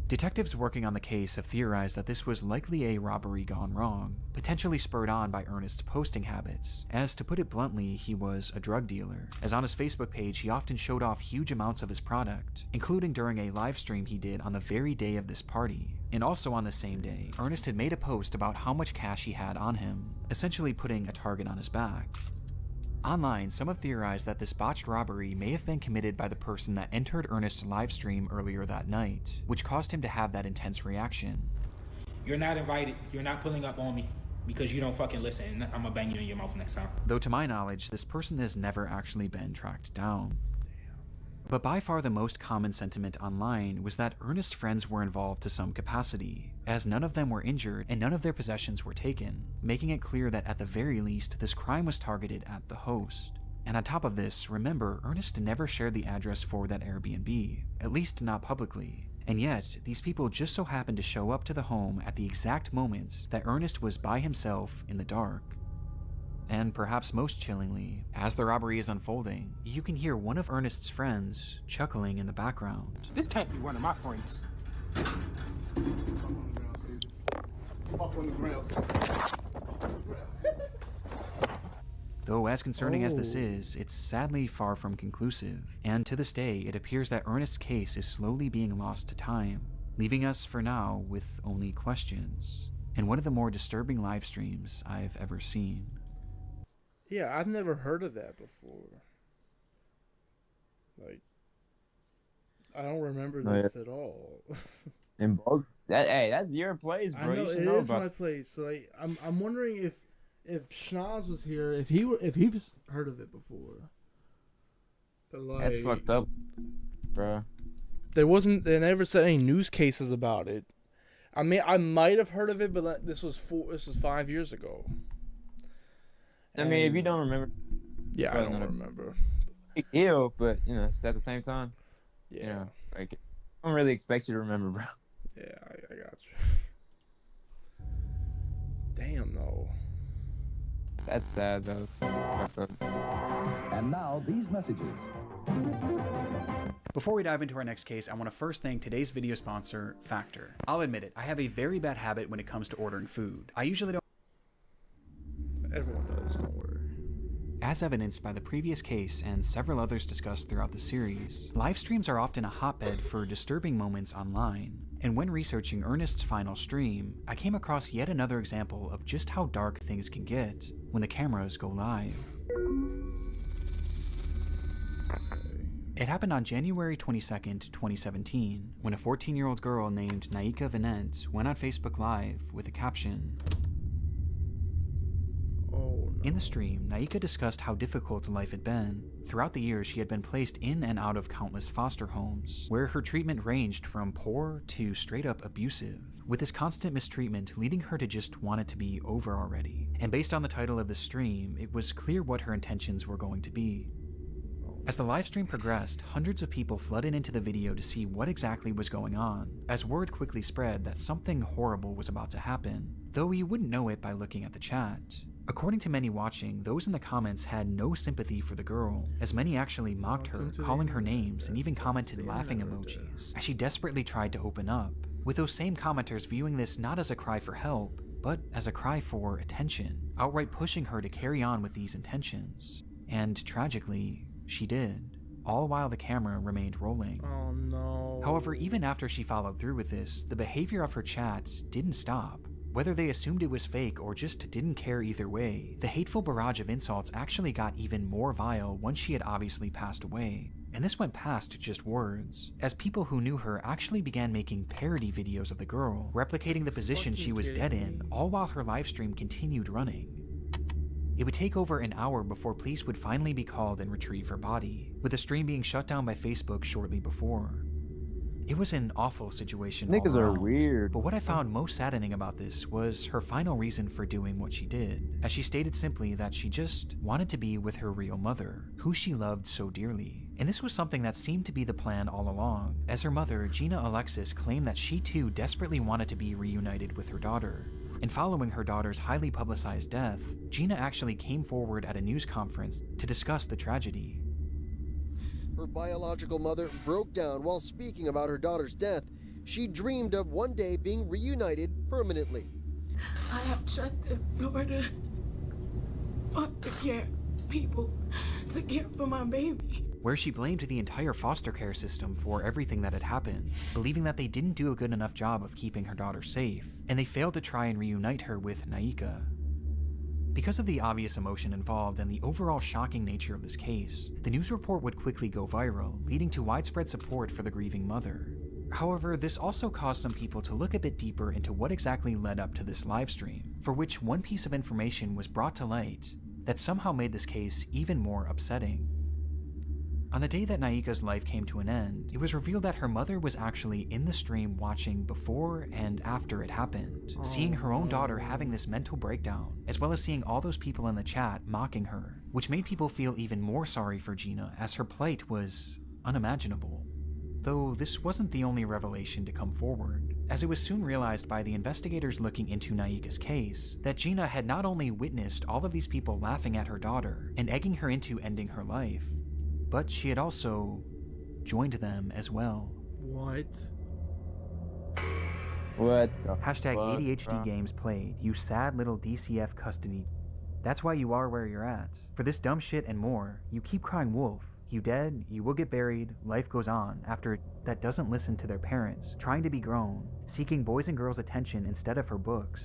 Detectives working on the case have theorized that this was likely a robbery gone wrong, potentially spurred on by Ernest's posting habits, as to put it bluntly, he was a drug dealer, as on his Facebook page he often showed off huge amounts of his product, including during a live stream he did on the very day of this party. And also on the same day, Ernest had made a post about how much cash he had on him, essentially putting a target on his back. Online, some have theorized that this botched robbery may have been committed by the person that entered Ernest's live stream earlier that night, which caused him to have that intense reaction. You're not invited. You're not pulling up on me. because you don't fucking listen, and I'm gonna bang you in your mouth next time. Though to my knowledge, this person has never actually been tracked down. But by far the most common sentiment online was that Ernest's friends were involved to some capacity, as none of them were injured and none of their possessions were taken, making it clear that at the very least this crime was targeted at the host. And on top of this, remember, Ernest never shared the address for that Airbnb, at least not publicly. And yet, these people just so happened to show up to the home at the exact moments that Ernest was by himself in the dark. And perhaps most chillingly, as the robbery is unfolding, you can hear one of Ernest's friends chuckling in the background. This can't be one of my friends. Fuck on the ground. Though as concerning as this is, it's sadly far from conclusive, and to this day it appears that Ernest's case is slowly being lost to time, leaving us for now with only questions, and one of the more disturbing live streams I've ever seen. Yeah, I've never heard of that before. Like, I don't remember this at all. And Bug, that's your place, bro. I know, it is my place. Like, I'm wondering if Schnoz was here, if he's heard of it before. But like, that's fucked up, bro. They never said any news cases about it. I mean, I might have heard of it, but this was 5 years ago. I mean, if you don't remember, yeah, I don't remember. Big deal, but you know, it's at the same time, yeah, you know, like I don't really expect you to remember, bro. Yeah, I got you. Damn, though. That's sad, though. And now these messages. Before we dive into our next case, I want to first thank today's video sponsor, Factor. I'll admit it, I have a very bad habit when it comes to ordering food. I usually don't. Everyone does, don't worry. As evidenced by the previous case and several others discussed throughout the series, live streams are often a hotbed for disturbing moments online. And when researching Ernest's final stream, I came across yet another example of just how dark things can get when the cameras go live. It happened on January 22nd, 2017, when a 14-year-old girl named Naika Venant went on Facebook Live with a caption. In the stream, Naika discussed how difficult life had been. Throughout the years, she had been placed in and out of countless foster homes, where her treatment ranged from poor to straight-up abusive, with this constant mistreatment leading her to just want it to be over already. And based on the title of the stream, it was clear what her intentions were going to be. As the livestream progressed, hundreds of people flooded into the video to see what exactly was going on, as word quickly spread that something horrible was about to happen, though you wouldn't know it by looking at the chat. According to many watching, those in the comments had no sympathy for the girl, as many actually mocked her, calling her names, and even commented laughing emojis, as she desperately tried to open up, with those same commenters viewing this not as a cry for help, but as a cry for attention, outright pushing her to carry on with these intentions. And tragically, she did, all while the camera remained rolling. Oh no. However, even after she followed through with this, the behavior of her chats didn't stop. Whether they assumed it was fake or just didn't care either way, the hateful barrage of insults actually got even more vile once she had obviously passed away. And this went past just words, as people who knew her actually began making parody videos of the girl, replicating the position she was dead in, all while her livestream continued running. It would take over an hour before police would finally be called and retrieve her body, with the stream being shut down by Facebook shortly before. It was an awful situation. Niggas all are around, weird. But what I found most saddening about this was her final reason for doing what she did, as she stated simply that she just wanted to be with her real mother, who she loved so dearly. And this was something that seemed to be the plan all along, as her mother, Gina Alexis, claimed that she too desperately wanted to be reunited with her daughter. And following her daughter's highly publicized death, Gina actually came forward at a news conference to discuss the tragedy. Her biological mother broke down while speaking about her daughter's death. She dreamed of one day being reunited permanently. I have trusted Florida foster care people to care for my baby. Where she blamed the entire foster care system for everything that had happened, believing that they didn't do a good enough job of keeping her daughter safe, and they failed to try and reunite her with Naika. Because of the obvious emotion involved and the overall shocking nature of this case, the news report would quickly go viral, leading to widespread support for the grieving mother. However, this also caused some people to look a bit deeper into what exactly led up to this livestream, for which one piece of information was brought to light that somehow made this case even more upsetting. On the day that Naika's life came to an end, it was revealed that her mother was actually in the stream watching before and after it happened, seeing her own daughter having this mental breakdown, as well as seeing all those people in the chat mocking her, which made people feel even more sorry for Gina as her plight was unimaginable. Though this wasn't the only revelation to come forward, as it was soon realized by the investigators looking into Naika's case that Gina had not only witnessed all of these people laughing at her daughter and egging her into ending her life, but she had also joined them as well. What? What? Hashtag ADHD games played, you sad little DCF custody. That's why you are where you're at. For this dumb shit and more, you keep crying wolf. You dead, you will get buried, life goes on after that doesn't listen to their parents, trying to be grown, seeking boys and girls' attention instead of her books.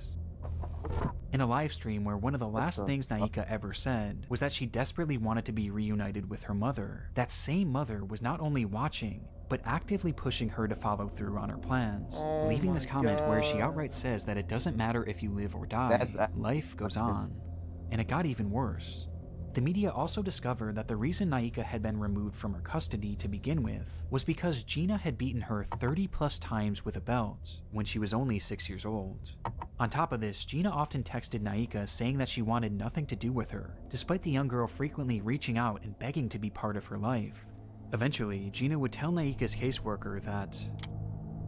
In a live stream where one of the last things Naika ever said was that she desperately wanted to be reunited with her mother, that same mother was not only watching, but actively pushing her to follow through on her plans, leaving this comment where she outright says that it doesn't matter if you live or die, life goes on. And it got even worse. The media also discovered that the reason Naika had been removed from her custody to begin with was because Gina had beaten her 30 plus times with a belt when she was only 6 years old. On top of this, Gina often texted Naika saying that she wanted nothing to do with her, despite the young girl frequently reaching out and begging to be part of her life. Eventually, Gina would tell Naika's caseworker that,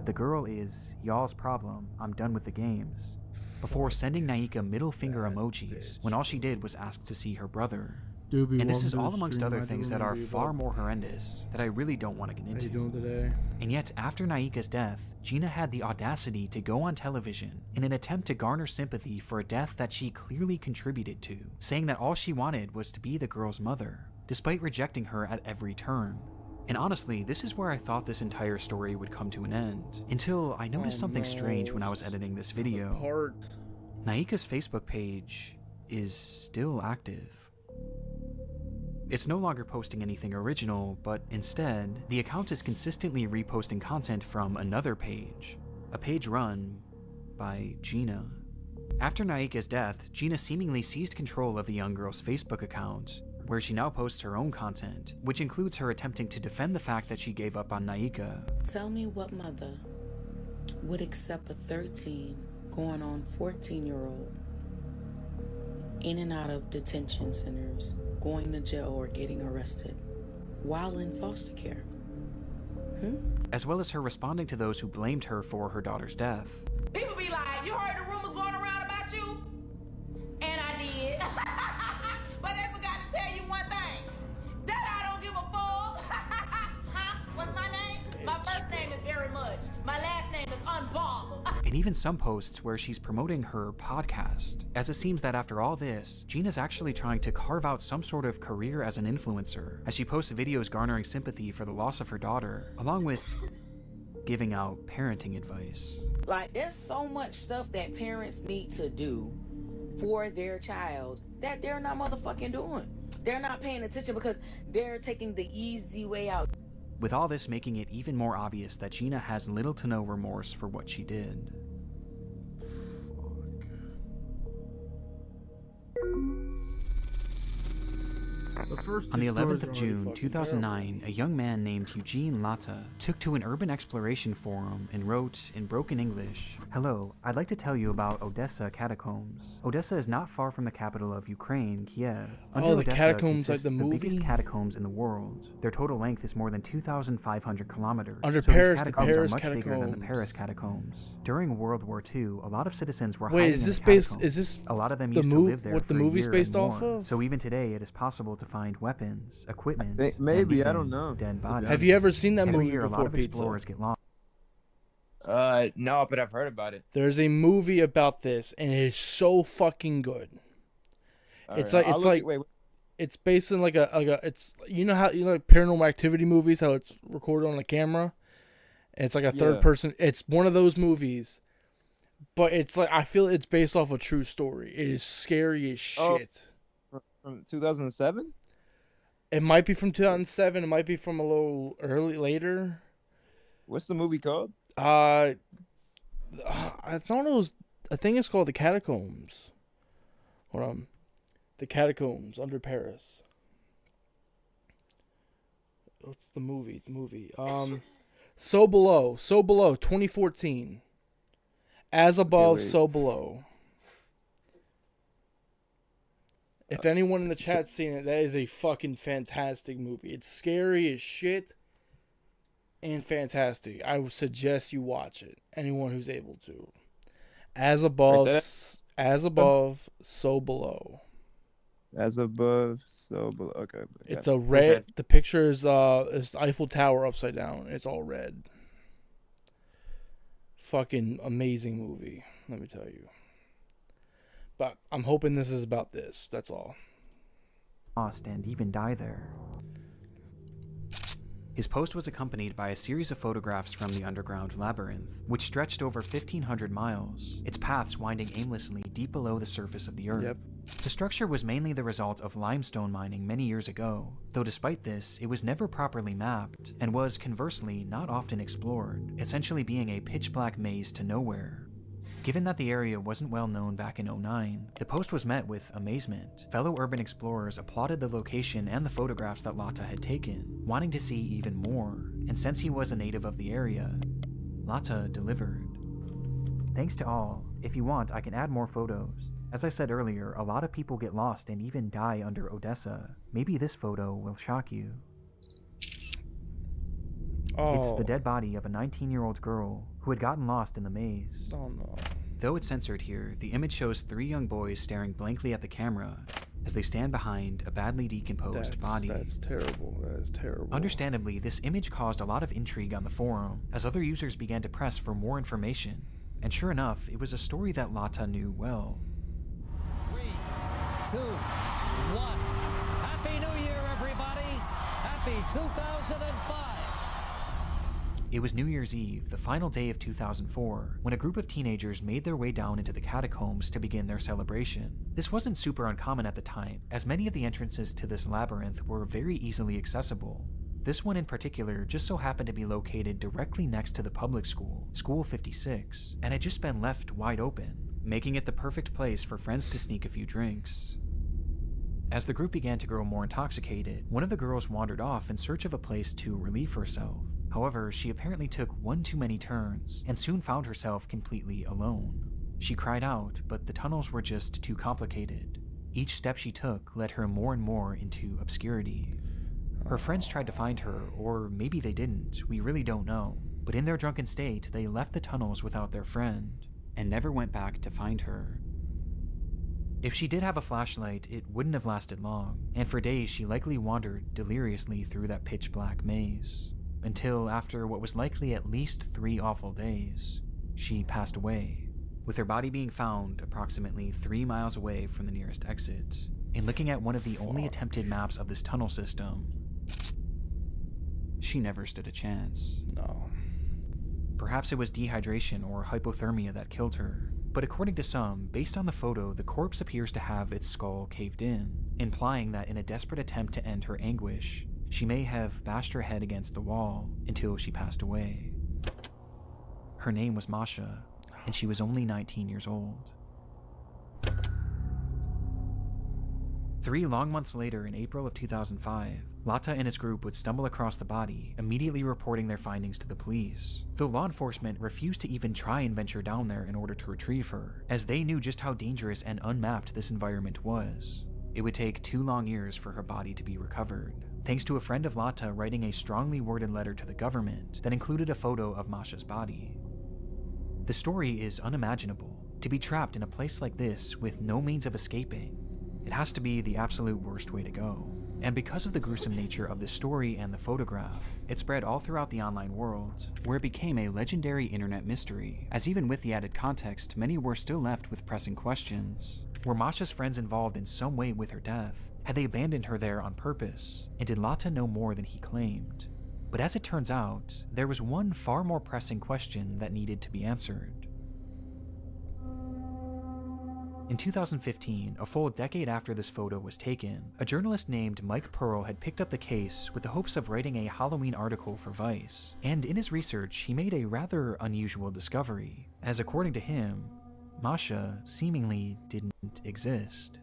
"The girl is y'all's problem, I'm done with the games," before sending Naika middle finger emojis when all she did was ask to see her brother. And this is all amongst other things that are far more horrendous that I really don't want to get into. How you doing today? And yet, after Naika's death, Gina had the audacity to go on television in an attempt to garner sympathy for a death that she clearly contributed to, saying that all she wanted was to be the girl's mother, despite rejecting her at every turn. And honestly, this is where I thought this entire story would come to an end, until I noticed something strange when I was editing this video. Naika's Facebook page is still active. It's no longer posting anything original, but instead, the account is consistently reposting content from another page, a page run by Gina. After Naika's death, Gina seemingly seized control of the young girl's Facebook account, where she now posts her own content, which includes her attempting to defend the fact that she gave up on Naika. Tell me what mother would accept a 13 going on 14-year-old in and out of detention centers, going to jail or getting arrested while in foster care? As well as her responding to those who blamed her for her daughter's death. People be like, you heard the rumors going around about you? And I did. But they forgot to tell you one thing. That I don't give a fuck. Huh? What's my name? My first name is Very Much. My last name is Unbothered. And even some posts where she's promoting her podcast, as it seems that after all this, Gina's actually trying to carve out some sort of career as an influencer, as she posts videos garnering sympathy for the loss of her daughter, along with giving out parenting advice. Like, there's so much stuff that parents need to do for their child that they're not motherfucking doing. They're not paying attention because they're taking the easy way out. With all this making it even more obvious that Gina has little to no remorse for what she did. On the 11th of June 2009, a young man named Eugene Lata took to an urban exploration forum and wrote in broken English, "Hello, I'd like to tell you about Odessa catacombs. Odessa is not far from the capital of Ukraine, Kiev. Oh, the Odessa catacombs, like consists the of movie? biggest catacombs in the world. Their total length is more than 2,500 kilometers. Under so Paris, these the catacombs Paris are much bigger than the catacombs. Paris catacombs. During World War II, a lot of citizens were Wait, hiding is in this the based? catacombs. Is this a lot of them the used to live there what the for a movie's year based and off more. of? So even today, it is possible to find weapons, equipment, Maybe, and I don't even know. dead bodies. Have you ever seen that Every movie year, a before, lot of Pizza? explorers get lost. No, but I've heard about it. There's a movie about this, and it is so fucking good. It's Alright, like I'll it's look like at- wait, it's based on like a it's you know how like Paranormal Activity movies, how it's recorded on the camera, and it's like a third Yeah. person. It's one of those movies, but it's like I feel it's based off a true story. It is scary as shit. From 2007? It might be from 2007. It might be from a little later. What's the movie called? I thought it was. I think it's called The Catacombs. Hold on. The Catacombs Under Paris. What's the movie? So Below, 2014. As Above, So Below. If anyone in the chat's seen it, that is a fucking fantastic movie. It's scary as shit and fantastic. I would suggest you watch it. Anyone who's able to. As Above, So Below. As Above, So Below. Okay. It's a red. The picture is Eiffel Tower upside down. It's all red. Fucking amazing movie, let me tell you. But I'm hoping this is about this. That's all. Lost and even die there. His post was accompanied by a series of photographs from the underground labyrinth, which stretched over 1,500 miles, its paths winding aimlessly deep below the surface of the earth. Yep. The structure was mainly the result of limestone mining many years ago, though despite this, it was never properly mapped, and was, conversely, not often explored, essentially being a pitch-black maze to nowhere. Given that the area wasn't well known back in 2009, the post was met with amazement. Fellow urban explorers applauded the location and the photographs that Lata had taken, wanting to see even more, and since he was a native of the area, Lata delivered. Thanks to all. If you want, I can add more photos. As I said earlier, a lot of people get lost and even die under Odessa. Maybe this photo will shock you. It's the dead body of a 19-year-old girl who had gotten lost in the maze. Oh no. Though it's censored here, the image shows 3 young boys staring blankly at the camera as they stand behind a badly decomposed body. That's terrible. That is terrible. Understandably, this image caused a lot of intrigue on the forum as other users began to press for more information. And sure enough, it was a story that Lata knew well. 3, 2, 1. Happy New Year, everybody! Happy 2005! It was New Year's Eve, the final day of 2004, when a group of teenagers made their way down into the catacombs to begin their celebration. This wasn't super uncommon at the time, as many of the entrances to this labyrinth were very easily accessible. This one in particular just so happened to be located directly next to the public school, School 56, and had just been left wide open, making it the perfect place for friends to sneak a few drinks. As the group began to grow more intoxicated, one of the girls wandered off in search of a place to relieve herself. However, she apparently took one too many turns and soon found herself completely alone. She cried out, but the tunnels were just too complicated. Each step she took led her more and more into obscurity. Her friends tried to find her, or maybe they didn't, we really don't know. But in their drunken state, they left the tunnels without their friend and never went back to find her. If she did have a flashlight, it wouldn't have lasted long, and for days she likely wandered deliriously through that pitch-black maze. Until, after what was likely at least 3 awful days, she passed away, with her body being found approximately 3 miles away from the nearest exit. And looking at one of the only attempted maps of this tunnel system, she never stood a chance. No. Perhaps it was dehydration or hypothermia that killed her, but according to some, based on the photo, the corpse appears to have its skull caved in, implying that in a desperate attempt to end her anguish, she may have bashed her head against the wall until she passed away. Her name was Masha, and she was only 19 years old. 3 long months later, in April of 2005, Lata and his group would stumble across the body, immediately reporting their findings to the police, though law enforcement refused to even try and venture down there in order to retrieve her, as they knew just how dangerous and unmapped this environment was. It would take 2 long years for her body to be recovered, thanks to a friend of Lata writing a strongly worded letter to the government that included a photo of Masha's body. The story is unimaginable. To be trapped in a place like this with no means of escaping, it has to be the absolute worst way to go. And because of the gruesome nature of this story and the photograph, it spread all throughout the online world, where it became a legendary internet mystery, as even with the added context, many were still left with pressing questions. Were Masha's friends involved in some way with her death? Had they abandoned her there on purpose? And did Lata know more than he claimed? But as it turns out, there was one far more pressing question that needed to be answered. In 2015, a full decade after this photo was taken, a journalist named Mike Pearl had picked up the case with the hopes of writing a Halloween article for Vice. And in his research, he made a rather unusual discovery, as according to him, Masha seemingly didn't exist.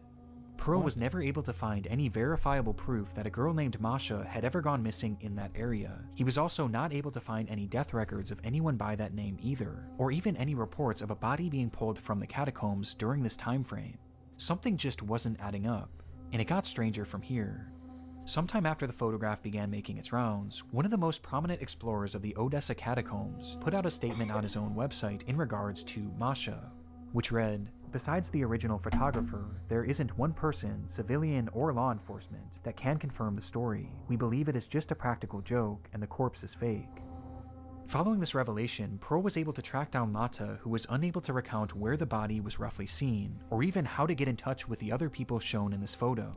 Pearl was never able to find any verifiable proof that a girl named Masha had ever gone missing in that area. He was also not able to find any death records of anyone by that name either, or even any reports of a body being pulled from the catacombs during this time frame. Something just wasn't adding up, and it got stranger from here. Sometime after the photograph began making its rounds, one of the most prominent explorers of the Odessa catacombs put out a statement on his own website in regards to Masha, which read, "Besides the original photographer, there isn't one person, civilian or law enforcement, that can confirm the story. We believe it is just a practical joke and the corpse is fake." Following this revelation, Pearl was able to track down Lata, who was unable to recount where the body was roughly seen, or even how to get in touch with the other people shown in this photo,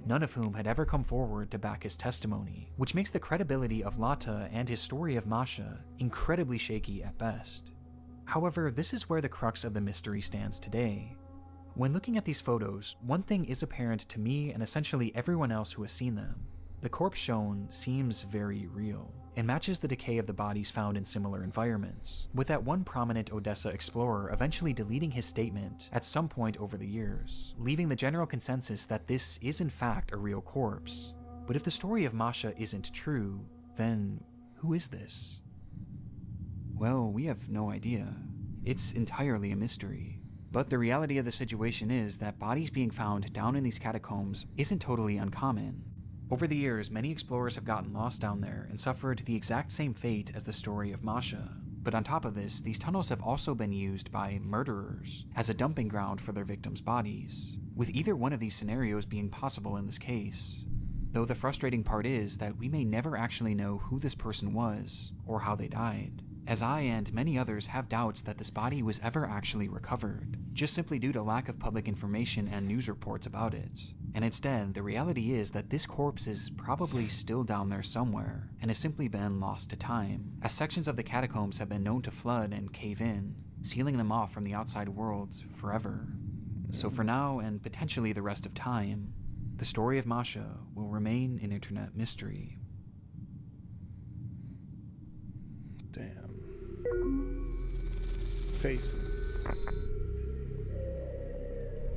none of whom had ever come forward to back his testimony, which makes the credibility of Lata and his story of Masha incredibly shaky at best. However, this is where the crux of the mystery stands today. When looking at these photos, one thing is apparent to me and essentially everyone else who has seen them. The corpse shown seems very real, and matches the decay of the bodies found in similar environments, with that one prominent Odessa explorer eventually deleting his statement at some point over the years, leaving the general consensus that this is in fact a real corpse. But if the story of Masha isn't true, then who is this? Well, we have no idea. It's entirely a mystery. But the reality of the situation is that bodies being found down in these catacombs isn't totally uncommon. Over the years, many explorers have gotten lost down there and suffered the exact same fate as the story of Masha. But on top of this, these tunnels have also been used by murderers as a dumping ground for their victims' bodies, with either one of these scenarios being possible in this case. Though the frustrating part is that we may never actually know who this person was or how they died, as I and many others have doubts that this body was ever actually recovered, just simply due to lack of public information and news reports about it. And instead, the reality is that this corpse is probably still down there somewhere, and has simply been lost to time, as sections of the catacombs have been known to flood and cave in, sealing them off from the outside world forever. So for now, and potentially the rest of time, the story of Masha will remain an internet mystery. Damn. Faces.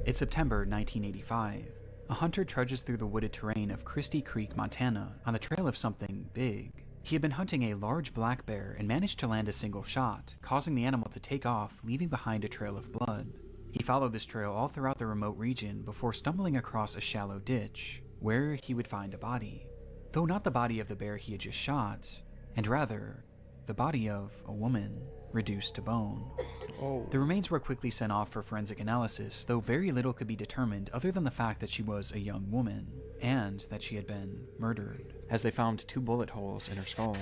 It's September 1985. A hunter trudges through the wooded terrain of Christie Creek, Montana, on the trail of something big. He had been hunting a large black bear and managed to land a single shot, causing the animal to take off, leaving behind a trail of blood. He followed this trail all throughout the remote region before stumbling across a shallow ditch, where he would find a body. Though not the body of the bear he had just shot, and rather, the body of a woman, reduced to bone. The remains were quickly sent off for forensic analysis, though very little could be determined other than the fact that she was a young woman, and that she had been murdered, as they found 2 bullet holes in her skull.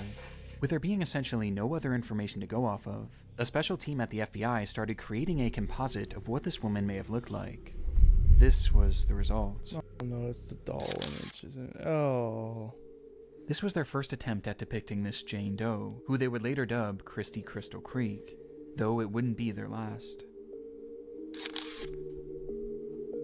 With there being essentially no other information to go off of, a special team at the FBI started creating a composite of what this woman may have looked like. This was the result. Oh no, it's the doll image, isn't it? Oh. This was their first attempt at depicting this Jane Doe, who they would later dub Christie Crystal Creek, though it wouldn't be their last.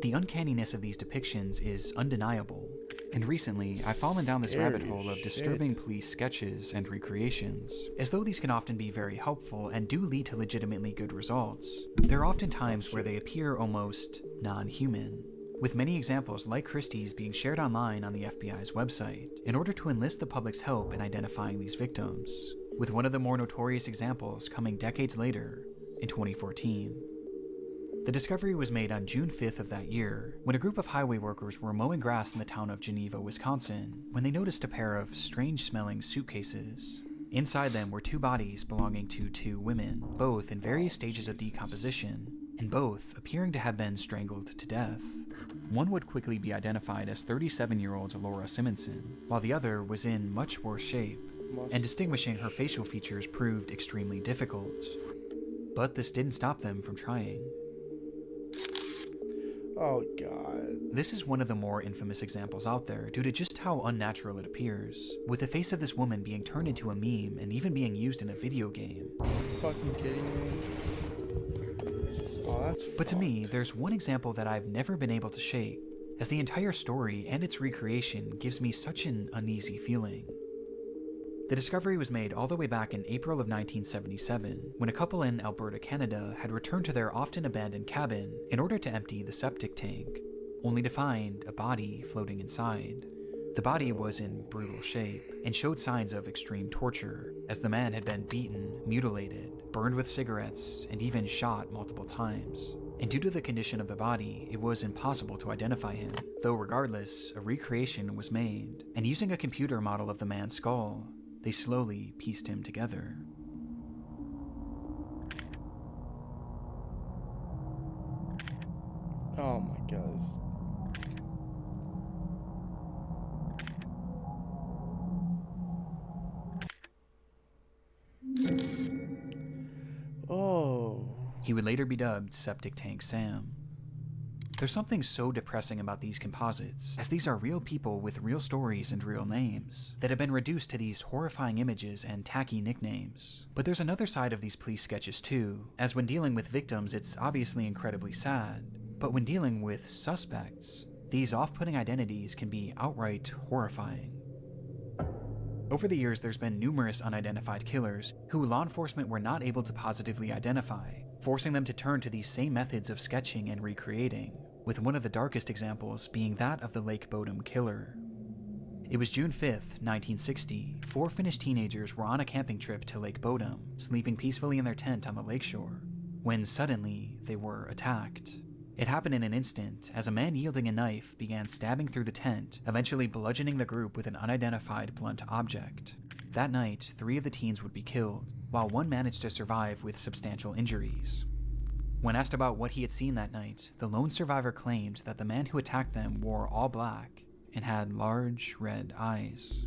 The uncanniness of these depictions is undeniable, and recently I've fallen down this rabbit hole of disturbing police sketches and recreations. As though these can often be very helpful and do lead to legitimately good results, there are often times where they appear almost non-human, with many examples like Christie's being shared online on the FBI's website in order to enlist the public's help in identifying these victims, with one of the more notorious examples coming decades later in 2014. The discovery was made on June 5th of that year, when a group of highway workers were mowing grass in the town of Geneva, Wisconsin, when they noticed a pair of strange-smelling suitcases. Inside them were 2 bodies belonging to 2 women, both in various stages of decomposition, and both appearing to have been strangled to death. One would quickly be identified as 37-year-old Laura Simonson, while the other was in much worse shape, and distinguishing her facial features proved extremely difficult. But this didn't stop them from trying. Oh god. This is one of the more infamous examples out there due to just how unnatural it appears, with the face of this woman being turned into a meme and even being used in a video game. Are you fucking kidding me? Oh, that's But to me, there's one example that I've never been able to shake, as the entire story and its recreation gives me such an uneasy feeling. The discovery was made all the way back in April of 1977, when a couple in Alberta, Canada had returned to their often abandoned cabin in order to empty the septic tank, only to find a body floating inside. The body was in brutal shape and showed signs of extreme torture, as the man had been beaten, mutilated, burned with cigarettes, and even shot multiple times. And due to the condition of the body, it was impossible to identify him, though regardless, a recreation was made, and using a computer model of the man's skull, they slowly pieced him together. Oh my god. Oh. He would later be dubbed Septic Tank Sam. There's something so depressing about these composites, as these are real people with real stories and real names, that have been reduced to these horrifying images and tacky nicknames. But there's another side of these police sketches too, as when dealing with victims it's obviously incredibly sad, but when dealing with suspects, these off-putting identities can be outright horrifying. Over the years, there's been numerous unidentified killers who law enforcement were not able to positively identify, forcing them to turn to these same methods of sketching and recreating, with one of the darkest examples being that of the Lake Bodom killer. It was June 5th, 1960. 4 Finnish teenagers were on a camping trip to Lake Bodom, sleeping peacefully in their tent on the lakeshore, when suddenly they were attacked. It happened in an instant, as a man wielding a knife began stabbing through the tent, eventually bludgeoning the group with an unidentified blunt object. That night, 3 of the teens would be killed, while 1 managed to survive with substantial injuries. When asked about what he had seen that night, the lone survivor claimed that the man who attacked them wore all black and had large red eyes.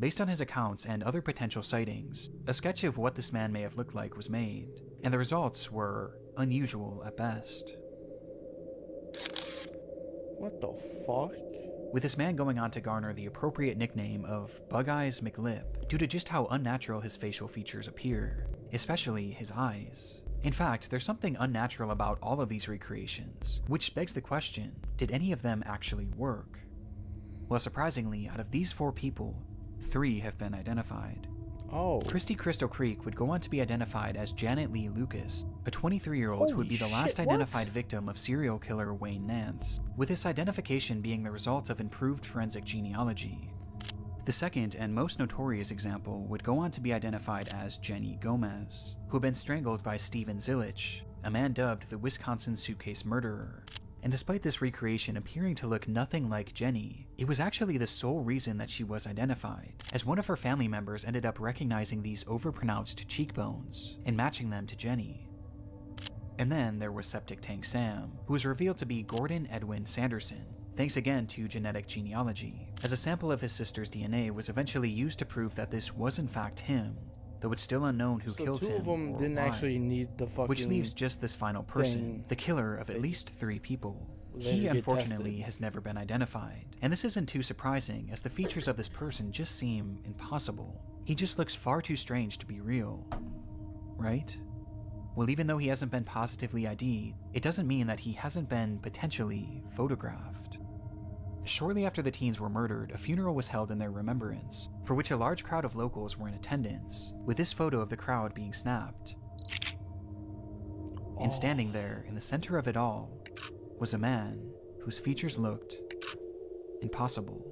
Based on his accounts and other potential sightings, a sketch of what this man may have looked like was made, and the results were unusual at best. What the fuck? With this man going on to garner the appropriate nickname of Bug Eyes McLip due to just how unnatural his facial features appear, especially his eyes. In fact, there's something unnatural about all of these recreations, which begs the question, did any of them actually work? Well, surprisingly, out of these 4 people, 3 have been identified. Oh. Christy Crystal Creek would go on to be identified as Janet Lee Lucas, a 23-year-old who would be the last identified victim of serial killer Wayne Nance, with this identification being the result of improved forensic genealogy. The second and most notorious example would go on to be identified as Jenny Gomez, who had been strangled by Steven Zilich, a man dubbed the Wisconsin Suitcase Murderer. And despite this recreation appearing to look nothing like Jenny, it was actually the sole reason that she was identified, as one of her family members ended up recognizing these overpronounced cheekbones and matching them to Jenny. And then there was Septic Tank Sam, who was revealed to be Gordon Edwin Sanderson, thanks again to genetic genealogy, as a sample of his sister's DNA was eventually used to prove that this was in fact him, though it's still unknown who killed him. So 2 of them or didn't why. actually need the fucking Which leaves just this final person, the killer of at least 3 people. He unfortunately has never been identified, and this isn't too surprising as the features of this person just seem impossible. He just looks far too strange to be real, right? Well, even though he hasn't been positively ID'd, it doesn't mean that he hasn't been potentially photographed. Shortly after the teens were murdered, a funeral was held in their remembrance, for which a large crowd of locals were in attendance, with this photo of the crowd being snapped. And standing there, in the center of it all, was a man whose features looked impossible.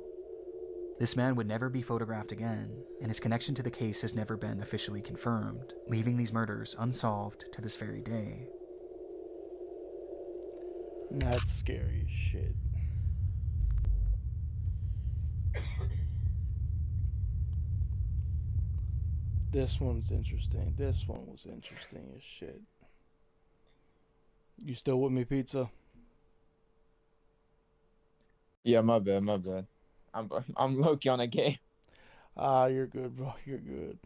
This man would never be photographed again, and his connection to the case has never been officially confirmed, leaving these murders unsolved to this very day. That's scary as shit. This one's interesting. This one was interesting as shit. You still with me, Pizza? Yeah, my bad. I'm low-key on a game. Ah, you're good, bro. You're good.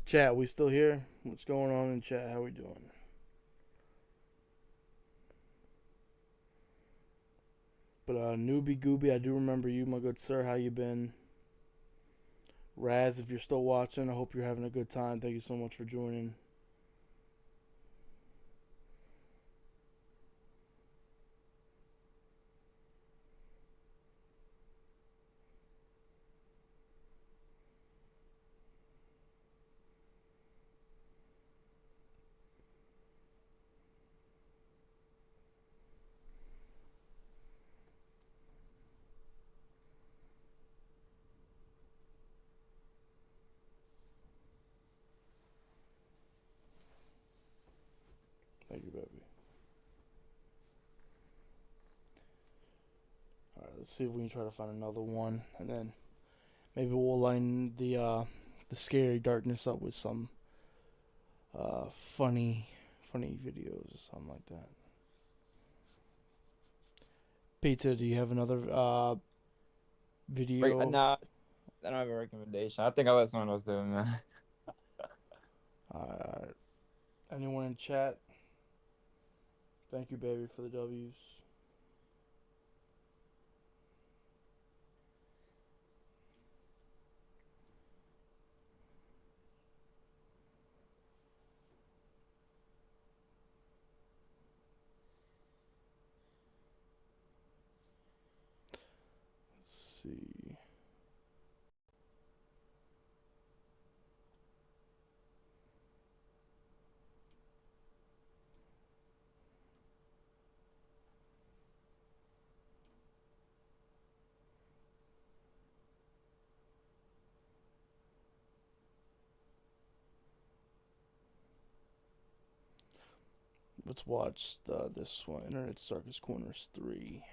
Chat, we still here? What's going on in chat? How we doing? But Newbie Gooby, I do remember you, my good sir. How you been? Raz, if you're still watching, I hope you're having a good time. Thank you so much for joining. Thank you, baby. Alright, let's see if we can try to find another one, and then maybe we'll line the scary darkness up with some funny videos or something like that. Pizza, do you have another video? Nah, I don't have a recommendation. I think I'll let someone else do it, man. Anyone in chat? Thank you, baby, for the W's. Let's see. Let's watch this one, Internet's Darkest Corners 3.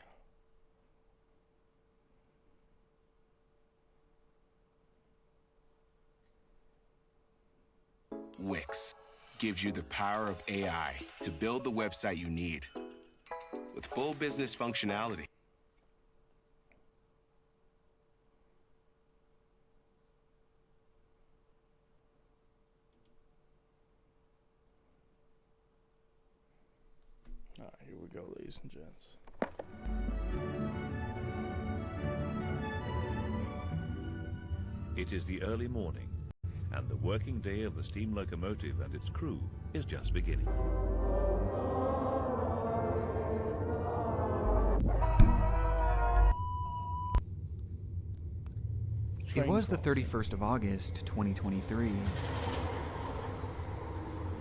Wix gives you the power of AI to build the website you need with full business functionality. Alright, here we go, ladies and gents. It is the early morning, and the working day of the steam locomotive and its crew is just beginning. It was the 31st of August, 2023.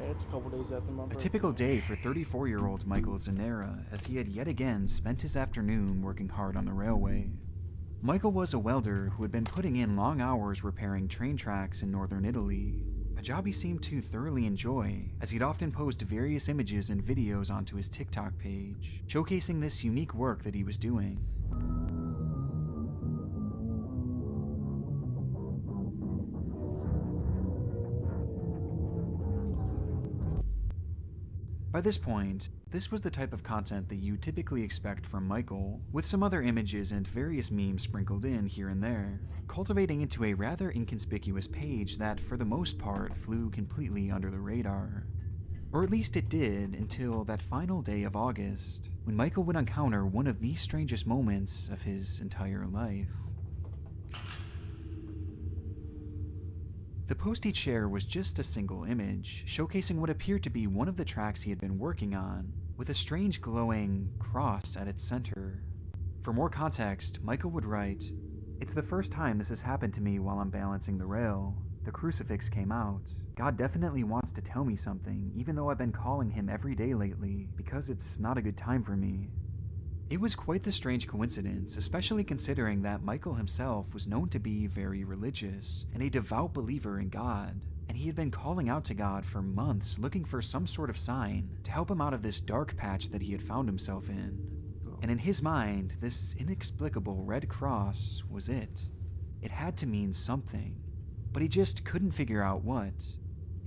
It's a couple days after my birthday. A typical day for 34-year-old Michael Zanera, as he had yet again spent his afternoon working hard on the railway. Michael was a welder who had been putting in long hours repairing train tracks in northern Italy, a job he seemed to thoroughly enjoy, as he'd often post various images and videos onto his TikTok page, showcasing this unique work that he was doing. By this point, this was the type of content that you typically expect from Michael, with some other images and various memes sprinkled in here and there, cultivating into a rather inconspicuous page that, for the most part, flew completely under the radar. Or at least it did until that final day of August, when Michael would encounter one of the strangest moments of his entire life. The post he'd share was just a single image, showcasing what appeared to be one of the tracks he had been working on, with a strange glowing cross at its center. For more context, Michael would write, "It's the first time this has happened to me while I'm balancing the rail. The crucifix came out. God definitely wants to tell me something, even though I've been calling him every day lately, because it's not a good time for me." It was quite the strange coincidence, especially considering that Michael himself was known to be very religious and a devout believer in God, and he had been calling out to God for months looking for some sort of sign to help him out of this dark patch that he had found himself in. And in his mind, this inexplicable red cross was it. It had to mean something, but he just couldn't figure out what.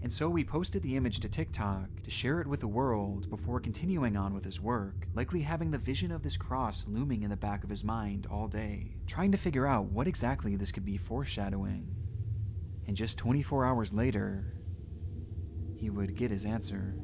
And so he posted the image to TikTok to share it with the world before continuing on with his work, likely having the vision of this cross looming in the back of his mind all day, trying to figure out what exactly this could be foreshadowing. And just 24 hours later, he would get his answer.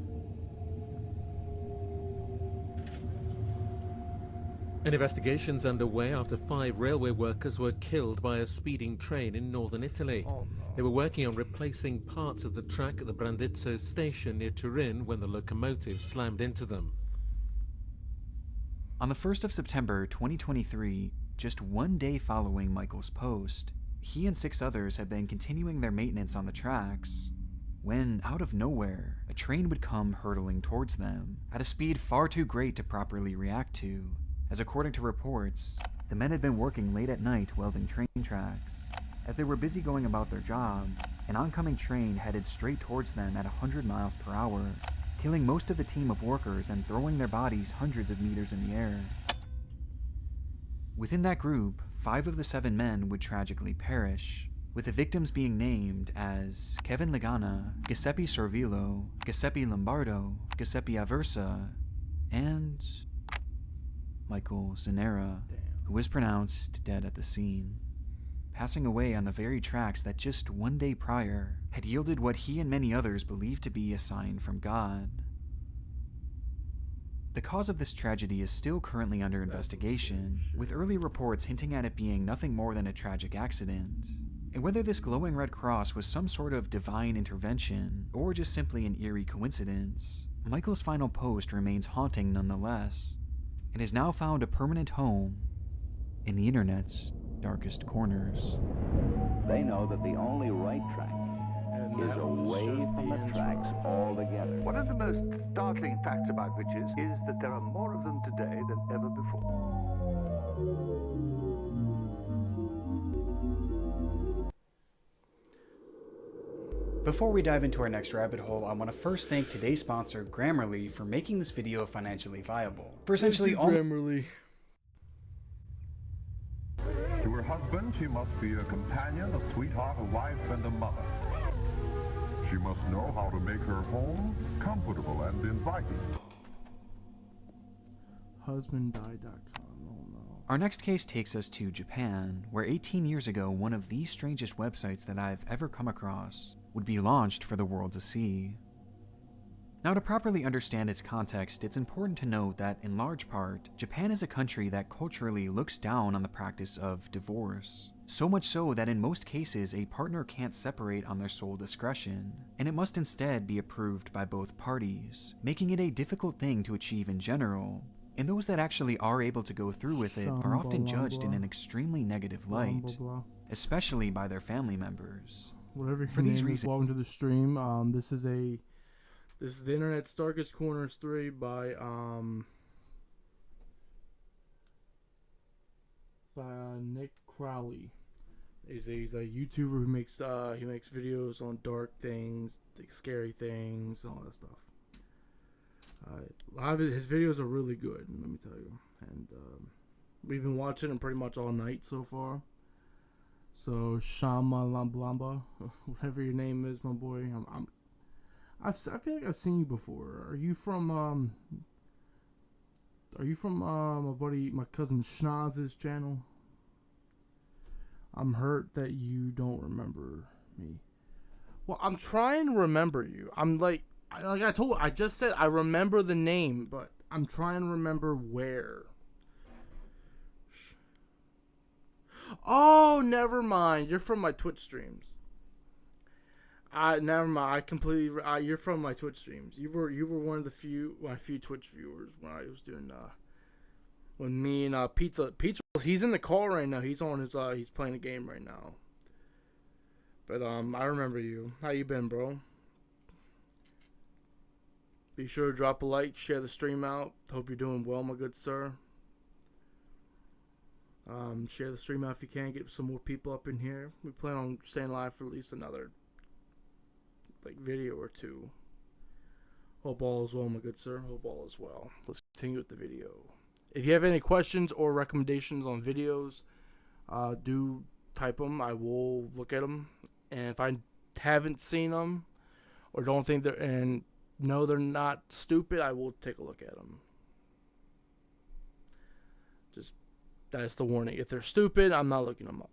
An investigation's underway after 5 railway workers were killed by a speeding train in northern Italy. Oh, no. They were working on replacing parts of the track at the Brandizzo station near Turin when the locomotive slammed into them. On the 1st of September 2023, just one day following Michael's post, he and 6 others had been continuing their maintenance on the tracks when, out of nowhere, a train would come hurtling towards them at a speed far too great to properly react to, as according to reports, the men had been working late at night welding train tracks. As they were busy going about their job, an oncoming train headed straight towards them at 100 miles per hour, killing most of the team of workers and throwing their bodies hundreds of meters in the air. Within that group, 5 of the 7 men would tragically perish, with the victims being named as Kevin Legana, Giuseppe Sorvillo, Giuseppe Lombardo, Giuseppe Aversa, and Michael Zanera, who was pronounced dead at the scene, passing away on the very tracks that just one day prior had yielded what he and many others believed to be a sign from God. The cause of this tragedy is still currently under investigation, with early reports hinting at it being nothing more than a tragic accident. And whether this glowing red cross was some sort of divine intervention, or just simply an eerie coincidence, Michael's final post remains haunting nonetheless, and has now found a permanent home in the internet's darkest corners. They know that the only right track is away from the tracks altogether. One of the most startling facts about witches is that there are more of them today than ever before. Before we dive into our next rabbit hole, I want to first thank today's sponsor, Grammarly, for making this video financially viable. For essentially all Grammarly. To her husband, she must be a companion, a sweetheart, a wife, and a mother. She must know how to make her home comfortable and inviting. Husbanddie.com. Oh no. Our next case takes us to Japan, where 18 years ago, one of the strangest websites that I've ever come across would be launched for the world to see. Now, to properly understand its context, it's important to note that, in large part, Japan is a country that culturally looks down on the practice of divorce. So much so that in most cases, a partner can't separate on their sole discretion, and it must instead be approved by both parties, making it a difficult thing to achieve in general. And those that actually are able to go through with it are often judged in an extremely negative light, especially by their family members. Whatever For your these name is, reasons, welcome to the stream. This is the Internet's Darkest Corners 3 by Nick Crowley. He's a YouTuber who makes videos on dark things, like scary things, all that stuff. A lot of his videos are really good, let me tell you. And we've been watching them pretty much all night so far. So Shama Lamblamba, whatever your name is, my boy. I feel like I've seen you before. Are you from my cousin Schnoz's channel? I'm hurt that you don't remember me. Well, I'm trying to remember you. I just said I remember the name, but I'm trying to remember where. Oh, never mind. You're from my Twitch streams. Never mind. I completely. You're from my Twitch streams. You were one of my few Twitch viewers when I was doing when me and Pizza. He's in the call right now. He's on his. He's playing a game right now. But I remember you. How you been, bro? Be sure to drop a like, share the stream out. Hope you're doing well, my good sir. Share the stream out if you can. Get some more people up in here. We plan on staying live for at least another video or two. Hope all is well, my good sir. Hope all is well. Let's continue with the video. If you have any questions or recommendations on videos, do type them. I will look at them. And if I haven't seen them or don't think they're they're not stupid, I will take a look at them. Just that's the warning. If they're stupid, I'm not looking them up.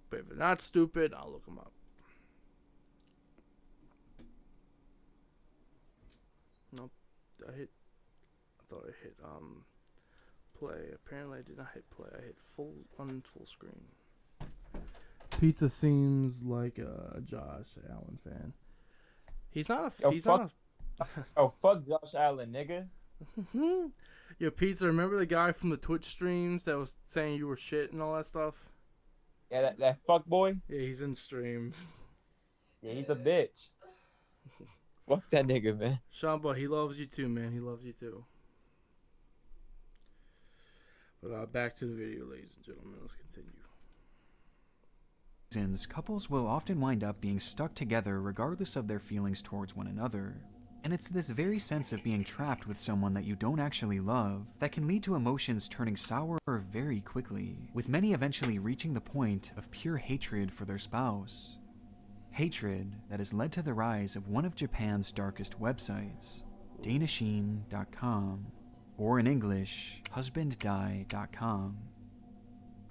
But if they're not stupid, I'll look them up. Nope. I thought I hit play. Apparently I did not hit play. I hit full screen. Pizza seems like a Josh Allen fan. He's not a. Oh, fuck Josh Allen, nigga. Yo, Pizza, remember the guy from the Twitch streams that was saying you were shit and all that stuff? Yeah, that fuck boy. Yeah, he's in stream. Yeah, he's a bitch. Fuck that nigga, man. Shamba, he loves you too, man. He loves you too. But back to the video, ladies and gentlemen. Let's continue. Couples will often wind up being stuck together regardless of their feelings towards one another. And it's this very sense of being trapped with someone that you don't actually love that can lead to emotions turning sour very quickly, with many eventually reaching the point of pure hatred for their spouse. Hatred that has led to the rise of one of Japan's darkest websites, Danashin.com, or in English, husbanddie.com.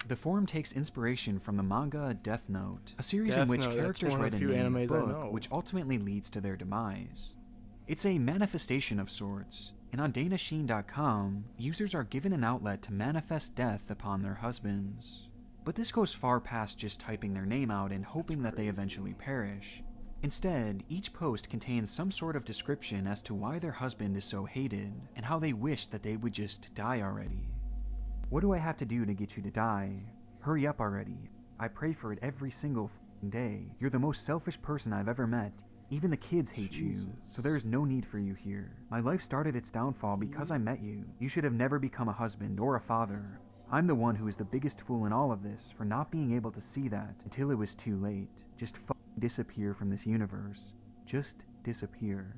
The forum takes inspiration from the manga Death Note, a series in which characters write a name book which ultimately leads to their demise. It's a manifestation of sorts, and on Danashin.com, users are given an outlet to manifest death upon their husbands. But this goes far past just typing their name out and hoping that they eventually perish. Instead, each post contains some sort of description as to why their husband is so hated, and how they wish that they would just die already. What do I have to do to get you to die? Hurry up already. I pray for it every single day. You're the most selfish person I've ever met. Even the kids hate you, so there is no need for you here. My life started its downfall because I met you. You should have never become a husband or a father. I'm the one who is the biggest fool in all of this for not being able to see that until it was too late. Just disappear from this universe. Just disappear.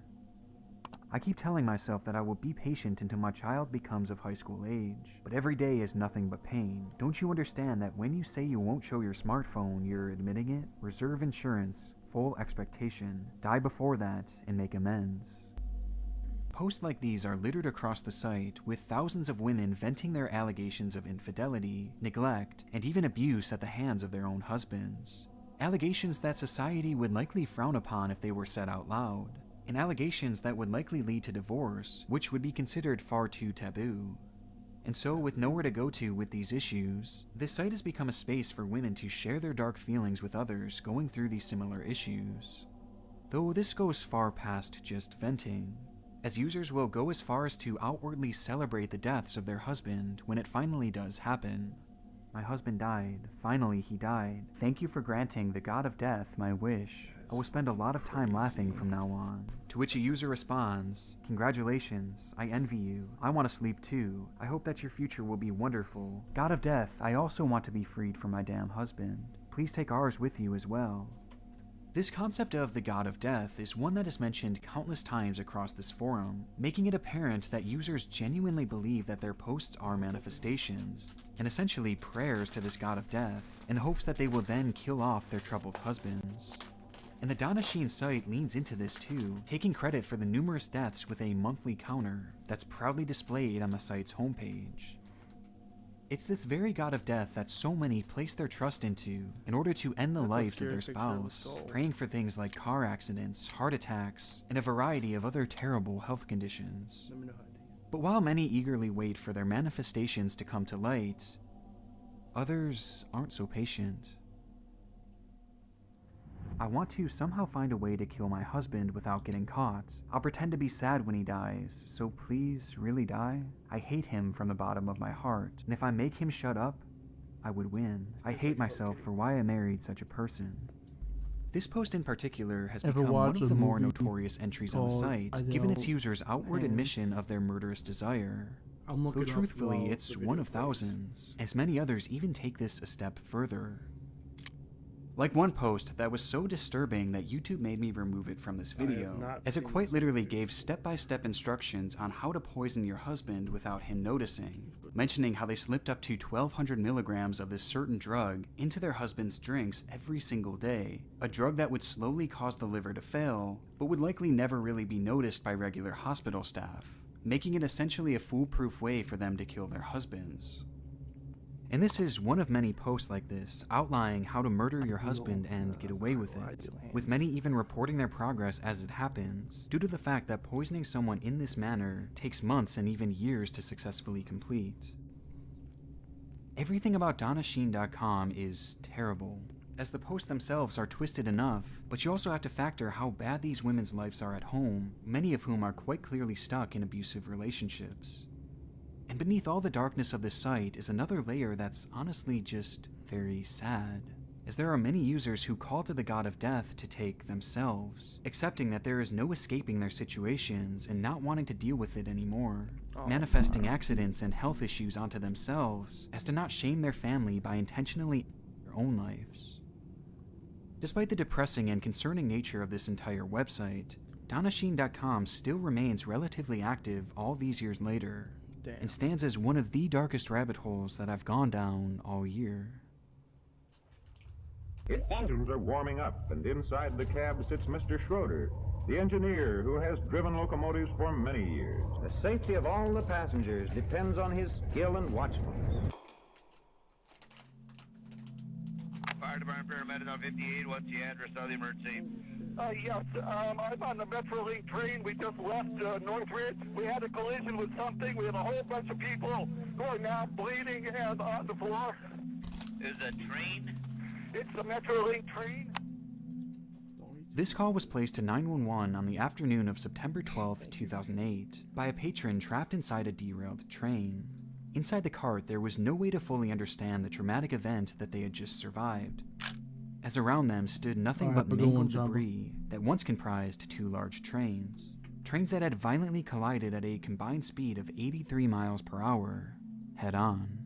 I keep telling myself that I will be patient until my child becomes of high school age, but every day is nothing but pain. Don't you understand that when you say you won't show your smartphone, you're admitting it? Reserve insurance, full expectation, die before that, and make amends. Posts like these are littered across the site, with thousands of women venting their allegations of infidelity, neglect, and even abuse at the hands of their own husbands. Allegations that society would likely frown upon if they were said out loud, and allegations that would likely lead to divorce, which would be considered far too taboo. And so, with nowhere to go to with these issues, this site has become a space for women to share their dark feelings with others going through these similar issues. Though this goes far past just venting, as users will go as far as to outwardly celebrate the deaths of their husband when it finally does happen. My husband died. Finally, he died. Thank you for granting the god of death my wish. I will spend a lot of time laughing from now on. To which a user responds, congratulations, I envy you. I want to sleep too. I hope that your future will be wonderful. God of death, I also want to be freed from my damn husband. Please take ours with you as well. This concept of the god of death is one that is mentioned countless times across this forum, making it apparent that users genuinely believe that their posts are manifestations, and essentially prayers to this god of death, in hopes that they will then kill off their troubled husbands. And the Danashin site leans into this too, taking credit for the numerous deaths with a monthly counter that's proudly displayed on the site's homepage. It's this very god of death that so many place their trust into in order to end the lives of their spouse, praying for things like car accidents, heart attacks, and a variety of other terrible health conditions. But while many eagerly wait for their manifestations to come to light, others aren't so patient. I want to somehow find a way to kill my husband without getting caught. I'll pretend to be sad when he dies, so please, really die? I hate him from the bottom of my heart, and if I make him shut up, I would win. I hate myself for why I married such a person. This post in particular has become one of the more notorious entries on the site, given its users' outward admission of their murderous desire. Though truthfully, it's one of thousands, as many others even take this a step further. Like one post that was so disturbing that YouTube made me remove it from this video, as it quite literally gave step-by-step instructions on how to poison your husband without him noticing, mentioning how they slipped up to 1,200 milligrams of this certain drug into their husband's drinks every single day, a drug that would slowly cause the liver to fail, but would likely never really be noticed by regular hospital staff, making it essentially a foolproof way for them to kill their husbands. And this is one of many posts like this, outlining how to murder your husband and get away with it, with many even reporting their progress as it happens, due to the fact that poisoning someone in this manner takes months and even years to successfully complete. But while many eagerly wait for their manifestations to come to light, others aren't so patient. I want to somehow find a way to kill my husband without getting caught. I'll pretend to be sad when he dies, so please, really die? I hate myself for why I married such a person. This post in particular has become one of the more notorious entries on the site, given its users' outward admission of their murderous desire. And so, with nowhere to go to with these issues, this site has become a space for women to share their dark feelings with others going through these similar issues. Though this goes far past just venting, Everything about DonnaSheen.com is terrible, as the posts themselves are twisted enough, but you also have to factor how bad these women's lives are at home, many of whom are quite clearly stuck in abusive relationships. And beneath all the darkness of this site is another layer that's honestly just very sad, as there are many users who call to the god of death to take themselves, accepting that there is no escaping their situations and not wanting to deal with it anymore, manifesting accidents and health issues onto themselves as to not shame their family by intentionally ending their own lives. Despite the depressing and concerning nature of this entire website, DonnaSheen.com still remains relatively active all these years later, and stands as one of the darkest rabbit holes that I've gone down all year. Its engines are warming up, and inside the cab sits Mr. Schroeder, the engineer who has driven locomotives for many years. The safety of all the passengers depends on his skill and watchfulness. Fire Department paramedic on 58, what's the address of the emergency? Yes, I'm on the Metrolink train. We just left Northridge. We had a collision with something. We have a whole bunch of people going out bleeding and on the floor. Is it a train? It's the Metrolink train. This call was placed to 911 on the afternoon of September 12, 2008, by a patron trapped inside a derailed train. Inside the cart, there was no way to fully understand the traumatic event that they had just survived, as around them stood nothing but mangled debris that once comprised two large trains. Trains that had violently collided at a combined speed of 83 miles per hour, head-on.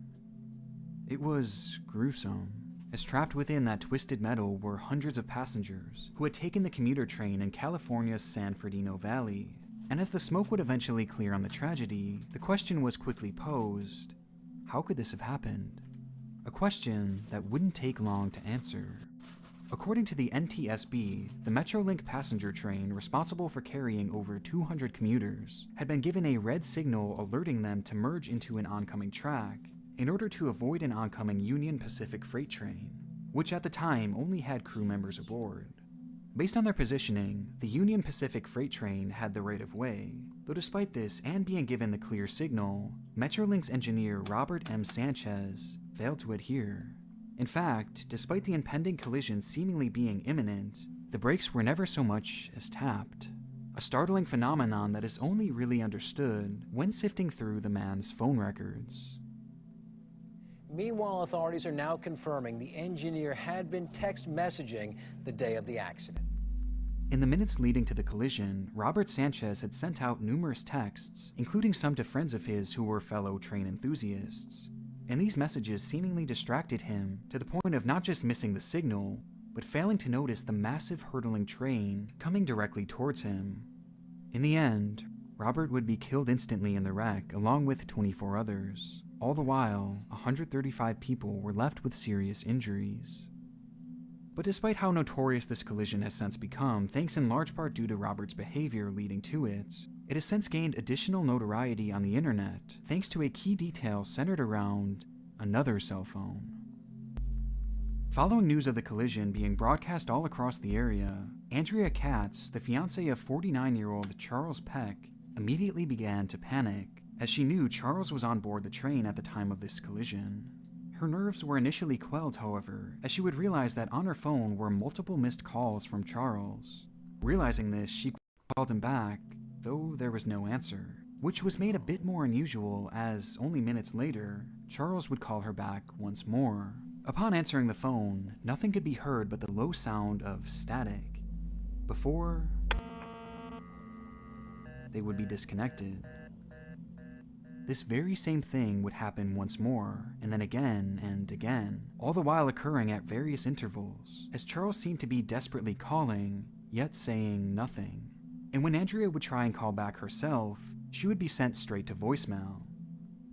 It was gruesome, as trapped within that twisted metal were hundreds of passengers who had taken the commuter train in California's San Fernando Valley. And as the smoke would eventually clear on the tragedy, the question was quickly posed: how could this have happened? A question that wouldn't take long to answer. According to the NTSB, the Metrolink passenger train responsible for carrying over 200 commuters had been given a red signal alerting them to merge into an oncoming track in order to avoid an oncoming Union Pacific freight train, which at the time only had crew members aboard. Based on their positioning, the Union Pacific freight train had the right of way, though despite this and being given the clear signal, Metrolink's engineer Robert M. Sanchez failed to adhere. In fact, despite the impending collision seemingly being imminent, the brakes were never so much as tapped, a startling phenomenon that is only really understood when sifting through the man's phone records. Meanwhile, authorities are now confirming the engineer had been text messaging the day of the accident. In the minutes leading to the collision, Robert Sanchez had sent out numerous texts, including some to friends of his who were fellow train enthusiasts. And these messages seemingly distracted him to the point of not just missing the signal, but failing to notice the massive hurtling train coming directly towards him. In the end, Robert would be killed instantly in the wreck along with 24 others. All the while, 135 people were left with serious injuries. But despite how notorious this collision has since become, thanks in large part due to Robert's behavior leading to it, it has since gained additional notoriety on the internet thanks to a key detail centered around another cell phone. Following news of the collision being broadcast all across the area, Andrea Katz, the fiancée of 49-year-old Charles Peck, immediately began to panic, as she knew Charles was on board the train at the time of this collision. Her nerves were initially quelled, however, as she would realize that on her phone were multiple missed calls from Charles. Realizing this, she called him back, though there was no answer, which was made a bit more unusual as, only minutes later, Charles would call her back once more. Upon answering the phone, nothing could be heard but the low sound of static, before they would be disconnected. This very same thing would happen once more, and then again and again, all the while occurring at various intervals, as Charles seemed to be desperately calling, yet saying nothing. And when Andrea would try and call back herself, she would be sent straight to voicemail.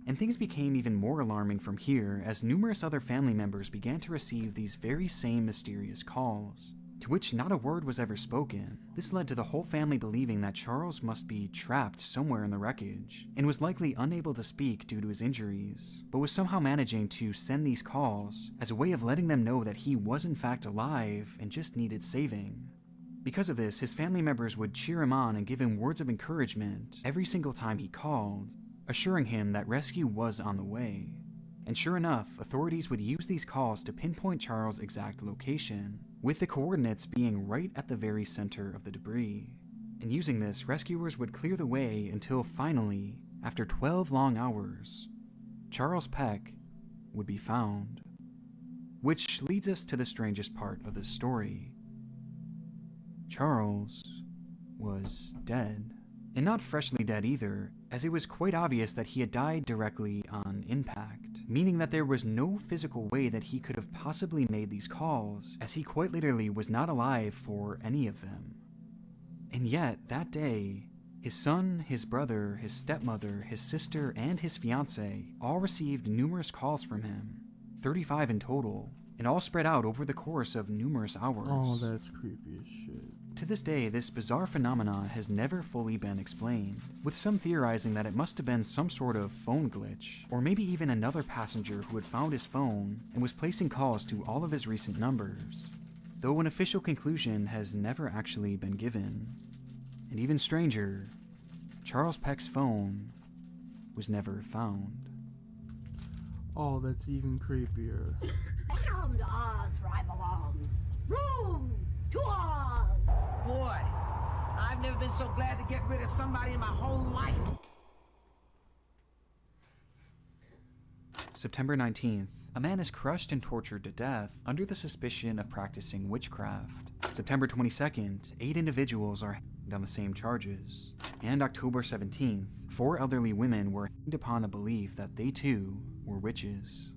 And things became even more alarming from here, as numerous other family members began to receive these very same mysterious calls, to which not a word was ever spoken. This led to the whole family believing that Charles must be trapped somewhere in the wreckage, and was likely unable to speak due to his injuries, but was somehow managing to send these calls as a way of letting them know that he was in fact alive and just needed saving. Because of this, his family members would cheer him on and give him words of encouragement every single time he called, assuring him that rescue was on the way. And sure enough, authorities would use these calls to pinpoint Charles' exact location, with the coordinates being right at the very center of the debris. And using this, rescuers would clear the way until finally, after 12 long hours, Charles Peck would be found. Which leads us to the strangest part of this story. Charles was dead. And not freshly dead either, as it was quite obvious that he had died directly on impact, meaning that there was no physical way that he could have possibly made these calls, as he quite literally was not alive for any of them. And yet, that day, his son, his brother, his stepmother, his sister, and his fiancée all received numerous calls from him, 35 in total, and all spread out over the course of numerous hours. Oh, that's creepy as shit. To this day, this bizarre phenomenon has never fully been explained, with some theorizing that it must have been some sort of phone glitch, or maybe even another passenger who had found his phone and was placing calls to all of his recent numbers, though an official conclusion has never actually been given. And even stranger, Charles Peck's phone was never found. Oh, that's even creepier. Come to us, right along. Room to us. Boy, I've never been so glad to get rid of somebody in my whole life. September 19th, a man is crushed and tortured to death under the suspicion of practicing witchcraft. September 22nd, 8 individuals are hanged on the same charges. And October 17th, 4 elderly women were hanged upon the belief that they too were witches.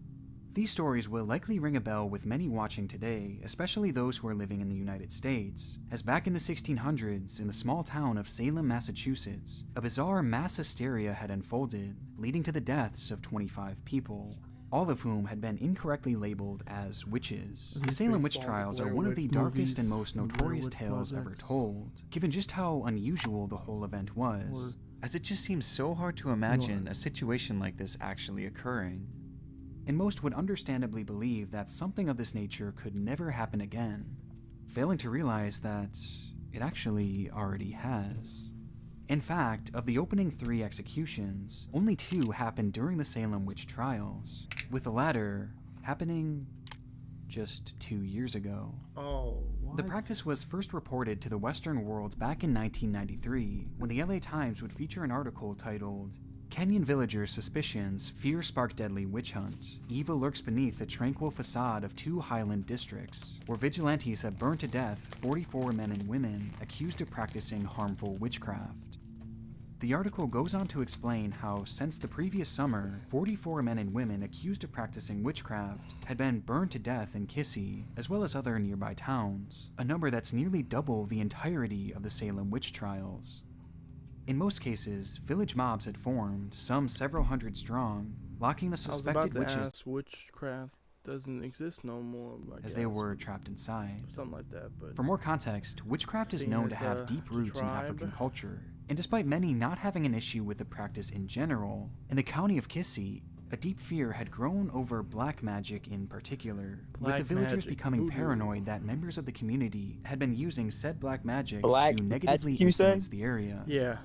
These stories will likely ring a bell with many watching today, especially those who are living in the United States, as back in the 1600s, in the small town of Salem, Massachusetts, a bizarre mass hysteria had unfolded, leading to the deaths of 25 people, all of whom had been incorrectly labeled as witches. The Salem witch trials are one of the darkest and most notorious tales ever told, given just how unusual the whole event was, as it just seems so hard to imagine a situation like this actually occurring. And most would understandably believe that something of this nature could never happen again, failing to realize that it actually already has. In fact, of the opening 3 executions, only 2 happened during the Salem witch trials, with the latter happening just 2 years ago. Oh, what? The practice was first reported to the Western world back in 1993, when the LA Times would feature an article titled, "Kenyan Villagers' Suspicions Fear Spark Deadly Witch Hunt. Evil lurks beneath the tranquil facade of 2 Highland districts, where vigilantes have burned to death 44 men and women accused of practicing harmful witchcraft." The article goes on to explain how, since the previous summer, 44 men and women accused of practicing witchcraft had been burned to death in Kissy, as well as other nearby towns, a number that's nearly double the entirety of the Salem witch trials. In most cases, village mobs had formed, some several hundred strong, locking the suspected witches witchcraft doesn't exist no more, as they were trapped inside. Something like that, but for more context, witchcraft is known to have deep roots in African culture, and despite many not having an issue with the practice in general, in the county of Kissy, a deep fear had grown over black magic in particular, with the villagers becoming paranoid that members of the community had been using said black magic to negatively influence the area. Yeah.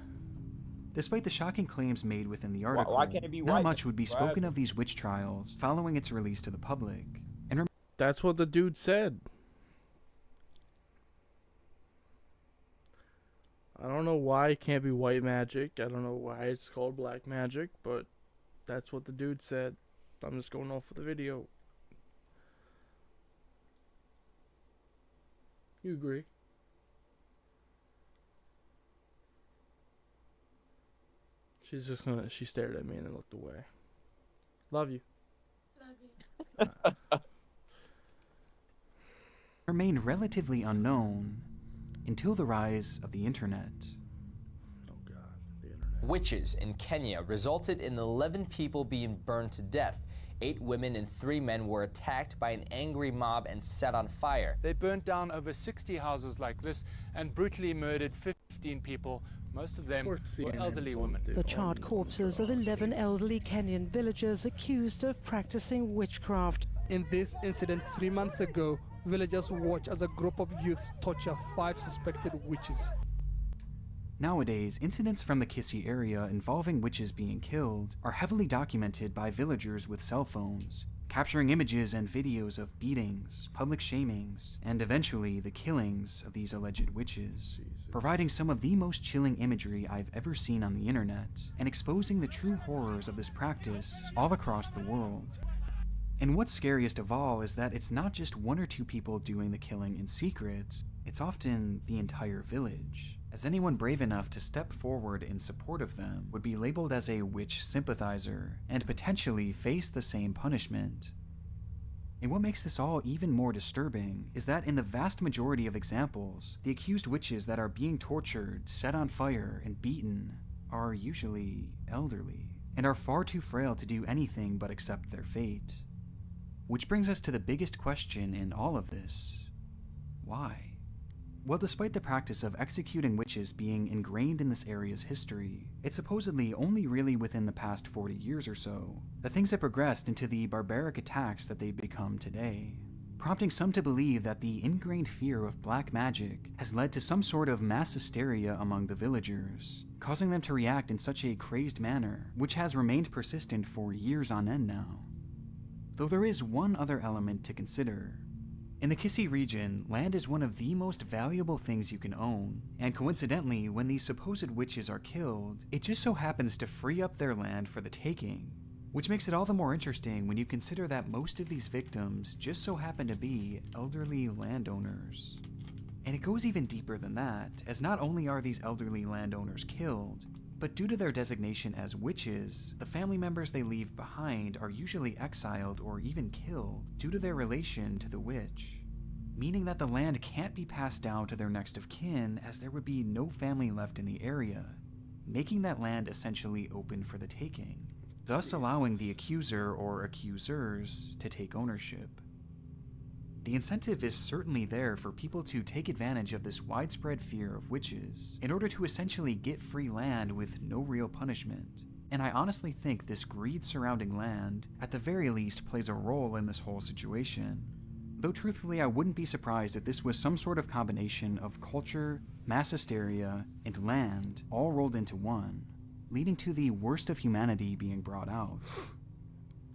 Despite the shocking claims made within the article, why can't it be not white? much would be spoken of these witch trials following its release to the public. And that's what the dude said. I don't know why it can't be white magic. I don't know why it's called black magic, but that's what the dude said. I'm just going off of the video. You agree? She stared at me and then looked away. Love you. remained relatively unknown until the rise of the internet. Witches in Kenya resulted in 11 people being burned to death. 8 women and 3 men were attacked by an angry mob and set on fire. They burnt down over 60 houses like this and brutally murdered 15 people. Most of them were elderly women. The charred corpses of 11 elderly Kenyan villagers accused of practicing witchcraft. In this incident 3 months ago, villagers watched as a group of youths torture 5 suspected witches. Nowadays, incidents from the Kissy area involving witches being killed are heavily documented by villagers with cell phones, capturing images and videos of beatings, public shamings, and eventually the killings of these alleged witches, providing some of the most chilling imagery I've ever seen on the internet, and exposing the true horrors of this practice all across the world. And what's scariest of all is that it's not just one or two people doing the killing in secret, it's often the entire village, as anyone brave enough to step forward in support of them would be labeled as a witch sympathizer and potentially face the same punishment. And what makes this all even more disturbing is that in the vast majority of examples, the accused witches that are being tortured, set on fire, and beaten are usually elderly, and are far too frail to do anything but accept their fate. Which brings us to the biggest question in all of this: why? Well, despite the practice of executing witches being ingrained in this area's history, it's supposedly only really within the past 40 years or so that things have progressed into the barbaric attacks that they've become today, prompting some to believe that the ingrained fear of black magic has led to some sort of mass hysteria among the villagers, causing them to react in such a crazed manner, which has remained persistent for years on end now. Though there is one other element to consider. In the Kissy region, land is one of the most valuable things you can own, and coincidentally, when these supposed witches are killed, it just so happens to free up their land for the taking, which makes it all the more interesting when you consider that most of these victims just so happen to be elderly landowners. And it goes even deeper than that, as not only are these elderly landowners killed, but due to their designation as witches, the family members they leave behind are usually exiled or even killed due to their relation to the witch, meaning that the land can't be passed down to their next of kin as there would be no family left in the area, making that land essentially open for the taking, thus allowing the accuser or accusers to take ownership. The incentive is certainly there for people to take advantage of this widespread fear of witches in order to essentially get free land with no real punishment, and I honestly think this greed surrounding land, at the very least, plays a role in this whole situation. Though truthfully, I wouldn't be surprised if this was some sort of combination of culture, mass hysteria, and land all rolled into one, leading to the worst of humanity being brought out.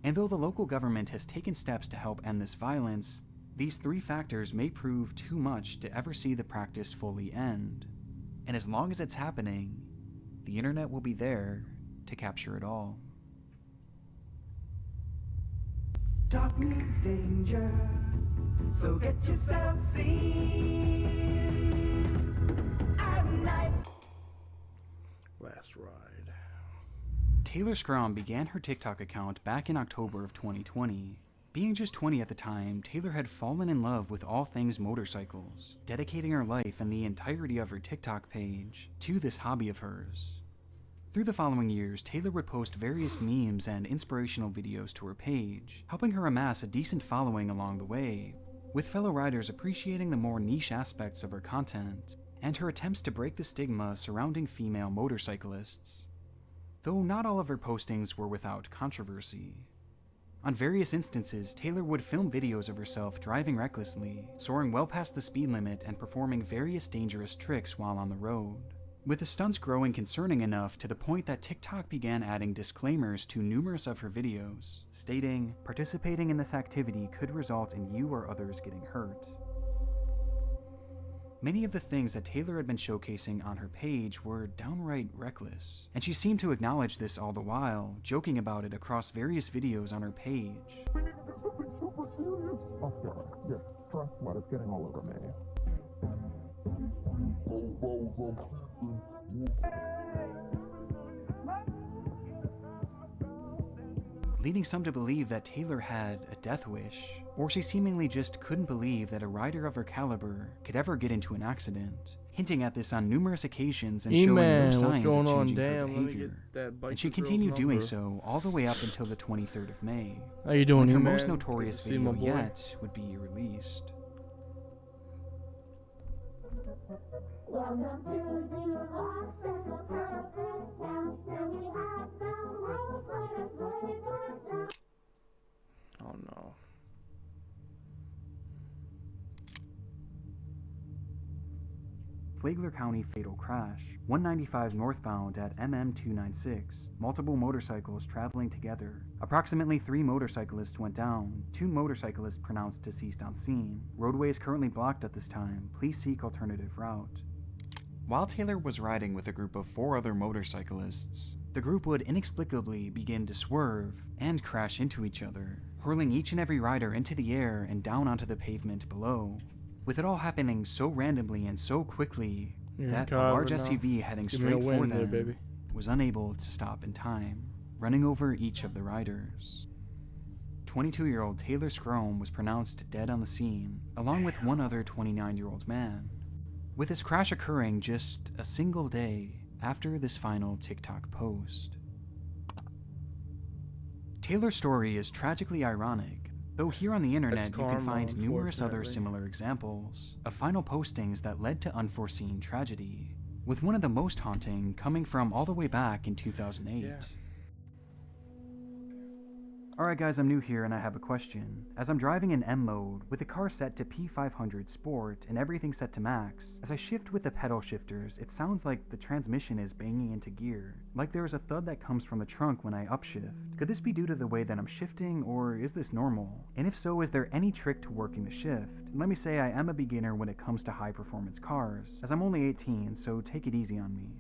And though the local government has taken steps to help end this violence, these three factors may prove too much to ever see the practice fully end. And as long as it's happening, the internet will be there to capture it all. Dark means danger, so get yourself seen at night. Last ride. Taylor Scrum began her TikTok account back in October of 2020. Being just 20 at the time, Taylor had fallen in love with all things motorcycles, dedicating her life and the entirety of her TikTok page to this hobby of hers. Through the following years, Taylor would post various memes and inspirational videos to her page, helping her amass a decent following along the way, with fellow riders appreciating the more niche aspects of her content and her attempts to break the stigma surrounding female motorcyclists. Though not all of her postings were without controversy. On various instances, Taylor would film videos of herself driving recklessly, soaring well past the speed limit and performing various dangerous tricks while on the road, with the stunts growing concerning enough to the point that TikTok began adding disclaimers to numerous of her videos, stating, "Participating in this activity could result in you or others getting hurt." Many of the things that Taylor had been showcasing on her page were downright reckless, and she seemed to acknowledge this all the while, joking about it across various videos on her page. We need to do something super serious. Oscar, this stress sweat is getting all over me. Leading some to believe that Taylor had a death wish, or she seemingly just couldn't believe that a rider of her caliber could ever get into an accident, hinting at this on numerous occasions and showing no signs of changing her behavior. And she continued doing so all the way up until the 23rd of May, How you doing, when her E-Man? most notorious Good to see my video boy. yet would be released. Welcome to the hospital, perfect town, and we have some rules for this little town. Oh no. Flagler County fatal crash, 195 northbound at MM296, multiple motorcycles traveling together. Approximately 3 motorcyclists went down, 2 motorcyclists pronounced deceased on scene. Roadway is currently blocked at this time. Please seek alternative route. While Taylor was riding with a group of 4 other motorcyclists, the group would inexplicably begin to swerve and crash into each other, hurling each and every rider into the air and down onto the pavement below. With it all happening so randomly and so quickly that a large SUV heading straight for them was unable to stop in time, running over each of the riders. 22-year-old Taylor Scrome was pronounced dead on the scene, along with one other 29-year-old man, with this crash occurring just a single day after this final TikTok post. Taylor's story is tragically ironic, though here on the internet you can find numerous other similar examples of final postings that led to unforeseen tragedy, with one of the most haunting coming from all the way back in 2008. Yeah. Alright guys, I'm new here and I have a question. As I'm driving in M mode, with the car set to P500 Sport and everything set to max, as I shift with the pedal shifters, it sounds like the transmission is banging into gear, like there is a thud that comes from the trunk when I upshift. Could this be due to the way that I'm shifting, or is this normal? And if so, is there any trick to working the shift? Let me say I am a beginner when it comes to high performance cars, as I'm only 18, so take it easy on me.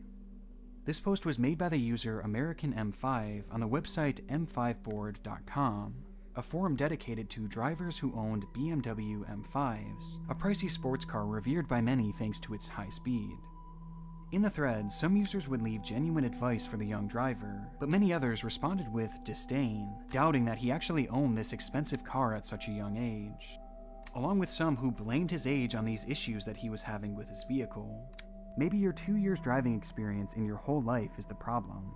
This post was made by the user American M5 on the website m5board.com, a forum dedicated to drivers who owned BMW M5s, a pricey sports car revered by many thanks to its high speed. In the thread, some users would leave genuine advice for the young driver, but many others responded with disdain, doubting that he actually owned this expensive car at such a young age, along with some who blamed his age on these issues that he was having with his vehicle. Maybe your 2 years driving experience in your whole life is the problem.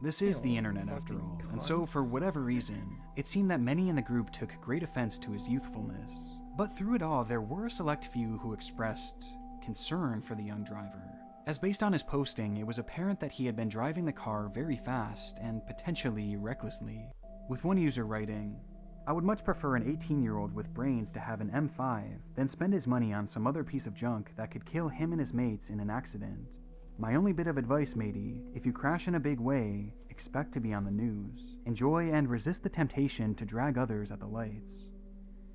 This is the internet after all, and so for whatever reason, it seemed that many in the group took great offense to his youthfulness. But through it all, there were a select few who expressed concern for the young driver, as based on his posting, it was apparent that he had been driving the car very fast and potentially recklessly, with one user writing, "I would much prefer an 18-year-old with brains to have an M5 than spend his money on some other piece of junk that could kill him and his mates in an accident. My only bit of advice, matey, if you crash in a big way, expect to be on the news. Enjoy and resist the temptation to drag others at the lights."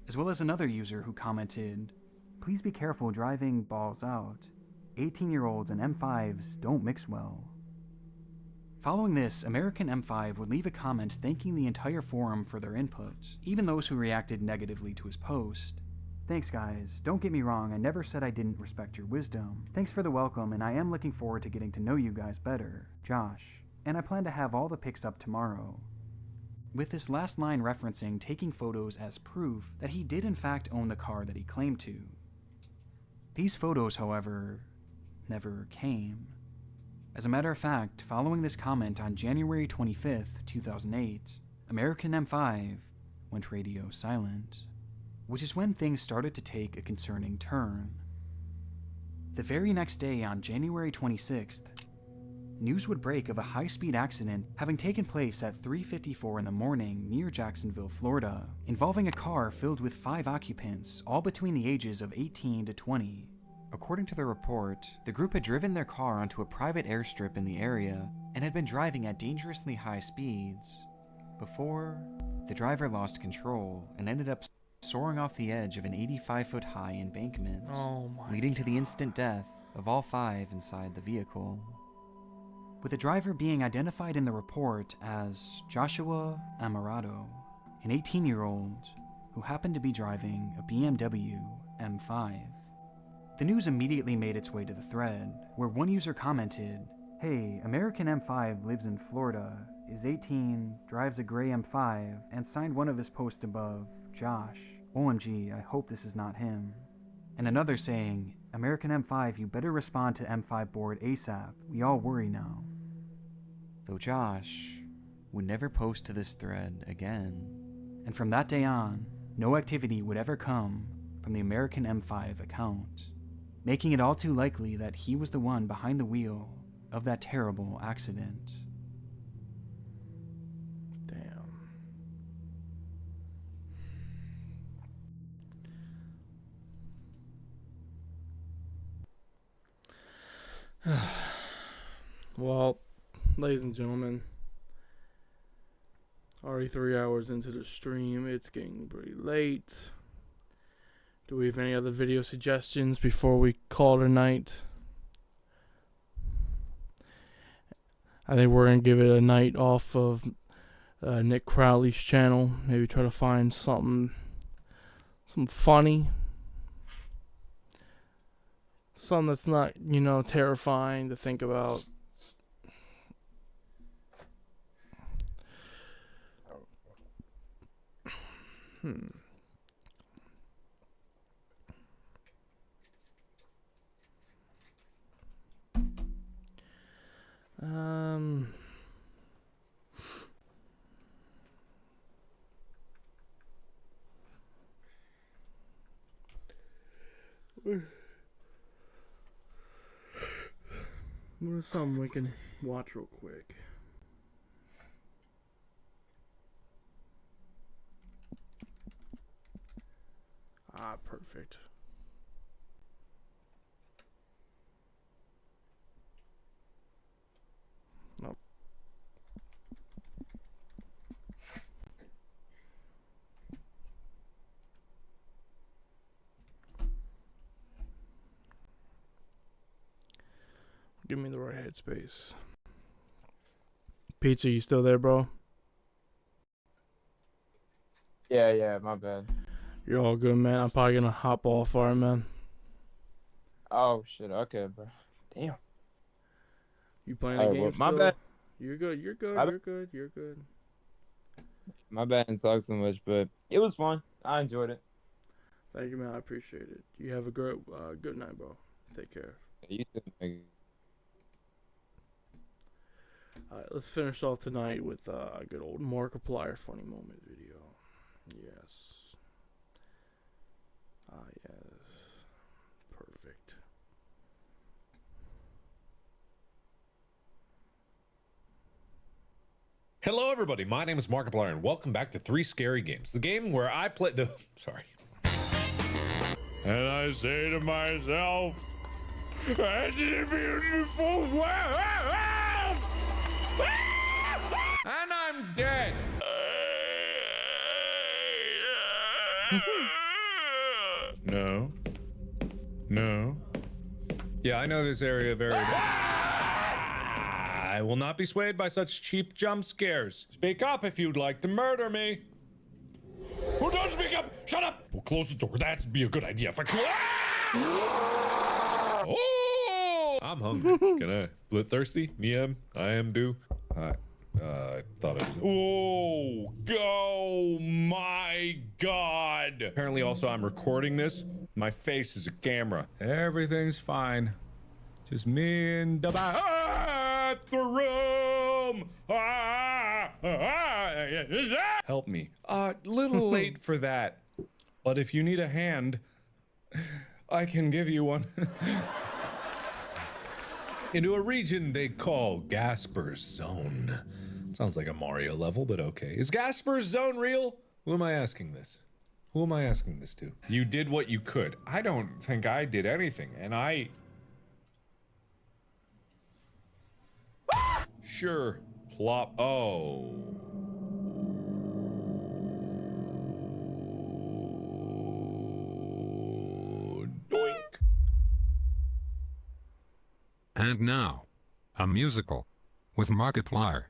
As well as another user who commented, "Please be careful driving balls out. 18-year-olds and M5s don't mix well." Following this, American M5 would leave a comment thanking the entire forum for their input, even those who reacted negatively to his post. "Thanks guys, don't get me wrong, I never said I didn't respect your wisdom. Thanks for the welcome, and I am looking forward to getting to know you guys better. Josh. And I plan to have all the pics up tomorrow." With this last line referencing taking photos as proof that he did in fact own the car that he claimed to. These photos, however, never came. As a matter of fact, following this comment on January 25th, 2008, American M5 went radio silent, which is when things started to take a concerning turn. The very next day, on January 26th, news would break of a high-speed accident having taken place at 3:54 in the morning near Jacksonville, Florida, involving a car filled with 5 occupants, all between the ages of 18 to 20. According to the report, the group had driven their car onto a private airstrip in the area and had been driving at dangerously high speeds before the driver lost control and ended up soaring off the edge of an 85-foot-high embankment, leading to the instant death of all 5 inside the vehicle, with the driver being identified in the report as Joshua Amarato, an 18-year-old who happened to be driving a BMW M5. The news immediately made its way to the thread, where one user commented, "Hey, American M5 lives in Florida, is 18, drives a gray M5, and signed one of his posts above, Josh. OMG, I hope this is not him." And another saying, "American M5, you better respond to M5 board ASAP, we all worry now." Though Josh would never post to this thread again. And from that day on, no activity would ever come from the American M5 account, making it all too likely that he was the one behind the wheel of that terrible accident. Damn. Well, ladies and gentlemen, already 3 hours into the stream. It's getting pretty late. Do we have any other video suggestions before we call it a night? I think we're going to give it a night off of Nick Crowley's channel. Maybe try to find something funny. Something that's not, you know, terrifying to think about. What is something we can watch real quick? Ah, perfect. Nope. Give me the right headspace. Pizza, you still there, bro? Yeah, my bad. You're all good, man. I'm probably gonna hop off, alright, man. Oh shit, okay, bro. Damn. You playing the game well, my still? bad. You're good, you're good, My you're good, you're good. My bad and talk so much, but it was fun. I enjoyed it. Thank you, man. I appreciate it. You have a good night, bro. Take care. You too, nigga. Alright, let's finish off tonight with a good old Markiplier funny moment video. Yes. Yes. Perfect. Hello, everybody. My name is Markiplier, and welcome back to 3 Scary Games, the game where I play the. Sorry. And I say to myself, I did a beautiful world, and I'm dead. No. No. Yeah, I know this area very well. I will not be swayed by such cheap jump scares. Speak up if you'd like to murder me. Who doesn't speak up? Shut up! We'll close the door. That'd be a good idea. If I Oh! I'm hungry. Can I? Blit thirsty? I am due. I thought it was. Oh my god! Apparently, also, I'm recording this. My face is a camera. Everything's fine. Just me and the bathroom. Help me. Little late for that. But if you need a hand, I can give you one. Into a region they call Gasper's Zone. Sounds like a Mario level, but okay. Is Gasper's Zone real? Who am I asking this? Who am I asking this to? You did what you could. I don't think I did anything, and I... Sure. Plop. Oh. Doink. And now, a musical with Markiplier.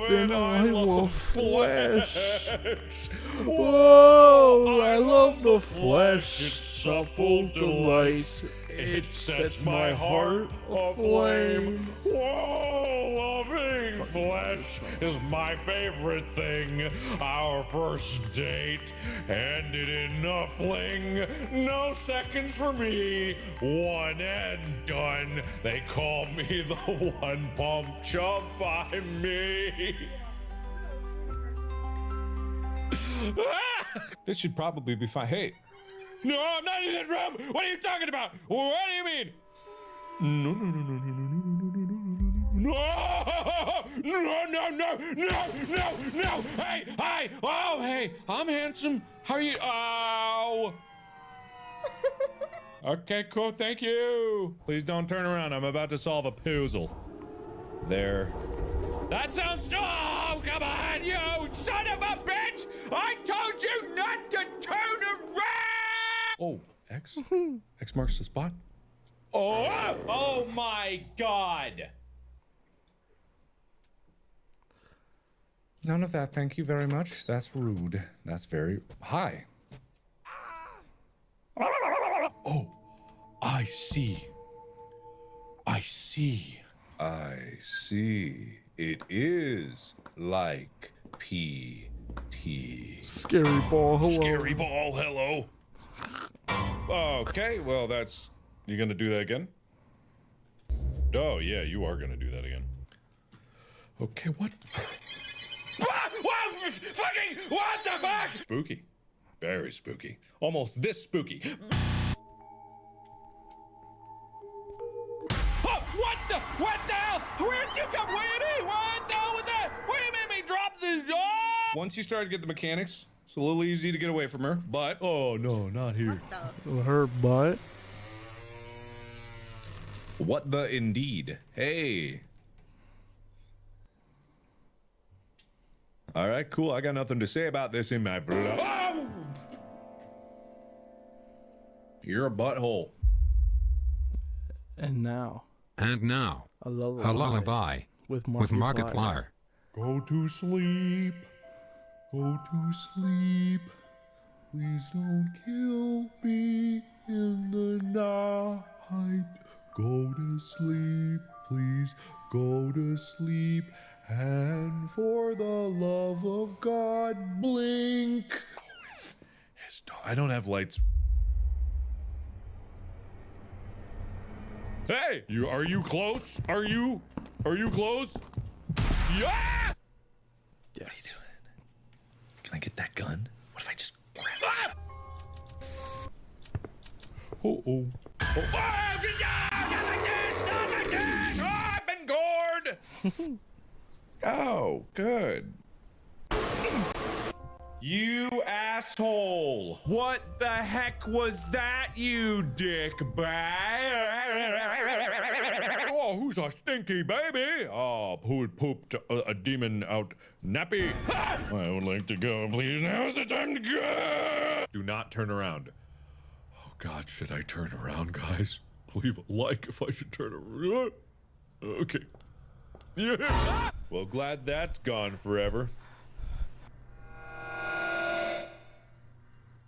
Then I love flesh. Whoa, I love the flesh. It's supple delight. It sets my heart aflame. Whoa, loving flesh is my favorite thing. Our first date ended in a fling. No seconds for me. One and done. They call me the one pump chump. I'm me. This should probably be fine. Hey. No, I'm not in that room. What are you talking about? What do you mean? No. No! Hey, hi! Oh, hey, I'm handsome. How are you? Oh! Okay, cool, thank you. Please don't turn around. I'm about to solve a puzzle. There. That sounds. Oh, come on, you son of a bitch! I told you not to turn around! Oh, X? X marks the spot? Oh! Oh my god! None of that, thank you very much. That's rude. That's very. Hi. Oh, I see. I see. I see. It is like PT. Scary ball, hello. Scary ball, hello. Okay, well, that's. You gonna do that again? Oh, yeah, you are gonna do that again. Okay, what? Fucking, what the fuck? Spooky. Very spooky. Almost this spooky. Oh, what the hell? Where'd you come? What the hell was that? Why you made me drop the. Oh! Once you start to get the mechanics, it's a little easy to get away from her, but. Oh, no, not here. Her butt. What the indeed? Hey. All right, cool. I got nothing to say about this in my vlog. Oh! You're a butthole. And now. A lullaby with Markiplier. Go to sleep. Go to sleep. Please don't kill me in the night. Go to sleep. Please go to sleep. And for the love of God, blink. I don't have lights. Hey, are you close? Are you close? Yeah! Yes. What are you doing? Can I get that gun? What if I just grab it? Ah! Oh. Not like this! Oh, I've been gored! Oh, good. You asshole! What the heck was that, you dick bag? Oh, who's a stinky baby? Oh, who pooped a demon out nappy? I would like to go, please. Now's the time to go! Do not turn around. Oh, God, should I turn around, guys? Leave a like if I should turn around. Okay. Yeah. Well, glad that's gone forever.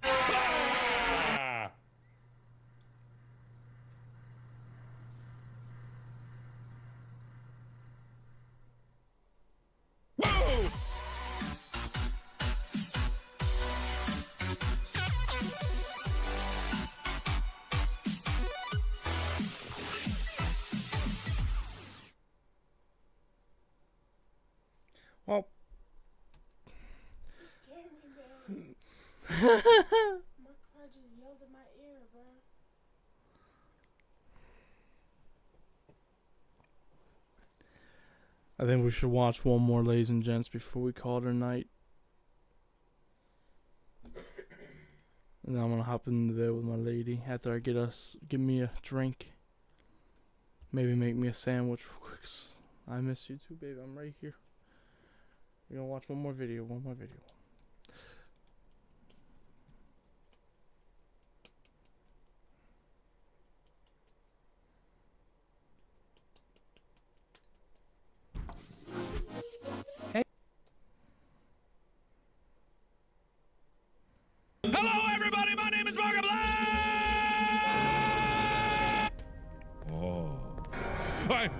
Ah! Whoa! Well. You scared me, man. My car just yelled in my ear, bro. I think we should watch one more, ladies and gents, before we call it a night. And then I'm gonna hop in the bed with my lady after I get me a drink. Maybe make me a sandwich. I miss you too, baby. I'm right here. We're gonna watch one more video. Hey. Hello, everybody. My name is Markiplier. Oh.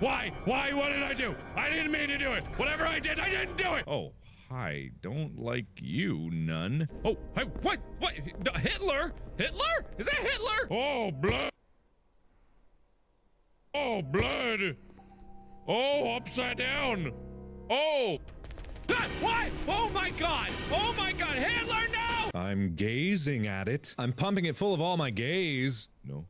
Why? What did I do? I didn't mean to do it. Whatever I did, I didn't do it. Oh, hi. Don't like you, none. Oh, hey, what? Hitler? Hitler? Is that Hitler? Oh, blood. Oh, blood. Oh, upside down. Oh. What? Oh my God! Oh my God! Hitler, no! I'm gazing at it. I'm pumping it full of all my gaze. No.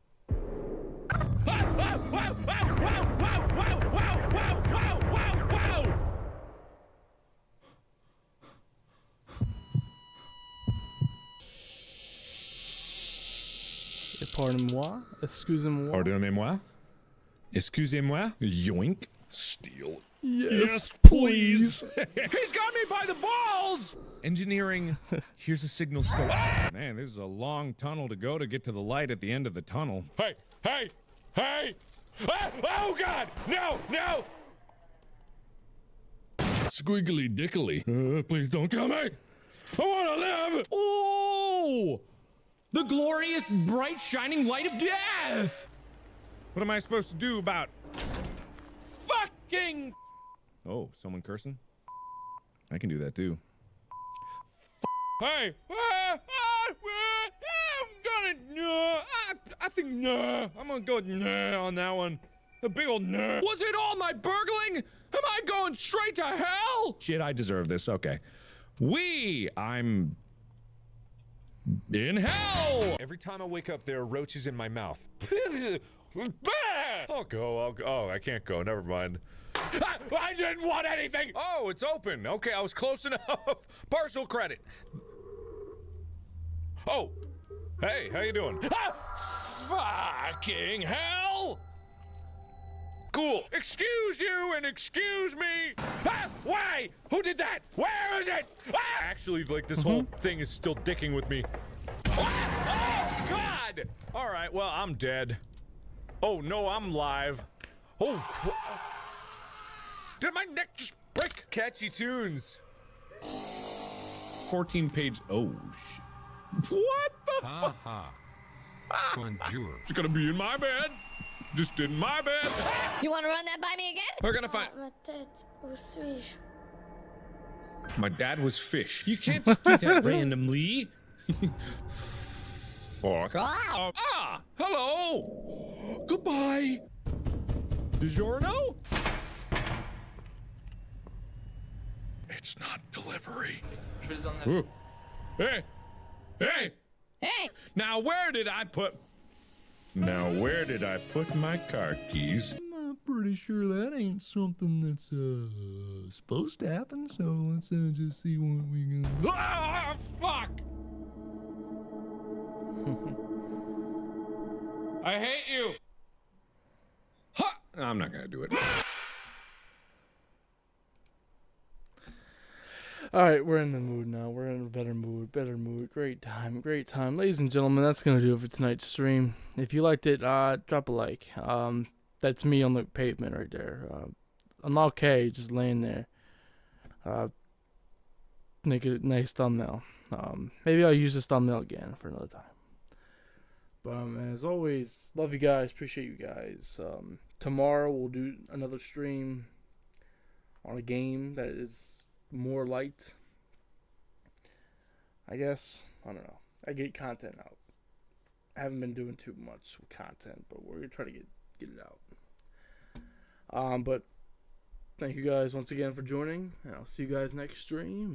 Pardon-moi. Excusez-moi. Pardonnez-moi. Excusez-moi. Yoink. Steal. Yes, please. He's got me by the balls! Engineering. Here's a signal scope. Man, this is a long tunnel to go to get to the light at the end of the tunnel. Hey! Hey! Hey! Ah! Oh, God! No! No! Squiggly dickly. Please don't kill me! I want to live! Oh! The glorious, bright, shining light of death! What am I supposed to do about fucking... Oh, someone cursing? I can do that too. Hey! I'm gonna... I think nah. I'm gonna go with nah on that one. A big old nah. Was it all my burgling? Am I going straight to hell? Shit, I deserve this. Okay. I'm in hell! Every time I wake up, there are roaches in my mouth. I'll go. Oh, I can't go. Never mind. I didn't want anything! Oh, it's open. Okay, I was close enough. Partial credit. Oh. Hey, how you doing? Fucking hell! Cool. Excuse you and excuse me. Why? Who did that? Where is it? Actually, like, this whole thing is still dicking with me. Oh, God! All right, well, I'm dead. Oh, no, I'm live. Oh, did my neck just break? Catchy tunes. 14-page. Oh, shit. What the fuck? Bonjour. It's gonna be in my bed. Just in my bed. You want to run that by me again? We're gonna find. My dad was fish. You can't just do that randomly. Fuck. Hello. Goodbye. DiGiorno? It's not delivery. Ooh. Hey. Hey. Hey. Now where did I put my car keys? I'm pretty sure that ain't something that's supposed to happen, so let's just see what we can... Ah, fuck! I hate you! Ha! I'm not gonna do it. Alright, we're in the mood now. We're in a better mood. Great time. Ladies and gentlemen, that's going to do it for tonight's stream. If you liked it, drop a like. That's me on the pavement right there. I'm okay, just laying there. Make it a nice thumbnail. Maybe I'll use this thumbnail again for another time. But as always, love you guys. Appreciate you guys. Tomorrow we'll do another stream on a game that is more light, I guess. I don't know. I get content out. I haven't been doing too much with content, but we're gonna try to get it out. But thank you guys once again for joining, and I'll see you guys next stream.